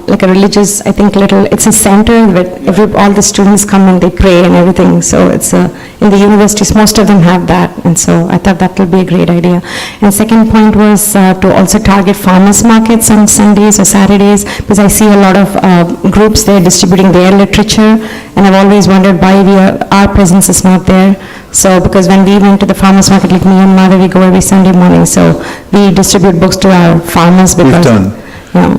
Speaker 20: like a religious, I think it's a center where all the students come and they pray and everything. So it's in the universities, most of them have that. And so I thought that will be a great idea. And second point was to also target farmers markets on Sundays or Saturdays, because I see a lot of groups there distributing their literature. And I've always wondered why our presence is not there. So because when we went to the farmers market, like me and Madhav, we go every Sunday morning. So we distribute books to our farmers because...
Speaker 2: We've done.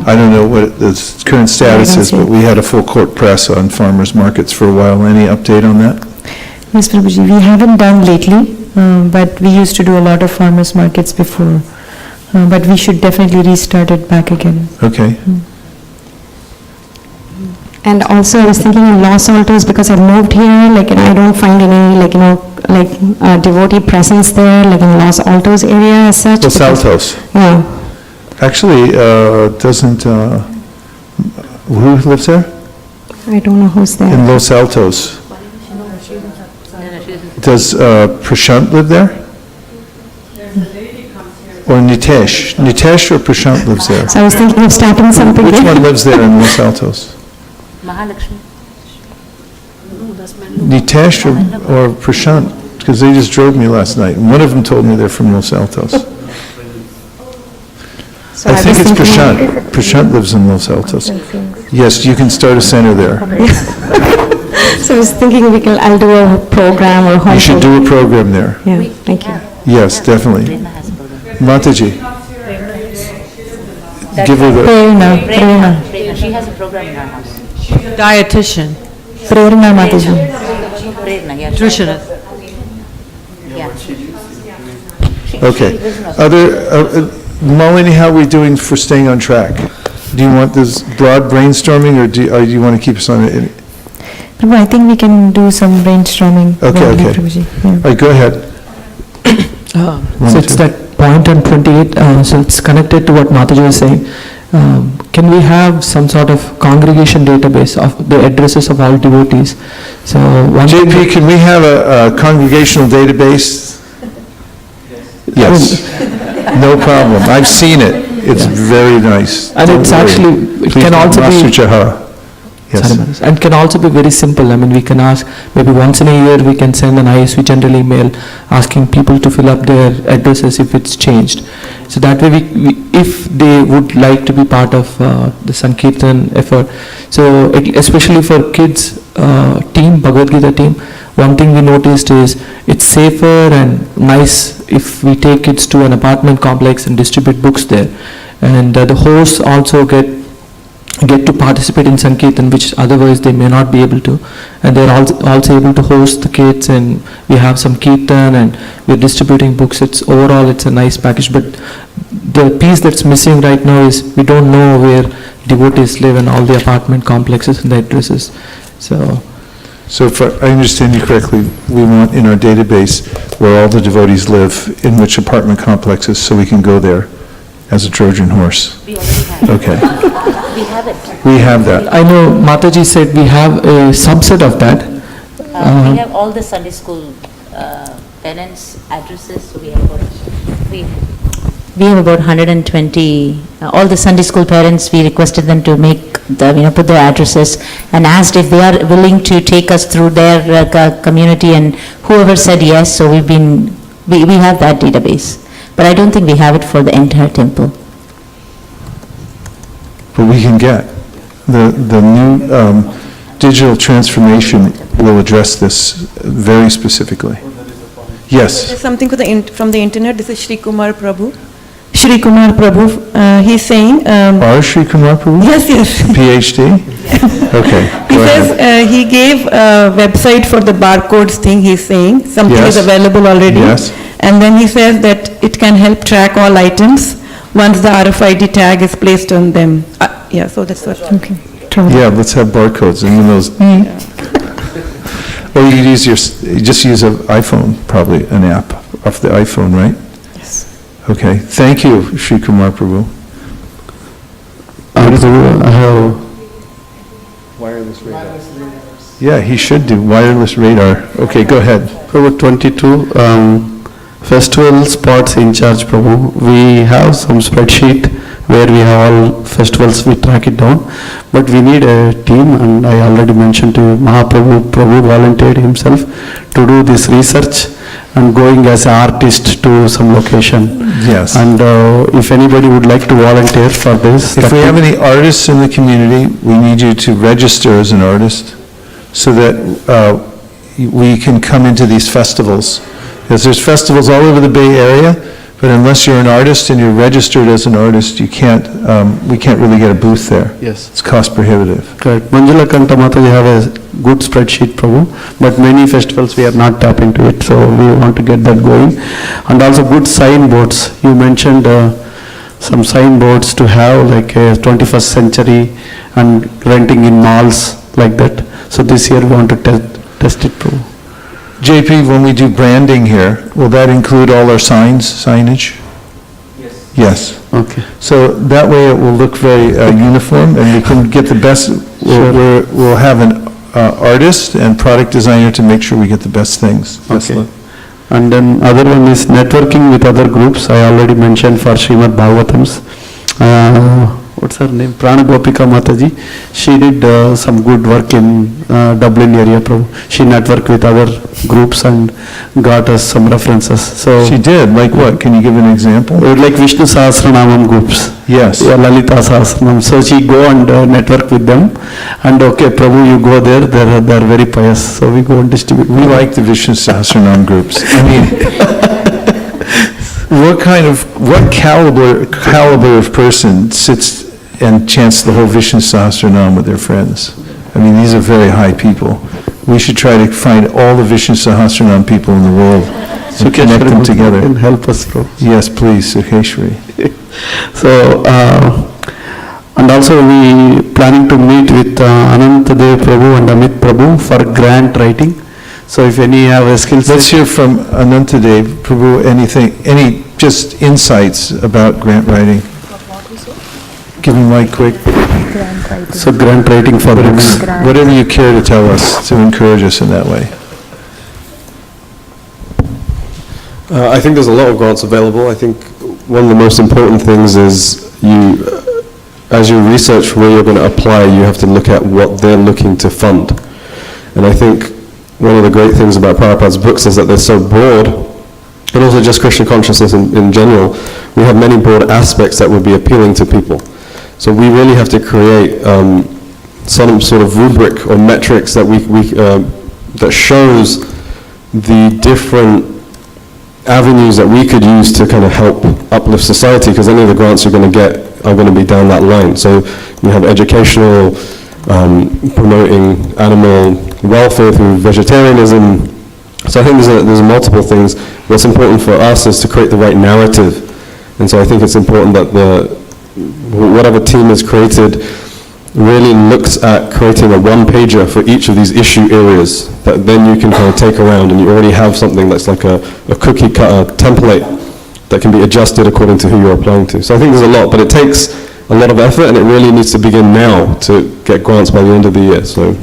Speaker 2: I don't know what the current status is, but we had a full court press on farmers markets for a while. Any update on that?
Speaker 3: Yes, Prabhuji, we haven't done lately, but we used to do a lot of farmers markets before. But we should definitely restart it back again.
Speaker 2: Okay.
Speaker 20: And also I was thinking in Los Altos, because I've moved here, and I don't find any, devotee presence there, in Los Altos area as such.
Speaker 2: Los Altos?
Speaker 20: Yeah.
Speaker 2: Actually, doesn't, who lives there?
Speaker 20: I don't know who's there.
Speaker 2: In Los Altos. Does Prashant live there? Or Nitesh? Nitesh or Prashant lives there?
Speaker 20: So I was thinking of starting something.
Speaker 2: Which one lives there in Los Altos?
Speaker 18: Mahalakshmi.
Speaker 2: Nitesh or Prashant? Because they just drove me last night, and one of them told me they're from Los Altos.
Speaker 20: So
Speaker 2: I think it's Prashant. Prashant lives in Los Altos. Yes, you can start a center there.
Speaker 20: So I was thinking I'll do a program or...
Speaker 2: You should do a program there.
Speaker 20: Yeah, thank you.
Speaker 2: Yes, definitely. Mataji. Give her the...
Speaker 3: Prerna.
Speaker 18: She has a program in her house.
Speaker 9: Dietitian.
Speaker 3: Prerna Mataji.
Speaker 18: Prerna, yeah.
Speaker 9: Nutritionist.
Speaker 18: Yeah.
Speaker 2: Okay. Malini, how are we doing for staying on track? Do you want this broad brainstorming, or do you want to keep us on it?
Speaker 3: Prabhu, I think we can do some brainstorming.
Speaker 2: Okay.
Speaker 3: Prabhuji.
Speaker 2: All right, go ahead.
Speaker 21: So it's that point on 28, so it's connected to what Mataji was saying. Can we have some sort of congregation database of the addresses of all devotees? So
Speaker 2: JP, can we have a congregational database? Yes. No problem. I've seen it. It's very nice.
Speaker 21: And it's actually, it can also be...
Speaker 2: Yes.
Speaker 21: And can also be very simple. I mean, we can ask, maybe once in a year, we can send an ISV general email asking people to fill up their addresses if it's changed. So that way, if they would like to be part of the Sankirtan effort. So especially for kids team, Bhagavad Gita team, one thing we noticed is it's safer and nice if we take kids to an apartment complex and distribute books there. And the hosts also get to participate in Sankirtan, which otherwise they may not be able to. And they're also able to host the kids, and we have some Kirtan, and we're distributing books. Overall, it's a nice package. But the piece that's missing right now is we don't know where devotees live in all the apartment complexes and the addresses. So
Speaker 2: if I understand you correctly, we want in our database where all the devotees live, in which apartment complexes, so we can go there as a Trojan horse.
Speaker 18: We already have.
Speaker 2: Okay.
Speaker 18: We have it.
Speaker 2: We have that.
Speaker 21: I know Mataji said we have a subset of that.
Speaker 18: We have all the Sunday school parents' addresses, so we have about 120, all the Sunday school parents, we requested them to put their addresses and asked if they are willing to take us through their community, and whoever said yes, so we have that database. But I don't think we have it for the entire temple.
Speaker 2: But we can get. The new digital transformation will address this very specifically. Yes.
Speaker 17: There's something from the internet. This is Shri Kumar Prabhu. Shri Kumar Prabhu, he's saying...
Speaker 2: Are Shri Kumar Prabhu?
Speaker 17: Yes.
Speaker 2: PhD? Okay,
Speaker 17: He says he gave a website for the barcodes thing, he's saying. Something is available already.
Speaker 2: Yes.
Speaker 17: And then he says that it can help track all items once the RFID tag is placed on them. So that's what...
Speaker 3: Okay.
Speaker 2: Yeah, let's have barcodes and then those. Or you could use you just use an iPhone, probably an app off the iPhone, right?
Speaker 17: Yes.
Speaker 2: Okay, thank you, Sri Kumar Prabhu.
Speaker 4: I have
Speaker 2: Wireless radar. Yeah, he should do wireless radar. Okay, go ahead.
Speaker 4: Prabhu 22, festival spots in charge, Prabhu. We have some spreadsheet where we have all festivals, we track it down, but we need a team, and I already mentioned to you, Mahaprabhu, Prabhu volunteered himself to do this research and going as an artist to some location.
Speaker 2: Yes.
Speaker 4: And if anybody would like to volunteer for this.
Speaker 2: If we have any artists in the community, we need you to register as an artist so that we can come into these festivals. Because there's festivals all over the Bay Area, but unless you're an artist and you're registered as an artist, you can't, we can't really get a booth there.
Speaker 4: Yes.
Speaker 2: It's cost prohibitive.
Speaker 4: Correct. Manjula Kanta Mata, we have a good spreadsheet, Prabhu, but many festivals we are not tap into it, so we want to get that going. And also good signboards. You mentioned some signboards to have like a 21st century and renting in malls like that. So this year we want to test it, Prabhu.
Speaker 2: JP, when we do branding here, will that include all our signage?
Speaker 16: Yes.
Speaker 2: Yes.
Speaker 4: Okay.
Speaker 2: So that way it will look very uniform, and we can get the best, we'll have an artist and product designer to make sure we get the best things.
Speaker 4: Okay. And then other one is networking with other groups. I already mentioned for Srimad Bhagavatams. What's her name? Prana Gopika Mataji. She did some good work in Dublin area. She networked with other groups and got us some references. So
Speaker 2: She did, like what? Can you give an example?
Speaker 4: like Vishnu Sahasranamam groups.
Speaker 2: Yes.
Speaker 4: Yeah, Lalita Sahasranam. So she go and network with them. And okay, Prabhu, you go there. They're very pious. So we go and distribute.
Speaker 2: We like the Vishnu Sahasranam groups. I mean, what caliber of person sits and chants the whole Vishnu Sahasranam with their friends? I mean, these are very high people. We should try to find all the Vishnu Sahasranam people in the world and connect them together.
Speaker 4: And help us, bro.
Speaker 2: Yes, please, Sukheshwari.
Speaker 4: So, and also we planning to meet with Anantadev Prabhu and Amit Prabhu for grant writing. So if any have a skill set.
Speaker 2: Let's hear from Anantadev Prabhu, any just insights about grant writing. Give him mic quick.
Speaker 4: So grant writing for books.
Speaker 2: Whatever you care to tell us to encourage us in that way.
Speaker 1: I think there's a lot of grants available. I think one of the most important things is as you research where you're going to apply, you have to look at what they're looking to fund. And I think one of the great things about Prabhupada's books is that they're so broad, and also just Krishna consciousness in general. We have many broad aspects that would be appealing to people. So we really have to create some sort of rubric or metrics that that shows the different avenues that we could use to kind of help uplift society, because any of the grants you're going to get are going to be down that line. So we have educational, promoting animal welfare through vegetarianism. So I think there's multiple things. What's important for us is to create the right narrative. And so I think it's important that whatever team is created really looks at creating a one-pager for each of these issue areas that then you can kind of take around, and you already have something that's like a cookie cutter template that can be adjusted according to who you're applying to. So I think there's a lot, but it takes a lot of effort, and it really needs to begin now to get grants by the end of the year. So,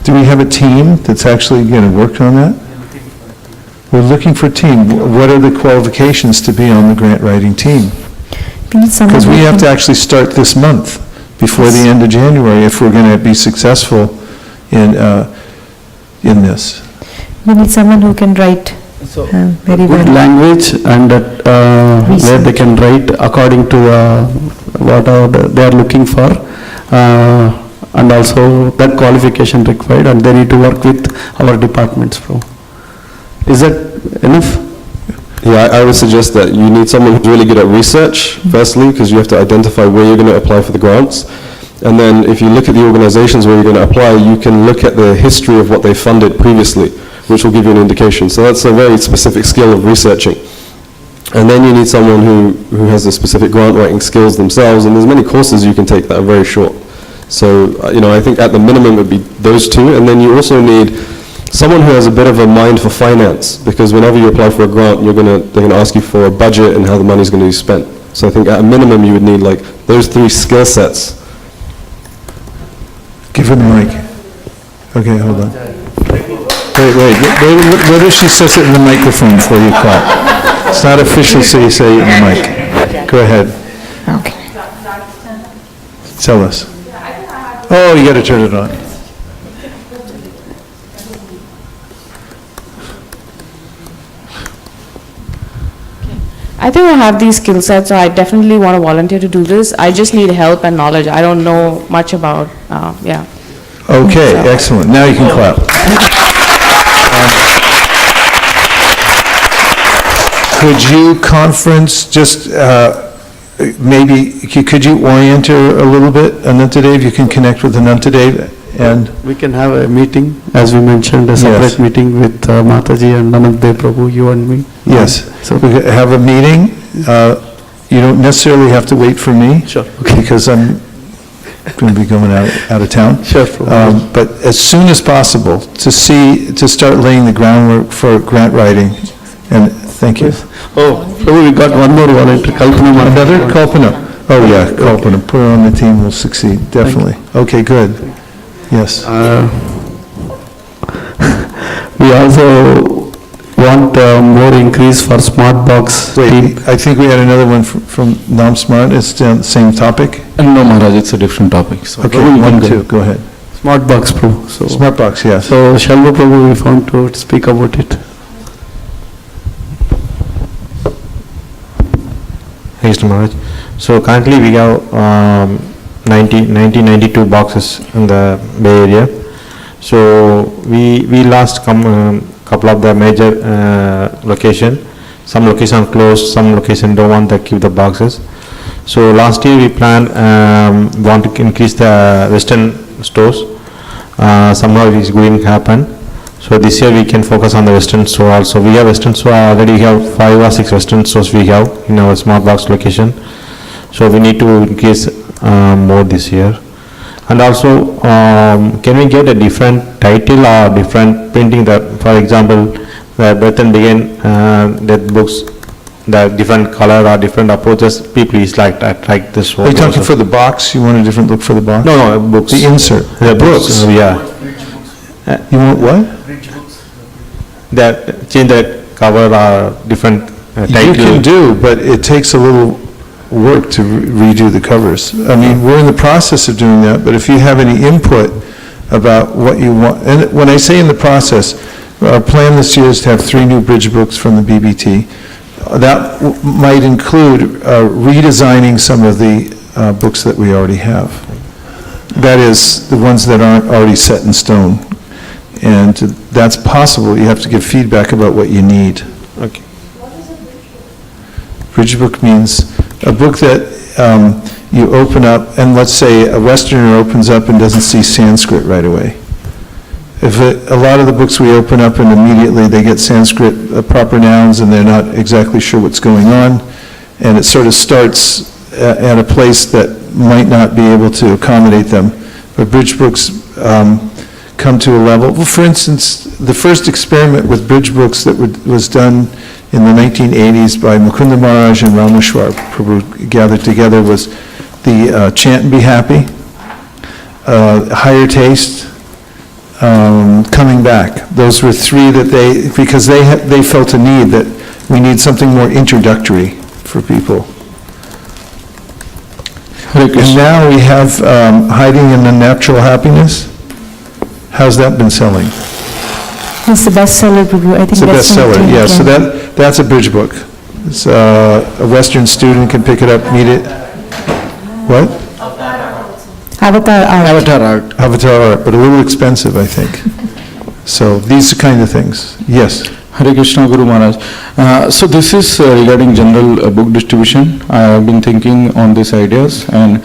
Speaker 2: do we have a team that's actually going to work on that? We're looking for a team. What are the qualifications to be on the grant writing team? Because we have to actually start this month before the end of January if we're going to be successful in this.
Speaker 3: We need someone who can write very well.
Speaker 4: Good language, and where they can write according to what they are looking for, and also that qualification required, and they need to work with our departments. Is that enough?
Speaker 1: yeah, I would suggest that you need someone who's really good at research, firstly, because you have to identify where you're going to apply for the grants. And then if you look at the organizations where you're going to apply, you can look at the history of what they funded previously, which will give you an indication. So that's a very specific skill of researching. And then you need someone who has the specific grant writing skills themselves, and there's many courses you can take that are very short. So, I think at the minimum it would be those two, and then you also need someone who has a bit of a mind for finance, because whenever you apply for a grant, they're going to ask you for a budget and how the money's going to be spent. So I think at a minimum you would need like those three skill sets.
Speaker 2: Give her the mic. Okay, hold on. Wait, what if she says it in the microphone before you clap? It's not official, so you say it in the mic. Go ahead.
Speaker 20: Okay.
Speaker 2: Tell us. Oh, you got to turn it on.
Speaker 5: I think I have these skill sets, so I definitely want to volunteer to do this. I just need help and knowledge. I don't know much about, yeah.
Speaker 2: Okay,
Speaker 5: So-
Speaker 2: excellent. Now you can clap. Could you conference, just maybe, could you orient her a little bit, Anantadev? You can connect with Anantadev and...
Speaker 4: We can have a meeting, as we mentioned, a separate meeting with Mataji and Anantadev Prabhu, you and me.
Speaker 2: Yes, so we could have a meeting. You don't necessarily have to wait for me.
Speaker 4: Sure.
Speaker 2: Because I'm going to be going out of town.
Speaker 4: Sure.
Speaker 2: But as soon as possible, to start laying the groundwork for grant writing. And thank you.
Speaker 4: Oh, Prabhu, we got one more volunteer, Kalpana.
Speaker 2: Another Kalpana? Oh, yeah, Kalpana. Put her on the team, we'll succeed, definitely. Okay, good. Yes.
Speaker 4: We also want more increase for smart box team.
Speaker 2: Wait, I think we had another one from Nam Smart. It's the same topic?
Speaker 22: No, Maharaj, it's a different topic. So
Speaker 2: Okay, one, two, go ahead.
Speaker 4: Smart box, Prabhu. So,
Speaker 2: Smart box, yes.
Speaker 4: So Shalva Prabhu, we found to speak about it.
Speaker 14: Thanks, Maharaj. So currently we have 92 boxes in the Bay Area. So we lost couple of the major location. Some location closed, some location don't want to keep the boxes. So last year we planned want to increase the Western stores. Somehow it didn't happen. So this year we can focus on the Western store also. We have Western store already. We have 5 or 6 Western stores we have in our smart box location. So we need to increase more this year. And also, can we get a different title or different printing that, for example, the Birth and Begin death books, the different color or different approaches, people is like this one.
Speaker 2: Are you talking for the box? You want a different look for the box?
Speaker 14: No, books.
Speaker 2: The insert?
Speaker 14: The books, yeah.
Speaker 2: You want what?
Speaker 14: That change the cover or different title.
Speaker 2: You can do, but it takes a little work to redo the covers. I mean, we're in the process of doing that, but if you have any input about what you want, and when I say in the process, our plan this year is to have 3 new bridge books from the BBT. That might include redesigning some of the books that we already have. That is, the ones that aren't already set in stone. And that's possible. You have to give feedback about what you need.
Speaker 14: Okay.
Speaker 2: Bridge book means a book that you open up, and let's say a Westerner opens up and doesn't see Sanskrit right away. If a lot of the books we open up and immediately they get Sanskrit proper nouns and they're not exactly sure what's going on, and it sort of starts at a place that might not be able to accommodate them. But bridge books come to a level. Well, for instance, the first experiment with bridge books that was done in the 1980s by Mukunda Maharaj and Rameshwar Prabhu gathered together was the Chant and Be Happy, Higher Taste, Coming Back. Those were 3 that because they felt a need that we need something more introductory for people. And now we have Hiding in the Natural Happiness. How's that been selling?
Speaker 3: It's the bestseller, Prabhu. I think
Speaker 2: It's a
Speaker 3: that's
Speaker 2: bestseller,
Speaker 3: something
Speaker 2: yeah, so
Speaker 3: again.
Speaker 2: that's a bridge book. It's a Western student can pick it up, read it. What?
Speaker 3: Avatar art.
Speaker 2: Avatar art. Avatar art, but a little expensive, I think. So these kind of things, yes.
Speaker 21: Hare Krishna Guru Maharaj. So this is regarding general book distribution. I have been thinking on these ideas, and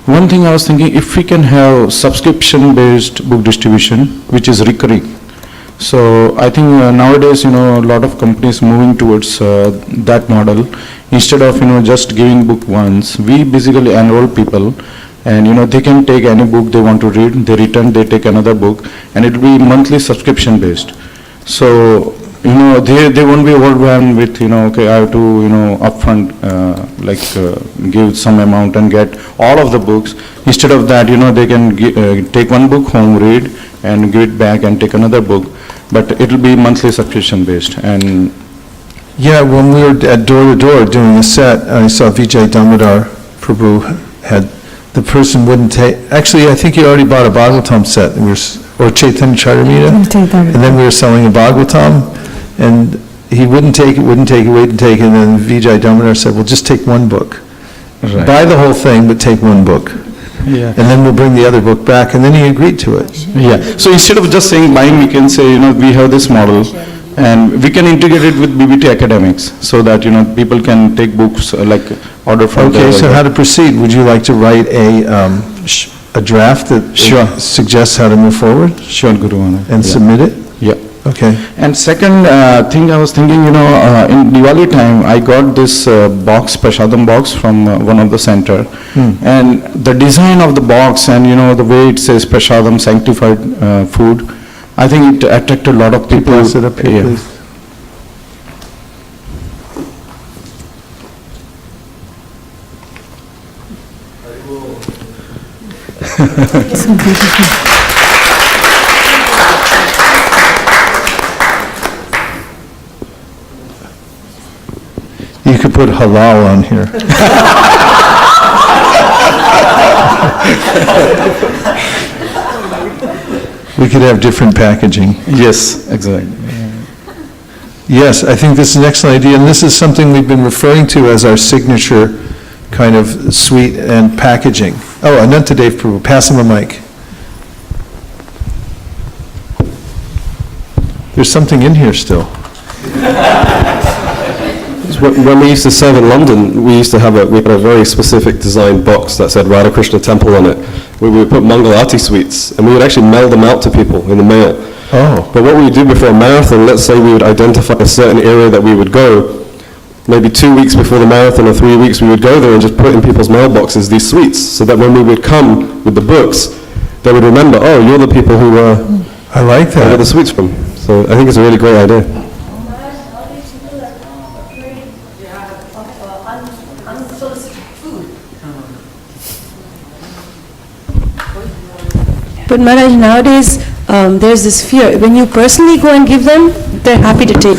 Speaker 21: one thing I was thinking, if we can have subscription-based book distribution, which is recurring. So I think nowadays, a lot of companies moving towards that model. Instead of, just giving book once, we basically enroll people,
Speaker 22: And, they can take any book they want to read, they return, they take another book, and it will be monthly subscription based. So, they won't be overwhelmed with, okay, I have to, upfront, give some amount and get all of the books. Instead of that, they can take one book home, read, and give it back and take another book. But it will be monthly subscription based. And
Speaker 2: Yeah, when we were at Door to Door doing a set, I saw Vijay Damodar Prabhu had, the person wouldn't take, actually, I think he already bought a Bhagavatam set, and or Chaitanya Charitamrita, and then we were selling a Bhagavatam, and he wouldn't take it, wouldn't take it, and then Vijay Damodar said, well, just take one book.
Speaker 22: Right.
Speaker 2: Buy the whole thing, but take one book.
Speaker 22: Yeah.
Speaker 2: And then we'll bring the other book back, and then he agreed to it.
Speaker 22: Yeah, so instead of just saying buying, we can say, we have this model, and we can integrate it with BBT academics, so that, people can take books, order from
Speaker 2: Okay, so how to proceed? Would you like to write a draft that suggests how to move forward?
Speaker 22: Sure, Guru Maharaj.
Speaker 2: And submit it?
Speaker 22: Yeah.
Speaker 2: Okay.
Speaker 22: And second thing I was thinking, in Diwali time, I got this box, Prashadam box from one of the center. And the design of the box and, the way it says Prashadam, sanctified food, I think it attracted a lot of people.
Speaker 2: Pass it up here, please. You could put halal on here. We could have different packaging.
Speaker 22: Yes, exactly.
Speaker 2: Yes, I think this is an excellent idea, and this is something we've been referring to as our signature kind of sweet and packaging. Oh, Anantadev Prabhu, pass him a mic. There's something in here still.
Speaker 1: When we used to serve in London, we used to have we had a very specific designed box that said Radha Krishna Temple on it. We would put Mangalati sweets, and we would actually mail them out to people in the mail.
Speaker 2: Oh.
Speaker 1: But what we would do before a marathon, let's say we would identify a certain area that we would go, maybe 2 weeks before the marathon or 3 weeks, we would go there and just put in people's mailboxes these sweets, so that when we would come with the books, they would remember, oh, you're the people who
Speaker 2: I like that.
Speaker 1: I got the sweets from. So I think it's a really great idea.
Speaker 8: But Maharaj, nowadays, there's this fear. When you personally go and give them, they're happy to take.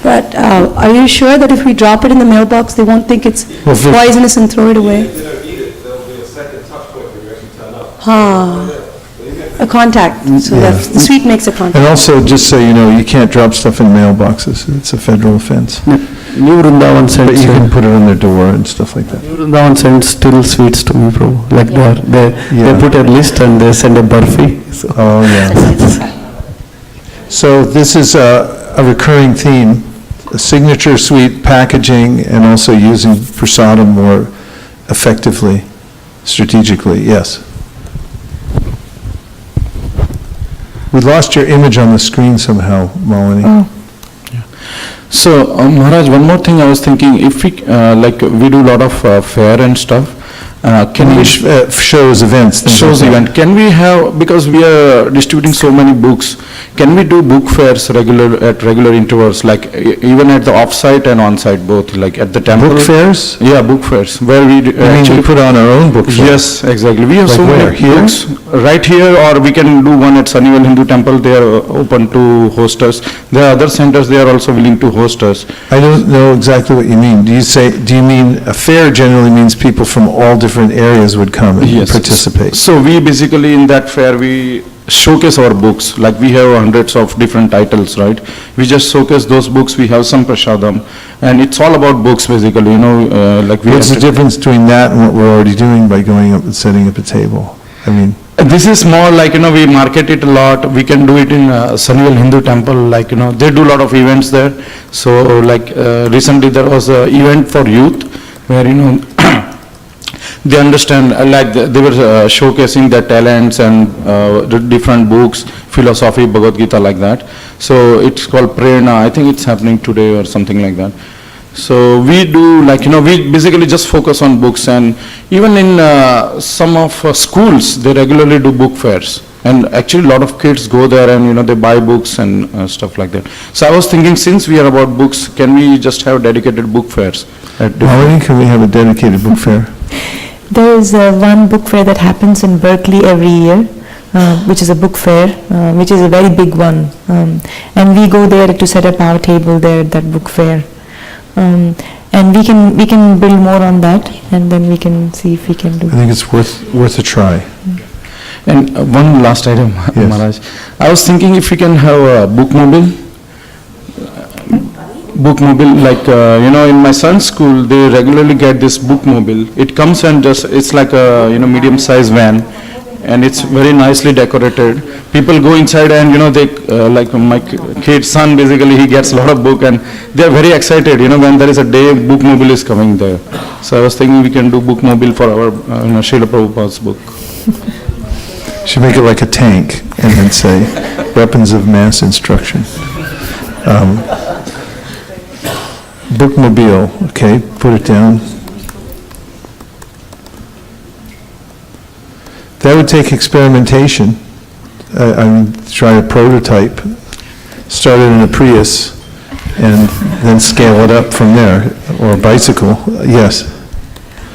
Speaker 8: But are you sure that if we drop it in the mailbox, they won't think it's poisonous and throw it away?
Speaker 1: If they don't eat it, there'll be a second touch point when you actually turn up.
Speaker 8: A contact, so that the sweet makes a contact.
Speaker 2: And also, just so you know, you can't drop stuff in mailboxes. It's a federal offense.
Speaker 4: New Vrindavan
Speaker 2: But
Speaker 4: sends,
Speaker 2: you can put it on their door and stuff like that.
Speaker 4: New Vrindavan sends still sweets to me, bro. Like they
Speaker 2: Yeah.
Speaker 4: put a list and they send a burfi. So.
Speaker 2: Oh, yeah. So this is a recurring theme, a signature sweet packaging and also using prasadam more effectively, strategically, yes. We lost your image on the screen somehow, Malini.
Speaker 22: So, Maharaj, one more thing I was thinking, if we, we do a lot of fair and stuff, can we...
Speaker 2: shows, events. things
Speaker 22: Shows,
Speaker 2: like that.
Speaker 22: event. Can we have, because we are distributing so many books, can we do book fairs at regular intervals, like even at the off-site and on-site both, like at the temple?
Speaker 2: Book fairs?
Speaker 22: Yeah, book fairs, where we
Speaker 2: You mean we put on our own book fair?
Speaker 22: Yes, exactly. We have
Speaker 2: Like
Speaker 22: so
Speaker 2: where?
Speaker 22: many
Speaker 2: Here?
Speaker 22: books. Right here, or we can do one at Sunnyvale Hindu Temple, they are open to host us. There are other centers, they are also willing to host us.
Speaker 2: I don't know exactly what you mean. Do you mean, a fair generally means people from all different areas would come and
Speaker 22: Yes.
Speaker 2: participate?
Speaker 22: So we basically, in that fair, we showcase our books, like we have hundreds of different titles, right? We just showcase those books, we have some prasadam, and it's all about books basically, like we...
Speaker 2: What's the difference between that and what we're already doing by going up and setting up a table? I mean...
Speaker 22: This is more like, we market it a lot, we can do it in Sunnyvale Hindu Temple, like, they do a lot of events there. So like recently there was an event for youth where, they understand, they were showcasing their talents and the different books, philosophy, Bhagavad Gita, like that. So it's called Prerna, I think it's happening today or something like that. So we do like, we basically just focus on books, and even in some of schools, they regularly do book fairs. And actually a lot of kids go there and, they buy books and stuff like that. So I was thinking, since we are about books, can we just have dedicated book fairs?
Speaker 2: How can we have a dedicated book fair?
Speaker 3: There is one book fair that happens in Berkeley every year, which is a book fair, which is a very big one. And we go there to set up our table there at that book fair. And we can build more on that, and then we can see if we can do.
Speaker 2: I think it's worth a try.
Speaker 22: And one last item, Maharaj. I was thinking if we can have a bookmobile, like, in my son's school, they regularly get this bookmobile. It comes and it's like a, medium-sized van, and it's very nicely decorated. People go inside and, they, like my kid's son, basically, he gets a lot of book, and they're very excited, when there is a day bookmobile is coming there. So I was thinking we can do bookmobile for our, Srila Prabhupada's book.
Speaker 2: Should make it like a tank and then say, weapons of mass instruction. Bookmobile, okay, put it down. That would take experimentation. Try a prototype, start it in a Prius, and then scale it up from there, or a bicycle, yes.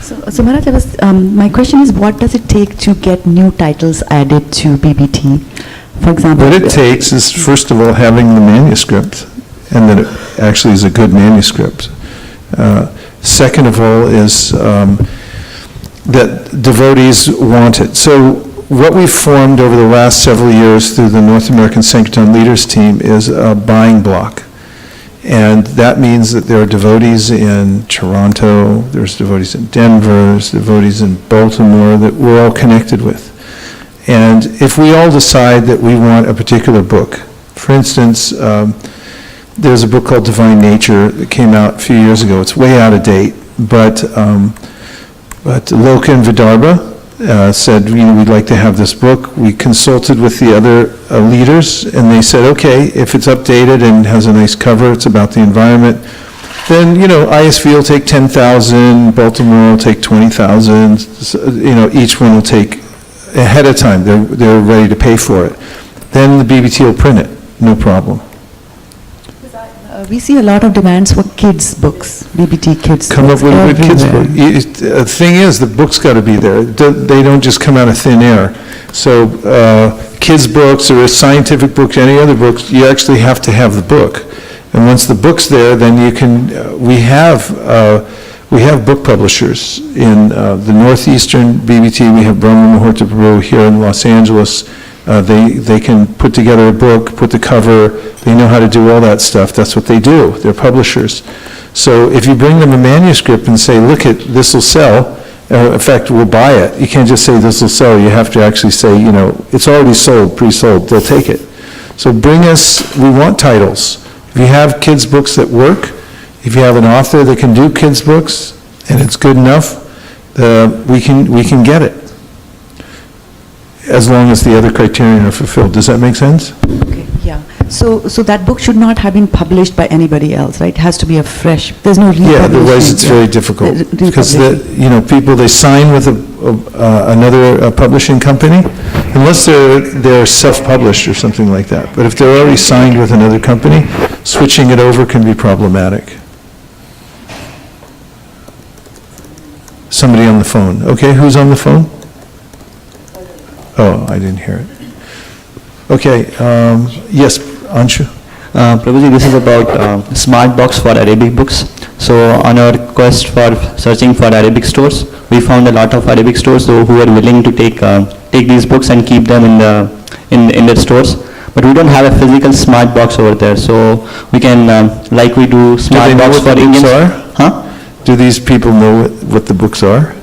Speaker 6: So Maharaj, my question is, what does it take to get new titles added to BBT? For example,
Speaker 2: what it takes is, first of all, having the manuscript, and that it actually is a good manuscript. Second of all is that devotees want it. So what we've formed over the last several years through the North American Sankirtan Leaders Team is a buying block. And that means that there are devotees in Toronto, there's devotees in Denver, there's devotees in Baltimore that we're all connected with. And if we all decide that we want a particular book, for instance, there's a book called Divine Nature that came out a few years ago. It's way out of date, but Loka and Vidarbha said, we'd like to have this book. We consulted with the other leaders, and they said, okay, if it's updated and has a nice cover, it's about the environment, then, ISV will take 10,000, Baltimore will take 20,000, each one will take ahead of time. They're ready to pay for it. Then the BBT will print it, no problem.
Speaker 6: we see a lot of demands for kids' books, BBT kids'
Speaker 2: Come
Speaker 6: books.
Speaker 2: up with kids'
Speaker 6: everywhere.
Speaker 2: books. The thing is, the book's got to be there. They don't just come out of thin air. So kids' books or a scientific book, any other books, you actually have to have the book. And once the book's there, then you can, we have book publishers in the Northeastern BBT. We have Brahma Muhurta Prabhu here in Los Angeles. They can put together a book, put the cover, they know how to do all that stuff. That's what they do. They're publishers. So if you bring them a manuscript and say, look, this will sell, in fact, we'll buy it. You can't just say this will sell. You have to actually say, it's already sold, pre-sold. They'll take it. So bring us, we want titles. If you have kids' books that work, if you have an author that can do kids' books, and it's good enough, we can get it, as long as the other criteria are fulfilled. Does that make sense?
Speaker 6: Okay, yeah. So that book should not have been published by anybody else, right? It has to be a fresh, there's no republication.
Speaker 2: Yeah, otherwise it's very difficult. Because people, they sign with another publishing company, unless they're self-published or something like that. But if they're already signed with another company, switching it over can be problematic. Somebody on the phone. Okay, who's on the phone? Oh, I didn't hear it. Okay, yes, Anshu?
Speaker 16: Prabhuji, this is about smart box for Arabic books. So on our quest for searching for Arabic stores, we found a lot of Arabic stores who are willing to take these books and keep them in their stores. But we don't have a physical smart box over there, so we can, like we do smart box for Indians. Huh?
Speaker 2: Do these people know what the books are?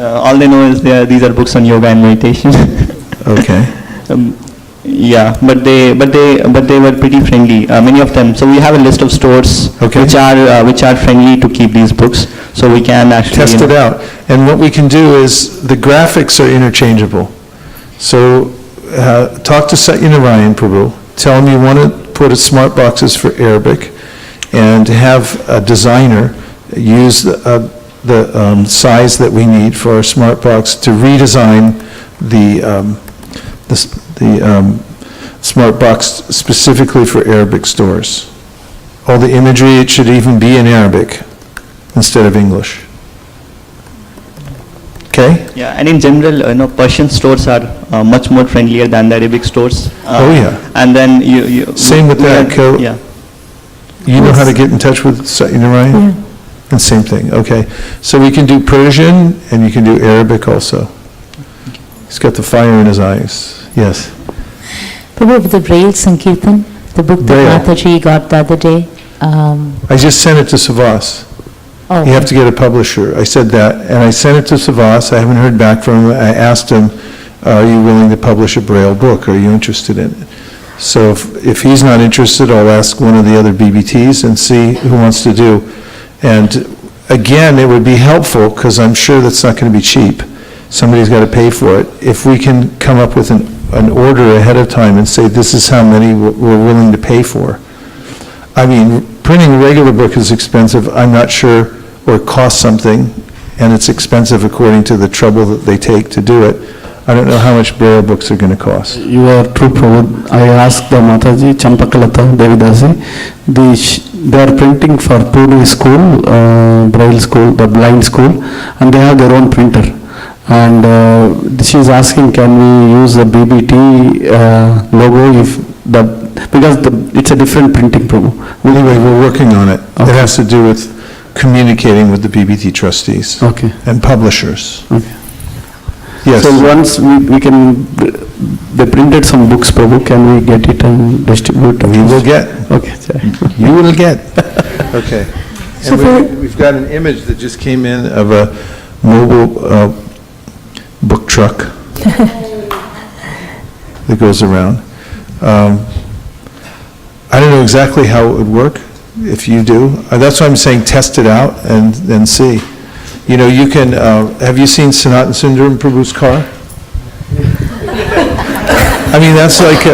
Speaker 16: All they know is these are books on yoga and meditation.
Speaker 2: Okay.
Speaker 16: Yeah, but they were pretty friendly. Many of them. So we have a list of stores which are friendly to keep these books. So we can actually
Speaker 2: test it out. And what we can do is the graphics are interchangeable. So talk to Satyanarayan Prabhu. Tell him you want to put a smart boxes for Arabic, and have a designer use the size that we need for our smart box to redesign the smart box specifically for Arabic stores. All the imagery, it should even be in Arabic instead of English. Okay?
Speaker 16: Yeah, and in general, Persian stores are much more friendlier than the Arabic stores.
Speaker 2: Oh, yeah.
Speaker 16: And then
Speaker 2: Same with that.
Speaker 16: Yeah.
Speaker 2: You know how to get in touch with Narayan?
Speaker 3: Yeah.
Speaker 2: And same thing, okay. So we can do Persian and you can do Arabic also. He's got the fire in his eyes. Yes.
Speaker 18: Prabhu, the Braille Sankirtan, the book that
Speaker 2: Braille.
Speaker 18: Mataji got the other day.
Speaker 2: I just sent it to Savas.
Speaker 18: Oh.
Speaker 2: You have to get a publisher. I said that, and I sent it to Savas. I haven't heard back from him. I asked him, are you willing to publish a Braille book? Are you interested in it? So if he's not interested, I'll ask one of the other BBTs and see who wants to do. And again, it would be helpful, because I'm sure that's not going to be cheap. Somebody's got to pay for it. If we can come up with an order ahead of time and say, this is how many we're willing to pay for. I mean, printing a regular book is expensive, I'm not sure, or it costs something, and it's expensive according to the trouble that they take to do it. I don't know how much Braille books are going to cost.
Speaker 4: You are true, Prabhu. I asked the Mataji, Champakalata, Devidasi, they are printing for 2-day school, Braille school, the blind school, and they have their own printer. And she is asking, can we use the BBT logo because it's a different printing, Prabhu.
Speaker 2: Anyway, we're working on it. Okay. It has to do with communicating with the BBT trustees.
Speaker 4: Okay.
Speaker 2: And publishers.
Speaker 4: Okay.
Speaker 2: Yes.
Speaker 4: So once we can, they printed some books, Prabhu, can we get it and distribute?
Speaker 2: We will get.
Speaker 4: Okay.
Speaker 2: You will get. Okay.
Speaker 3: So
Speaker 2: And we've got an image that just came in of a mobile book truck that goes around. I don't know exactly how it would work, if you do. That's why I'm saying test it out and then see. You know, you can, have you seen Sanatan Sundaram Prabhu's car? I mean, that's like,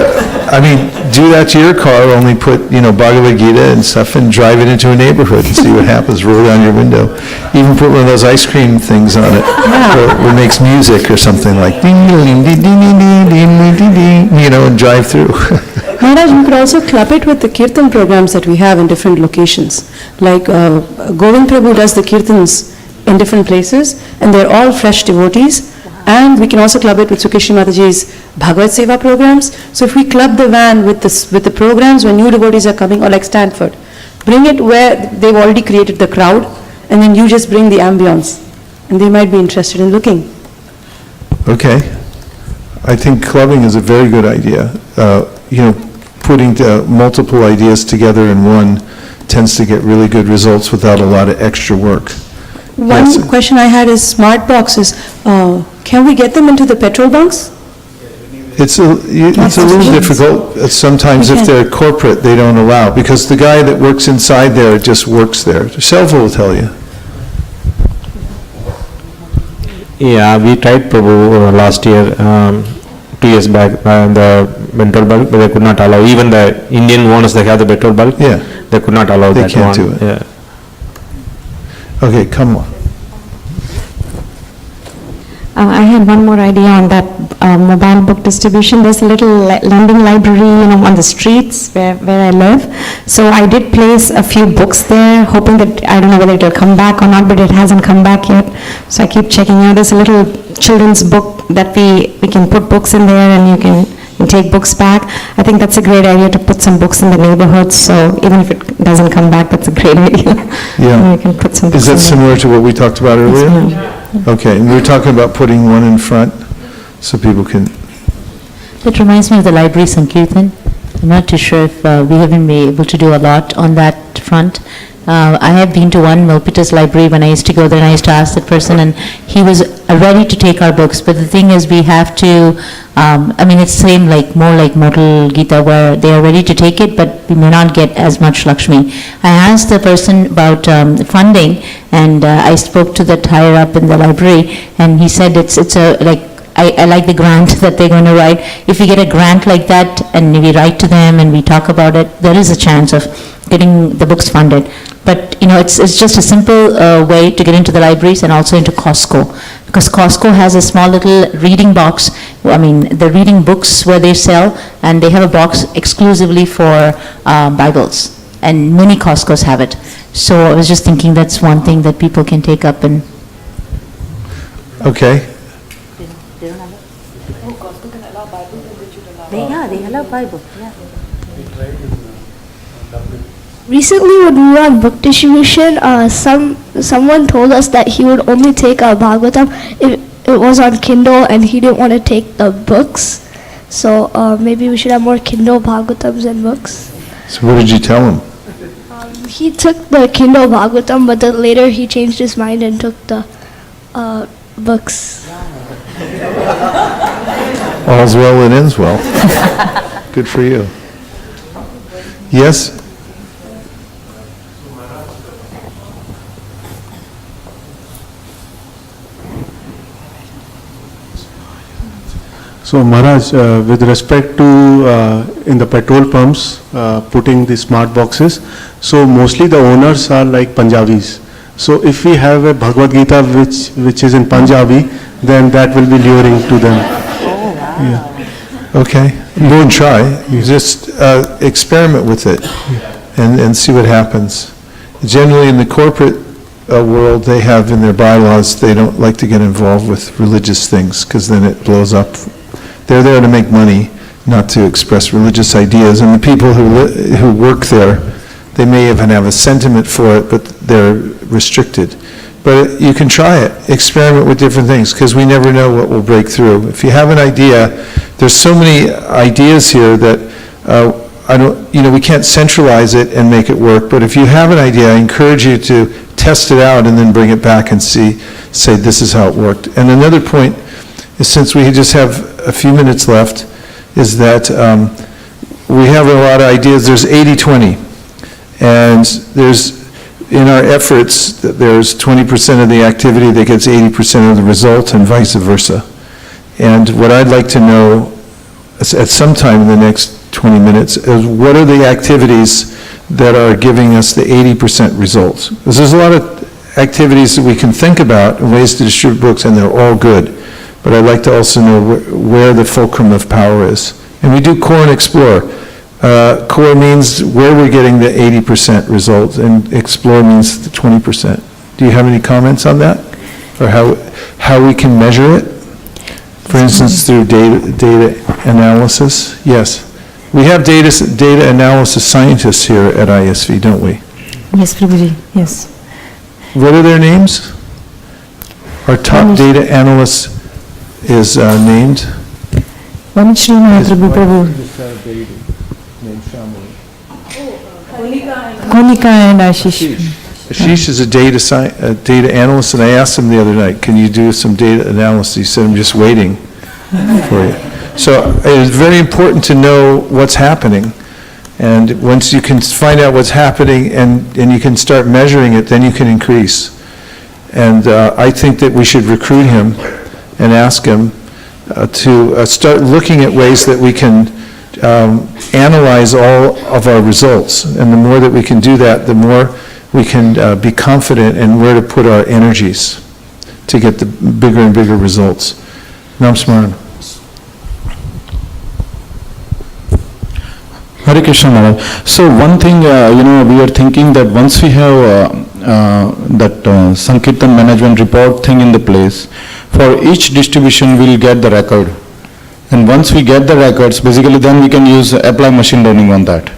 Speaker 2: do that to your car, only put, Bhagavad Gita and stuff and drive it into a neighborhood and see what happens, roll down your window. Even put one of those ice cream things on it, where it makes music or something like, and drive through.
Speaker 8: Maharaj, you could also club it with the Kirtan programs that we have in different locations. Like Govind Prabhu does the Kirtans in different places, and they're all fresh devotees. And we can also club it with Sukeshri Mataji's Bhagavad Seva programs. So if we club the van with the programs when new devotees are coming, or like Stanford, bring it where they've already created the crowd, and then you just bring the ambience, and they might be interested in looking.
Speaker 2: Okay. I think clubbing is a very good idea. Putting multiple ideas together in one tends to get really good results without a lot of extra work.
Speaker 8: One question I had is smart boxes. Can we get them into the petrol bunks?
Speaker 2: It's a little difficult. Sometimes if they're corporate, they don't allow, because the guy that works inside there just works there. Selva will tell you.
Speaker 14: Yeah, we tried Prabhu last year, 2 years back, the petrol bulk, but they could not allow. Even the Indian ones that have the petrol bulk, they could not allow that one.
Speaker 2: They can't do it.
Speaker 14: Yeah.
Speaker 2: Okay, come on.
Speaker 20: I had one more idea on that mobile book distribution. There's a little lending library, on the streets where I live. So I did place a few books there, hoping that, I don't know whether it will come back or not, but it hasn't come back yet. So I keep checking out. There's a little children's book that we can put books in there, and you can take books back. I think that's a great idea to put some books in the neighborhood. So even if it doesn't come back, that's a great idea.
Speaker 2: Yeah.
Speaker 20: You can put some books
Speaker 2: Is that
Speaker 20: in
Speaker 2: similar to what we talked about earlier?
Speaker 20: Yes,
Speaker 2: Okay, and we were talking about putting one in front so people can...
Speaker 18: That reminds me of the library Sankirtan. I'm not too sure if we haven't been able to do a lot on that front. I have been to one Milpitas library when I used to go there, and I used to ask that person, and he was ready to take our books. But the thing is, we have to, it's same more like Mortal Gita, where they are ready to take it, but we may not get as much Lakshmi. I asked the person about funding, and I spoke to the higher up in the library, and he said I like the grant that they're going to write. If we get a grant like that and we write to them and we talk about it, there is a chance of getting the books funded. But, it's just a simple way to get into the libraries and also into Costco. Because Costco has a small little reading box, the reading books where they sell, and they have a box exclusively for Bibles. And many Costcos have it. So I was just thinking that's one thing that people can take up and...
Speaker 2: Okay.
Speaker 18: They don't have it? Oh, Costco can allow Bibles and they should allow... They allow Bible, yeah.
Speaker 13: Recently, when we were on book distribution, someone told us that he would only take a Bhagavatam if it was on Kindle, and he didn't want to take the books. So maybe we should have more Kindle Bhagavatams and books.
Speaker 2: So what did you tell him?
Speaker 13: He took the Kindle Bhagavatam, but then later he changed his mind and took the books.
Speaker 2: All's well that ends well. Good for you. Yes?
Speaker 7: So Maharaj, with respect to in the petrol pumps, putting the smart boxes, so mostly the owners are like Punjabis. So if we have a Bhagavad Gita which is in Punjabi, then that will be luring to them. Yeah.
Speaker 2: Okay, go and try. You just experiment with it and see what happens. Generally in the corporate world, they have in their bylaws, they don't like to get involved with religious things because then it blows up. They're there to make money, not to express religious ideas. And the people who work there, they may even have a sentiment for it, but they're restricted. But you can try it, experiment with different things, because we never know what will break through. If you have an idea, there's so many ideas here that we can't centralize it and make it work. But if you have an idea, I encourage you to test it out and then bring it back and say this is how it worked. And another point is, since we just have a few minutes left, is that we have a lot of ideas. There's 80-20, and there's, in our efforts, there's 20% of the activity that gets 80% of the result, and vice versa. And what I'd like to know at some time in the next 20 minutes is, what are the activities that are giving us the 80% results? Because there's a lot of activities that we can think about and ways to distribute books, and they're all good. But I'd like to also know where the fulcrum of power is. And we do core and explore. Core means where we're getting the 80% result, and explore means the 20%. Do you have any comments on that? Or how we can measure it? For instance, through data analysis? Yes. We have data analysis scientists here at ISV, don't we?
Speaker 3: Yes, Prabhuji, yes.
Speaker 2: What are their names? Our top data analyst is named?
Speaker 3: One is Sri Mahaprabhu Prabhu. Konika and Ashish.
Speaker 2: Ashish is a data analyst, and I asked him the other night, can you do some data analysis? He said, I'm just waiting for you. So it's very important to know what's happening. And once you can find out what's happening and you can start measuring it, then you can increase. And I think that we should recruit him and ask him to start looking at ways that we can analyze all of our results. And the more that we can do that, the more we can be confident in where to put our energies to get the bigger and bigger results. Namaskaram.
Speaker 22: Hare Krishna Maharaj. So one thing, we are thinking that once we have that Sankirtan management report thing in the place, for each distribution we'll get the record. And once we get the records, basically then we can apply machine learning on that,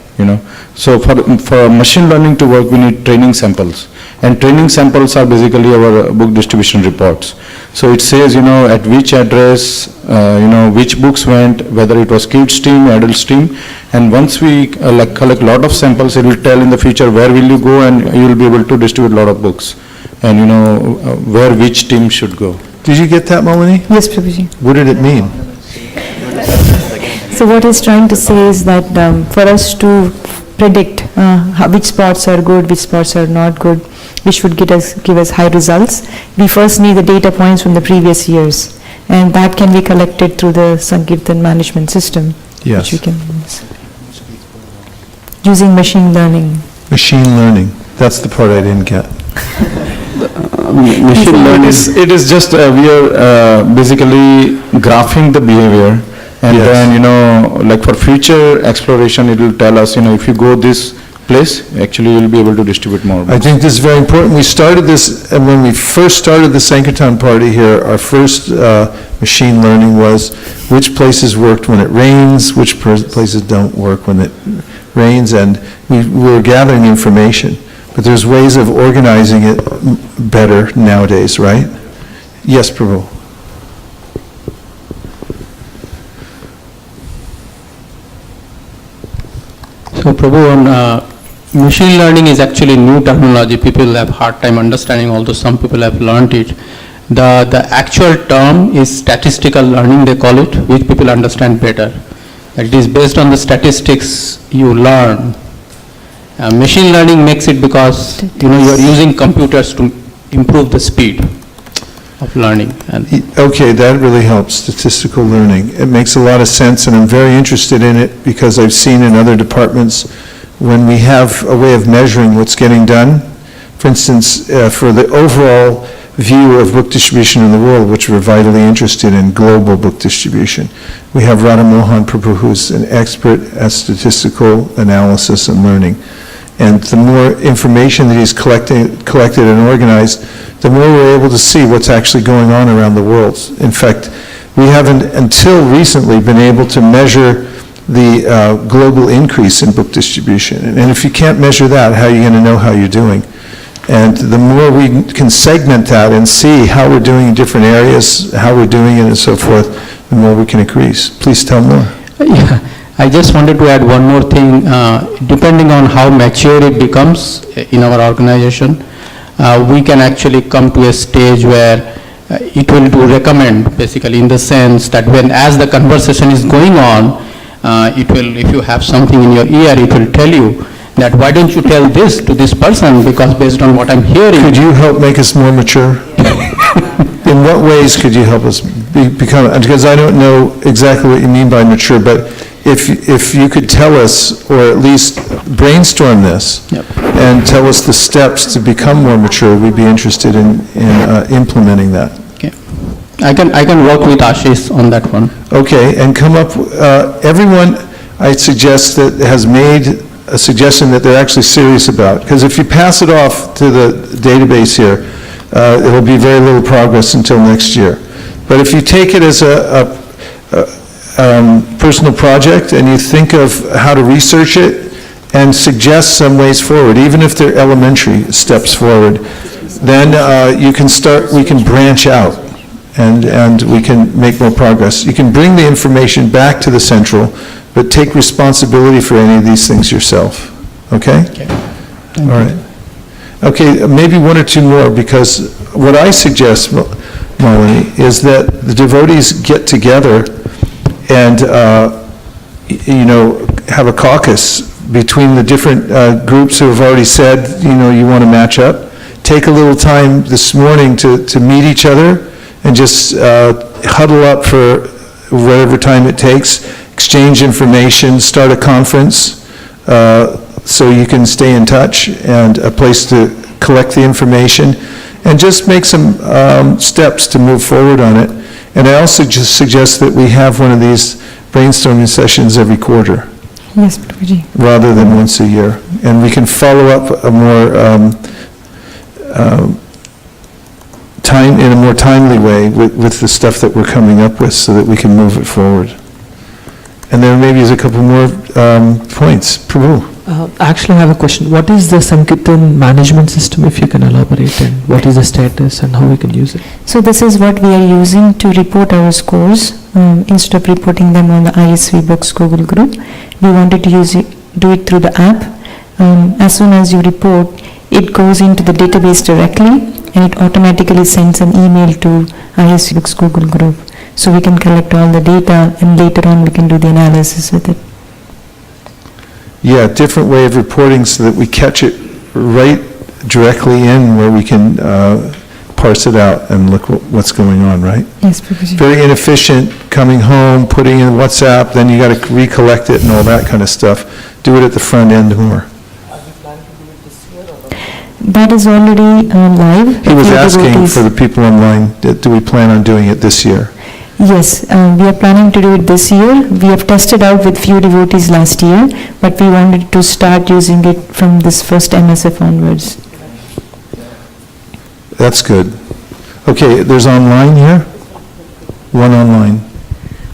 Speaker 22: So for machine learning to work, we need training samples. And training samples are basically our book distribution reports. So it says, at which address, which books went, whether it was kids stream, adult stream. And once we collect a lot of samples, it will tell in the future where will you go, and you will be able to distribute a lot of books. And where which team should go.
Speaker 2: Did you get that, Malini?
Speaker 3: Yes, Prabhuji.
Speaker 2: What did it mean?
Speaker 3: So what he's trying to say is that for us to predict which spots are good, which spots are not good, which would give us high results, we first need the data points from the previous years. And that can be collected through the Sankirtan management system.
Speaker 2: Yes.
Speaker 3: Which we can use. Using machine learning.
Speaker 2: Machine learning, that's the part I didn't get.
Speaker 19: Machine learning, it is just, we are basically graphing the behavior, and
Speaker 2: Yes.
Speaker 19: then, like for future exploration, it will tell us, if you go this place, actually you'll be able to distribute more.
Speaker 2: I think this is very important. We started this, and when we first started the Sankirtan party here, our first machine learning was which places worked when it rains, which places don't work when it rains, and we were gathering information. But there's ways of organizing it better nowadays, right? Yes, Prabhu.
Speaker 10: So Prabhu, on machine learning is actually new terminology. People have hard time understanding, although some people have learned it. The actual term is statistical learning, they call it, which people understand better. That it is based on the statistics you learn. Machine learning makes it because you are using computers to improve the speed of learning.
Speaker 2: Okay, that really helps, statistical learning. It makes a lot of sense, and I'm very interested in it because I've seen in other departments when we have a way of measuring what's getting done. For instance, for the overall view of book distribution in the world, which we're vitally interested in, global book distribution, we have Radha Mohan Prabhu, who's an expert at statistical analysis and learning. And the more information that he's collected and organized, the more we're able to see what's actually going on around the world. In fact, we haven't until recently been able to measure the global increase in book distribution. And if you can't measure that, how are you going to know how you're doing? And the more we can segment that and see how we're doing in different areas, how we're doing it and so forth, the more we can increase. Please tell more.
Speaker 10: Yeah. I just wanted to add one more thing. Depending on how mature it becomes in our organization, we can actually come to a stage where it will do recommend, basically, in the sense that as the conversation is going on, it will, if you have something in your ear, it will tell you that why don't you tell this to this person, because based on what I'm hearing.
Speaker 2: Could you help make us more mature? In what ways could you help us become, because I don't know exactly what you mean by mature, but if you could tell us, or at least brainstorm this, and tell us the steps to become more mature, we'd be interested in implementing that.
Speaker 10: Okay. I can work with Ashish on that one.
Speaker 2: Okay, and come up, everyone, I suggest that has made a suggestion that they're actually serious about, because if you pass it off to the database here, it'll be very little progress until next year. But if you take it as a personal project and you think of how to research it and suggest some ways forward, even if they're elementary steps forward, then we can branch out and we can make more progress. You can bring the information back to the central, but take responsibility for any of these things yourself, okay? All right. Okay, maybe one or two more, because what I suggest, Malini, is that the devotees get together and, have a caucus between the different groups who have already said, you want to match up. Take a little time this morning to meet each other and just huddle up for whatever time it takes, exchange information, start a conference so you can stay in touch, and a place to collect the information, and just make some steps to move forward on it. And I also just suggest that we have one of these brainstorming sessions every quarter.
Speaker 3: Yes, Prabhuji.
Speaker 2: Rather than once a year. And we can follow up a more in a more timely way with the stuff that we're coming up with, so that we can move it forward. And there maybe is a couple more points. Prabhu.
Speaker 21: Actually, I have a question. What is the Sankirtan management system, if you can elaborate, and what is the status and how we can use it?
Speaker 3: So this is what we are using to report our scores. Instead of reporting them on the ISV Books Google group, we wanted to do it through the app. As soon as you report, it goes into the database directly, and it automatically sends an email to ISV Books Google group. So we can collect all the data, and later on we can do the analysis with it.
Speaker 2: Yeah, different way of reporting so that we catch it right directly in where we can parse it out and look what's going on, right?
Speaker 3: Yes, Prabhuji.
Speaker 2: Very inefficient, coming home, putting in WhatsApp, then you got to recollect it and all that kind of stuff. Do it at the front end more.
Speaker 21: Are we planning to do
Speaker 3: That is already live.
Speaker 2: He was
Speaker 3: Few
Speaker 2: asking
Speaker 3: devotees.
Speaker 2: for the people online, do we plan on doing it this year?
Speaker 3: Yes, we are planning to do it this year. We have tested out with few devotees last year, but we wanted to start using it from this first MSF onwards.
Speaker 2: That's good. Okay, there's online here? One online.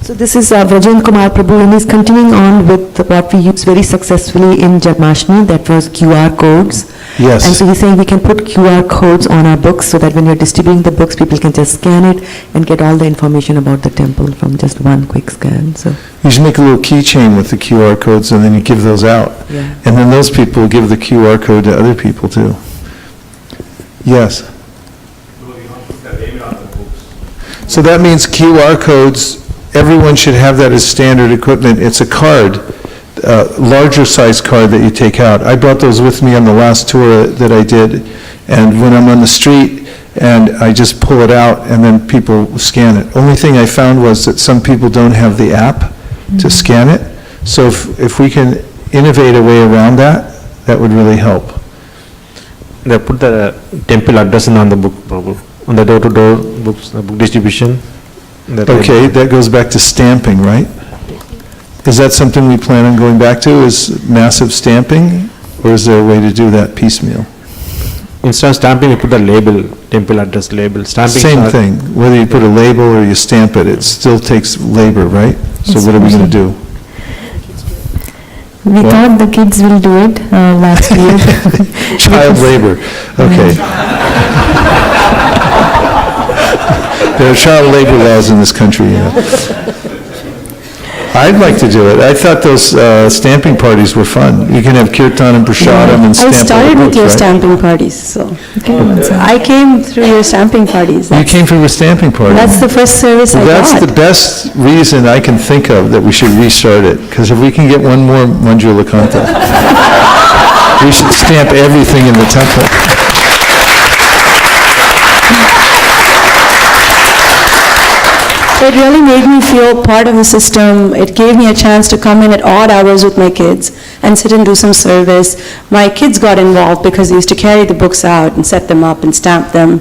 Speaker 6: So this is Vrajan Kumar Prabhu, and he's continuing on with what we used very successfully in Janmashtami, that was QR codes.
Speaker 2: Yes.
Speaker 6: And so he's saying we can put QR codes on our books so that when you're distributing the books, people can just scan it and get all the information about the temple from just one quick scan, so.
Speaker 2: You should make a little keychain with the QR codes and then you give those out.
Speaker 6: Yeah.
Speaker 2: And then those people give the QR code to other people too. Yes. So that means QR codes, everyone should have that as standard equipment. It's a card, larger size card that you take out. I brought those with me on the last tour that I did, and when I'm on the street, and I just pull it out, and then people scan it. Only thing I found was that some people don't have the app to scan it, so if we can innovate a way around that, that would really help.
Speaker 14: They put the temple address on the book, Prabhu, on the door-to-door books, book distribution.
Speaker 2: Okay, that goes back to stamping, right? Is that something we plan on going back to, is massive stamping? Or is there a way to do that piecemeal?
Speaker 14: Instead of stamping, you put the label, temple address label. Stamping.
Speaker 2: Same thing, whether you put a label or you stamp it, it still takes labor, right? So what are we going to do?
Speaker 3: We
Speaker 2: What?
Speaker 3: thought the kids will do it last year.
Speaker 2: Child labor, okay. There are child labor laws in this country, yeah. I'd like to do it. I thought those stamping parties were fun. You can have kirtan and prasadam and stamp
Speaker 8: I
Speaker 2: all the
Speaker 8: started with
Speaker 2: books,
Speaker 8: your
Speaker 2: right?
Speaker 8: stamping parties, so. I came through your stamping parties.
Speaker 2: You came from a stamping party?
Speaker 8: That's the first service I
Speaker 2: Well,
Speaker 8: got.
Speaker 2: that's the best reason I can think of that we should restart it, because if we can get one more Manjula Kanta, we should stamp everything in the temple.
Speaker 8: It really made me feel part of the system. It gave me a chance to come in at odd hours with my kids and sit and do some service. My kids got involved because they used to carry the books out and set them up and stamp them.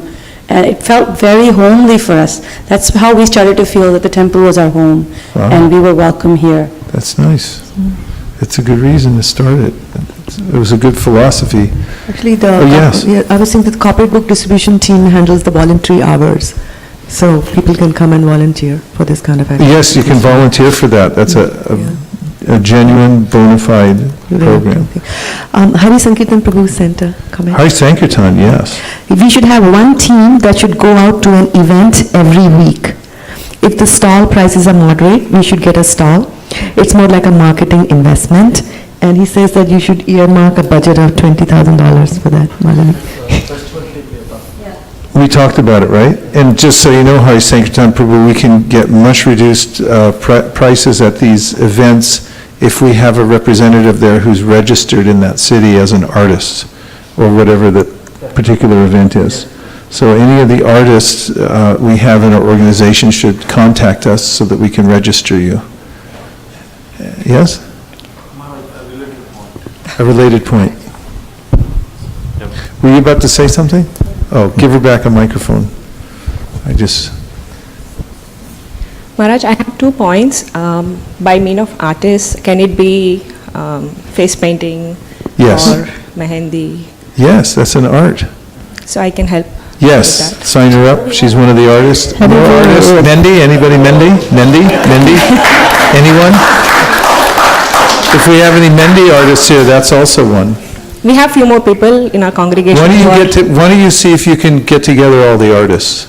Speaker 8: And it felt very homely for us. That's how we started to feel that the temple was our home
Speaker 2: Wow.
Speaker 8: and we were welcome here.
Speaker 2: That's nice. It's a good reason to start it. It was a good philosophy.
Speaker 6: Actually,
Speaker 2: Oh, yes.
Speaker 6: I was saying that the corporate book distribution team handles the voluntary hours, so people can come and volunteer for this kind of activity.
Speaker 2: Yes, you can volunteer for that. That's a genuine, bona fide program.
Speaker 6: Hari Sankirtan Prabhu sent a comment.
Speaker 2: Hari Sankirtan, yes.
Speaker 6: We should have one team that should go out to an event every week. If the stall prices are moderate, we should get a stall. It's more like a marketing investment. And he says that you should earmark a budget of $20,000 for that, Malini.
Speaker 2: We talked about it, right? And just so you know, Hari Sankirtan Prabhu, we can get much reduced prices at these events if we have a representative there who's registered in that city as an artist, or whatever the particular event is. So any of the artists we have in our organization should contact us so that we can register you. Yes? A related point. Were you about to say something? Oh, give her back a microphone.
Speaker 11: Maharaj, I have 2 points. By mean of artists, can it be face painting?
Speaker 2: Yes.
Speaker 11: Or mehendi?
Speaker 2: Yes, that's an art.
Speaker 11: So I can help?
Speaker 2: Yes, sign her up. She's one of the artists. More artists. Mendi, anybody Mendi? Mendi? Mendi? Anyone? If we have any Mendi artists here, that's also one.
Speaker 11: We have few more people in our congregation.
Speaker 2: Why don't you see if you can get together all the artists?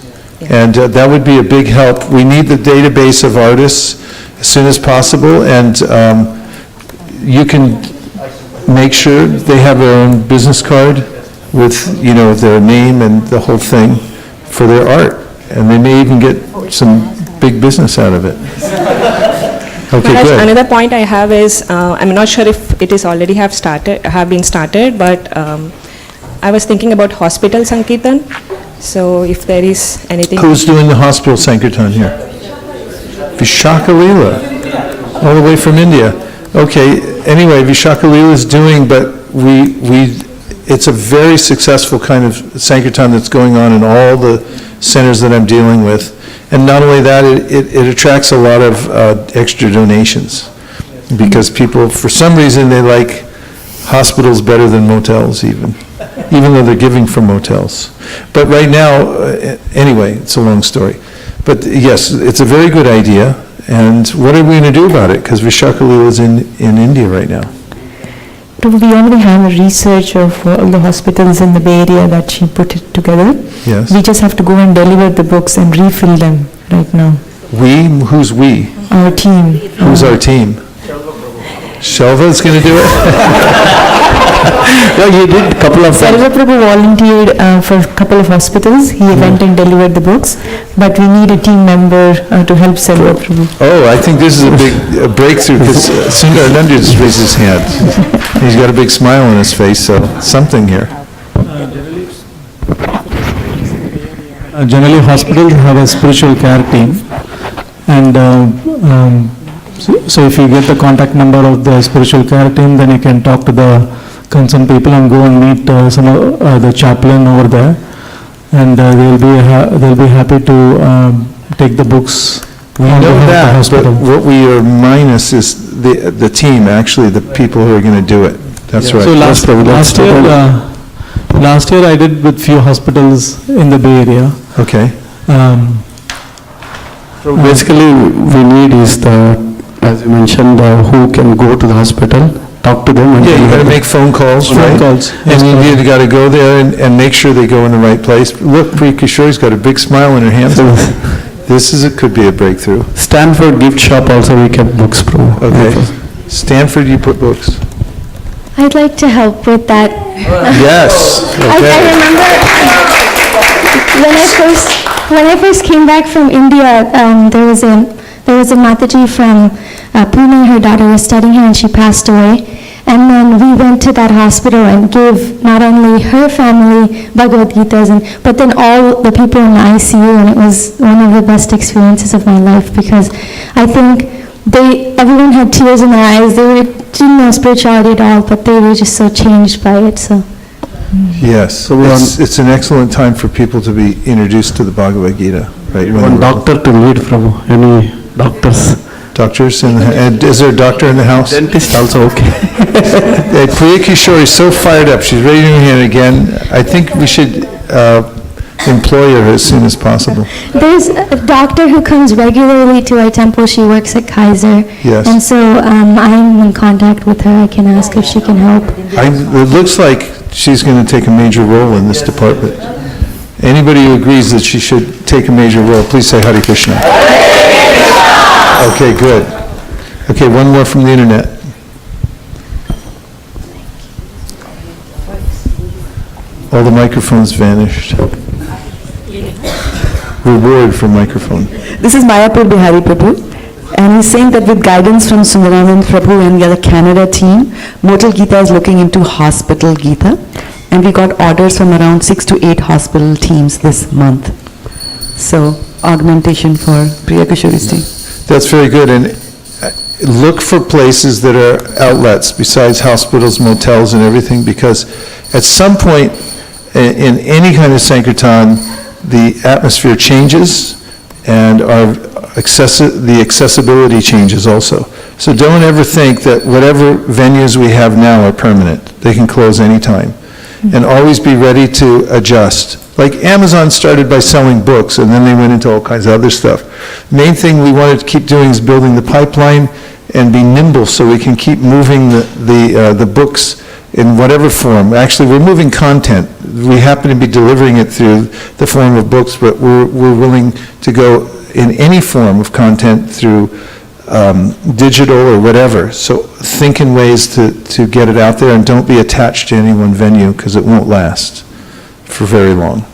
Speaker 2: And that would be a big help. We need the database of artists as soon as possible, and you can make sure they have their own business card with, their name and the whole thing for their art. And they may even get some big business out of it. Okay,
Speaker 11: Maharaj,
Speaker 2: good.
Speaker 11: another point I have is, I'm not sure if it is already have been started, but I was thinking about hospital Sankirtan. So if there is anything.
Speaker 2: Who's doing the hospital Sankirtan here? Vishaka Leela, all the way from India. Okay, anyway, Vishaka Leela is doing, but it's a very successful kind of Sankirtan that's going on in all the centers that I'm dealing with. And not only that, it attracts a lot of extra donations, because people, for some reason, they like hospitals better than motels even though they're giving from motels. But right now, anyway, it's a long story. But yes, it's a very good idea. And what are we going to do about it? Because Vishakalila is in India right now.
Speaker 3: We already have a research of all the hospitals in the Bay Area that she put it together.
Speaker 2: Yes.
Speaker 3: We just have to go and deliver the books and refill them right now.
Speaker 2: We? Who's we?
Speaker 3: Our team.
Speaker 2: Who's our team? Shelva's going to do it?
Speaker 19: Well, you did a couple of...
Speaker 3: Selva Prabhu volunteered for a couple of hospitals. He went and delivered the books, but we need a team member to help Selva Prabhu.
Speaker 2: Oh, I think this is a big breakthrough, because Sundarananda just raised his hand. He's got a big smile on his face, so something here.
Speaker 4: Generally, hospitals have a spiritual care team, and so if you get the contact number of the spiritual care team, then you can talk to the concerned people and go and meet some of the chaplain over there, and they'll be happy to take the books.
Speaker 2: We know that, but what we are minus is the team, actually, the people who are going to do it. That's right.
Speaker 4: So last year I did with few hospitals in the Bay Area.
Speaker 2: Okay.
Speaker 4: So basically, we need is as you mentioned, who can go to the hospital, talk to them.
Speaker 2: Yeah, you got to make phone calls, right?
Speaker 4: Phone calls.
Speaker 2: And you got to go there and make sure they go in the right place. Look, Priya Kishori's got a big smile on her hands. Could be a breakthrough.
Speaker 4: Stanford gift shop also we kept books, bro.
Speaker 2: Okay. Stanford, you put books.
Speaker 13: I'd like to help with that.
Speaker 2: Yes.
Speaker 13: I remember when I first came back from India, there was a Mataji from Pune. Her daughter was studying here, and she passed away. And then we went to that hospital and gave not only her family Bhagavad Gitas, but then all the people in the ICU, and it was one of the best experiences of my life, because I think everyone had tears in their eyes. They didn't know spirituality at all, but they were just so changed by it. So.
Speaker 2: Yes, it's an excellent time for people to be introduced to the Bhagavad Gita, right?
Speaker 4: One doctor to lead, Prabhu. Any doctors?
Speaker 2: Doctors and is there a doctor in the house?
Speaker 4: Dentist also, okay.
Speaker 2: Priya Kishori is so fired up. She's raising her hand again. I think we should employ her as soon as possible.
Speaker 13: There's a doctor who comes regularly to our temple. She works at Kaiser.
Speaker 2: Yes.
Speaker 13: And so I'm in contact with her. I can ask if she can help.
Speaker 2: It looks like she's going to take a major role in this department. Anybody who agrees that she should take a major role, please say Hare Krishna. Okay, good. Okay, one more from the internet. All the microphones vanished. Reward for microphone.
Speaker 6: This is Mayapur Bihari Prabhu, and he's saying that with guidance from Sundaranand Prabhu and the other Canada team, Motal Gita is looking into hospital Gita, and we got orders from around 6 to 8 hospital teams this month. So, augmentation for Priya Kishori's team.
Speaker 2: That's very good, and look for places that are outlets besides hospitals, motels, and everything, because at some point in any kind of Sankirtan, the atmosphere changes and the accessibility changes also. So don't ever think that whatever venues we have now are permanent. They can close anytime. And always be ready to adjust. Like Amazon started by selling books, and then they went into all kinds of other stuff. Main thing we wanted to keep doing is building the pipeline and be nimble so we can keep moving the books in whatever form. Actually, we're moving content. We happen to be delivering it through the form of books, but we're willing to go in any form of content through digital or whatever. So think in ways to get it out there, and don't be attached to any one venue, because it won't last for very long.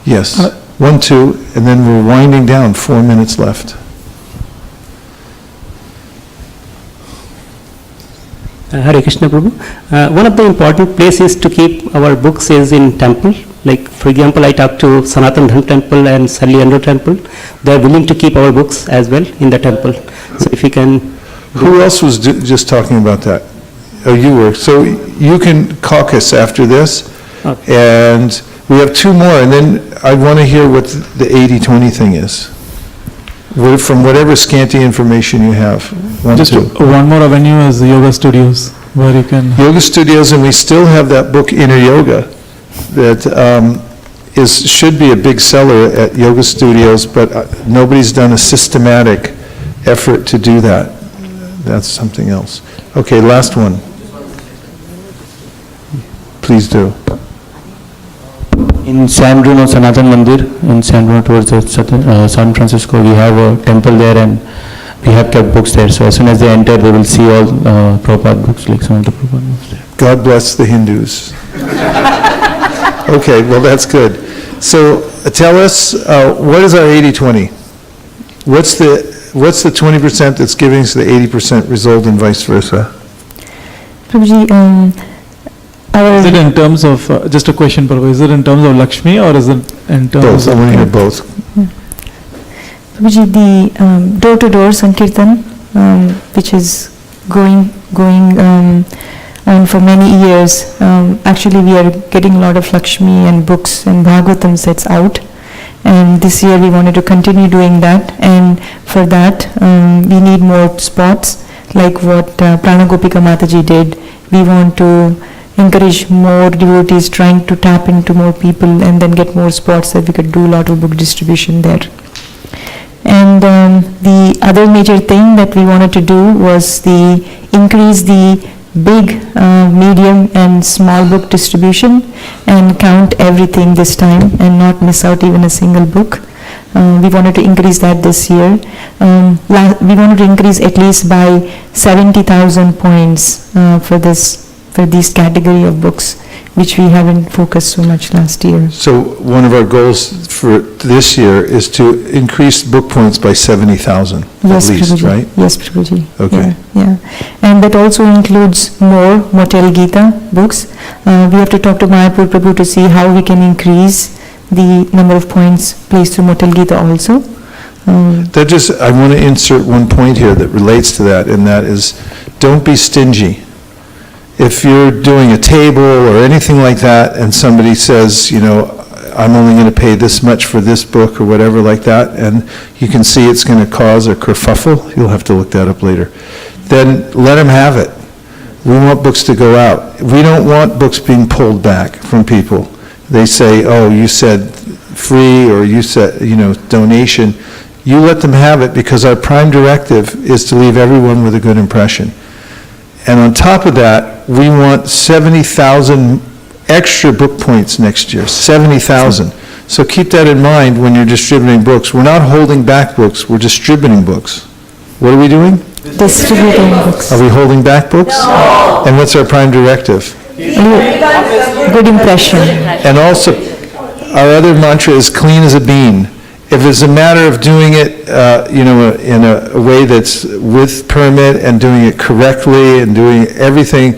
Speaker 2: Yes, 1, 2, and then we're winding down, 4 minutes left.
Speaker 12: Hare Krishna Prabhu. One of the important places to keep our books is in temple. Like, for example, I talked to Sanatan Dhan Temple and Salli Temple. They are willing to keep our books as well in the temple. So if you can...
Speaker 2: Who else was just talking about that? Oh, you were. So you can caucus after this. And we have two more, and then I want to hear what the 80-20 thing is. From whatever scanty information you have.
Speaker 9: Just one more avenue is the yoga studios, where you can...
Speaker 2: Yoga studios, and we still have that book, Inner Yoga, that should be a big seller at yoga studios, but nobody's done a systematic effort to do that. That's something else. Okay, last one. Please do.
Speaker 19: In San Bruno Sanatan Mandir, in San Bruno towards San Francisco, we have a temple there and we have kept books there. So as soon as they enter, they will see all Prabhupada books, like some of the Prabhupada books there.
Speaker 2: God bless the Hindus. Okay, well, that's good. So tell us, what is our 80-20? What's the 20% that's giving us the 80% result and vice versa?
Speaker 3: Prabhuji,
Speaker 9: is it in terms of, just a question, Prabhu, is it in terms of Lakshmi or is it in terms
Speaker 2: both?
Speaker 9: of...
Speaker 2: I want to hear both.
Speaker 3: Prabhuji, the door-to-door Sankirtan, which is going on for many years, actually we are getting a lot of Lakshmi and books and Bhagavatam sets out. And this year we wanted to continue doing that, and for that we need more spots, like what Pranagopika Mataji did. We want to encourage more devotees trying to tap into more people and then get more spots that we could do a lot of book distribution there. And the other major thing that we wanted to do was increase the big, medium and small book distribution and count everything this time and not miss out even a single book. We wanted to increase that this year. We wanted to increase at least by 70,000 points for these category of books, which we haven't focused so much last year.
Speaker 2: So one of our goals for this year is to increase book points by 70,000 at least,
Speaker 3: Prabhuji.
Speaker 2: right?
Speaker 3: Yes, Prabhuji.
Speaker 2: Okay.
Speaker 3: Yeah. And that also includes more Motel Gita books. We have to talk to Mayapur Prabhu to see how we can increase the number of points placed through Motel Gita also.
Speaker 2: I want to insert one point here that relates to that, and that is, don't be stingy. If you're doing a table or anything like that, and somebody says, I'm only going to pay this much for this book or whatever like that, and you can see it's going to cause a kerfuffle, you'll have to look that up later, then let them have it. We want books to go out. We don't want books being pulled back from people. They say, oh, you said free, or you said, donation. You let them have it, because our prime directive is to leave everyone with a good impression. And on top of that, we want 70,000 extra book points next year, 70,000. So keep that in mind when you're distributing books. We're not holding back books, we're distributing books. What are we doing?
Speaker 3: Distributing books.
Speaker 2: Are we holding back books? No. And what's our prime directive?
Speaker 3: Good impression.
Speaker 2: And also, our other mantra is clean as a bean. If it's a matter of doing it, in a way that's with permit and doing it correctly and doing everything,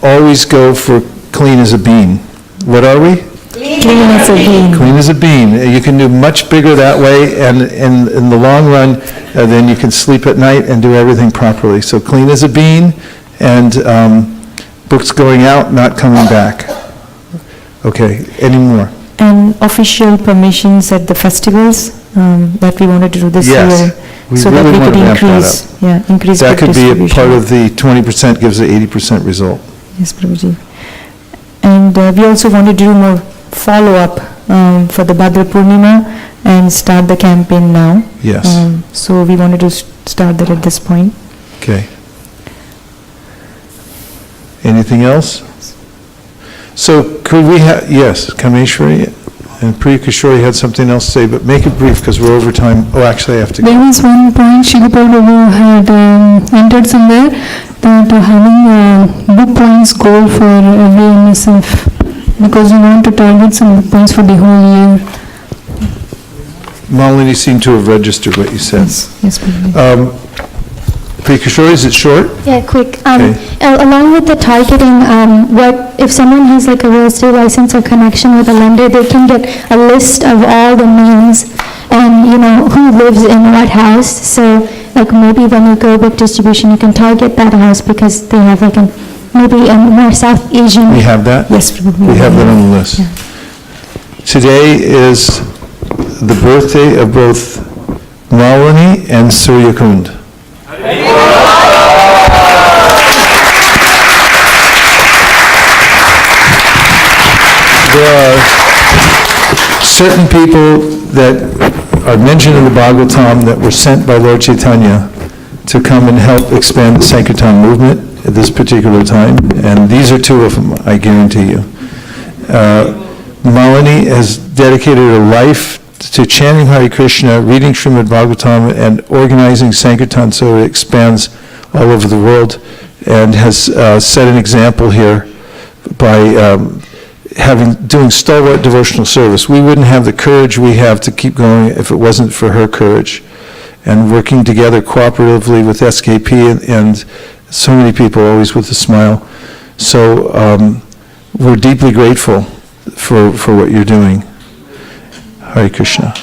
Speaker 2: always go for clean as a bean. What are we?
Speaker 3: Clean as a bean.
Speaker 2: Clean as a bean. You can do much bigger that way, and in the long run, then you can sleep at night and do everything properly. So clean as a bean, and books going out, not coming back. Okay, any more?
Speaker 3: And official permissions at the festivals that we wanted to do this year, so that we could increase
Speaker 2: That
Speaker 3: book
Speaker 2: could be a
Speaker 3: distribution.
Speaker 2: part of the 20% gives the 80% result.
Speaker 3: Yes, Prabhuji. And we also wanted to do more follow-up for the Bhadra Purnima and start the campaign now.
Speaker 2: Yes.
Speaker 3: So we wanted to start that at this point.
Speaker 2: Okay. Anything else? So could we have, yes, Kameshwari and Priya Kishori had something else to say, but make it brief because we're over time. Oh, actually I have to go.
Speaker 15: There was one point Srila Prabhu had entered somewhere, that having a book points goal for every MSF, because you want to target some book points for the whole year.
Speaker 2: Malini seemed to have registered what you said.
Speaker 3: Yes, Prabhuji.
Speaker 2: Priya Kishori, is it short?
Speaker 13: Yeah, quick.
Speaker 2: Okay.
Speaker 13: Along with the targeting, what if someone has like a real estate license or connection with a lender, they can get a list of all the names and who lives in what house. So
Speaker 15: like maybe when you go book distribution, you can target that house because they have like maybe a more South Asian.
Speaker 2: We have that?
Speaker 15: Yes.
Speaker 2: We have that on the list. Today is the birthday of both Malini and Suryakund. There are certain people that are mentioned in the Bhagavatam that were sent by Lord Chaitanya to come and help expand the Sankirtan movement at this particular time, and these are two of them, I guarantee you. Malini has dedicated her life to chanting Hare Krishna, reading Srimad Bhagavatam, and organizing Sankirtan so it expands all over the world, and has set an example here by doing stalwart devotional service. We wouldn't have the courage we have to keep going if it wasn't for her courage, and working together cooperatively with SKP and so many people, always with a smile. So we're deeply grateful for what you're doing. Hare Krishna.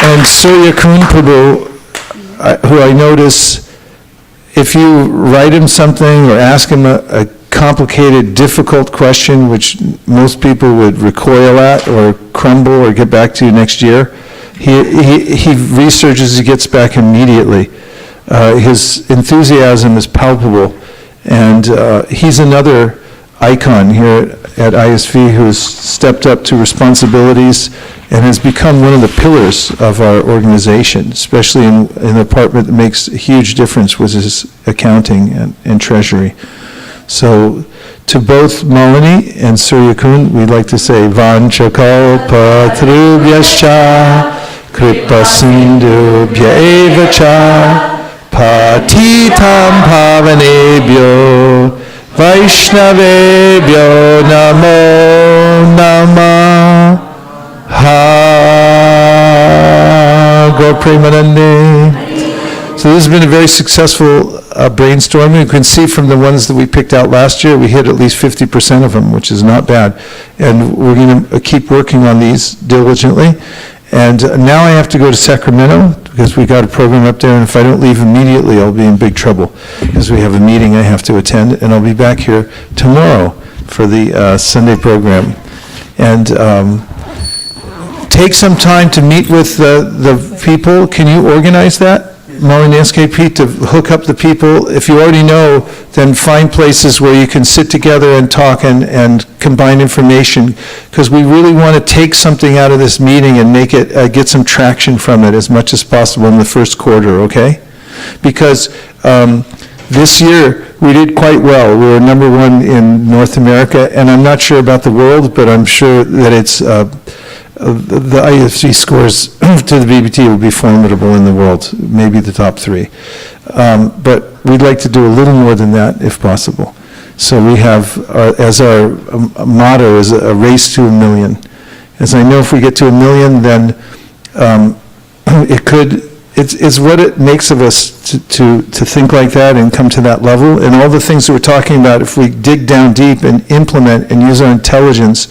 Speaker 2: And Suryakund Prabhu, who I notice, if you write him something or ask him a complicated, difficult question, which most people would recoil at or crumble or get back to you next year, he researches, he gets back immediately. His enthusiasm is palpable, and he's another icon here at ISV who has stepped up to responsibilities and has become one of the pillars of our organization, especially in the department that makes a huge difference with his accounting and treasury. So to both Malini and Suryakund, we'd like to say Vanchakalpa Trubhyascha Kripa Sindhubhya Eva Cha Patitam Pavanebhyo Vaishnavebhyo Namo Namah Gaur Premanande. So this has been a very successful brainstorming. You can see from the ones that we picked out last year, we hit at least 50% of them, which is not bad. And we're going to keep working on these diligently. And now I have to go to Sacramento because we got a program up there, and if I don't leave immediately, I'll be in big trouble because we have a meeting I have to attend, and I'll be back here tomorrow for the Sunday program. And take some time to meet with the people. Can you organize that, Malini SKP, to hook up the people? If you already know, then find places where you can sit together and talk and combine information, because we really want to take something out of this meeting and make it, get some traction from it as much as possible in the first quarter, okay? Because this year, we did quite well. We were number one in North America, and I'm not sure about the world, but I'm sure that it's the IFC scores to the BBT will be formidable in the world, maybe the top three. But we'd like to do a little more than that if possible. So we have, as our motto, is a race to 1 million. As I know, if we get to 1 million, then it's what it makes of us to think like that and come to that level. And all the things that we're talking about, if we dig down deep and implement and use our intelligence,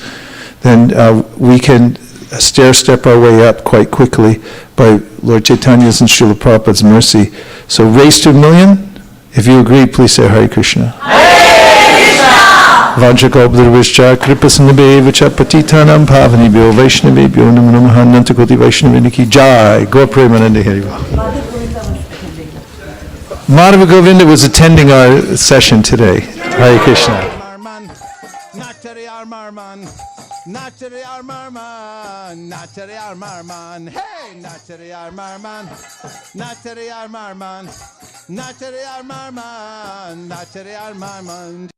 Speaker 2: then we can stair-step our way up quite quickly by Lord Chaitanya's and Srila Prabhupada's mercy. So race to 1 million. If you agree, please say Hare Krishna. Vanchakalpadurvishcha kripasannabhevacha patitanam pavanibhyo vaishnavebhyo namo namaha nantakoti vaishnaviniki jai Gaur Premanande Hariva. Madhava Govinda was attending our session today. Hare Krishna.
Speaker 5: Nachari Armarman, Nachari Armarman, hey, Nachari Armarman, Nachari Armarman, Nachari Armarman, Nachari Armarman.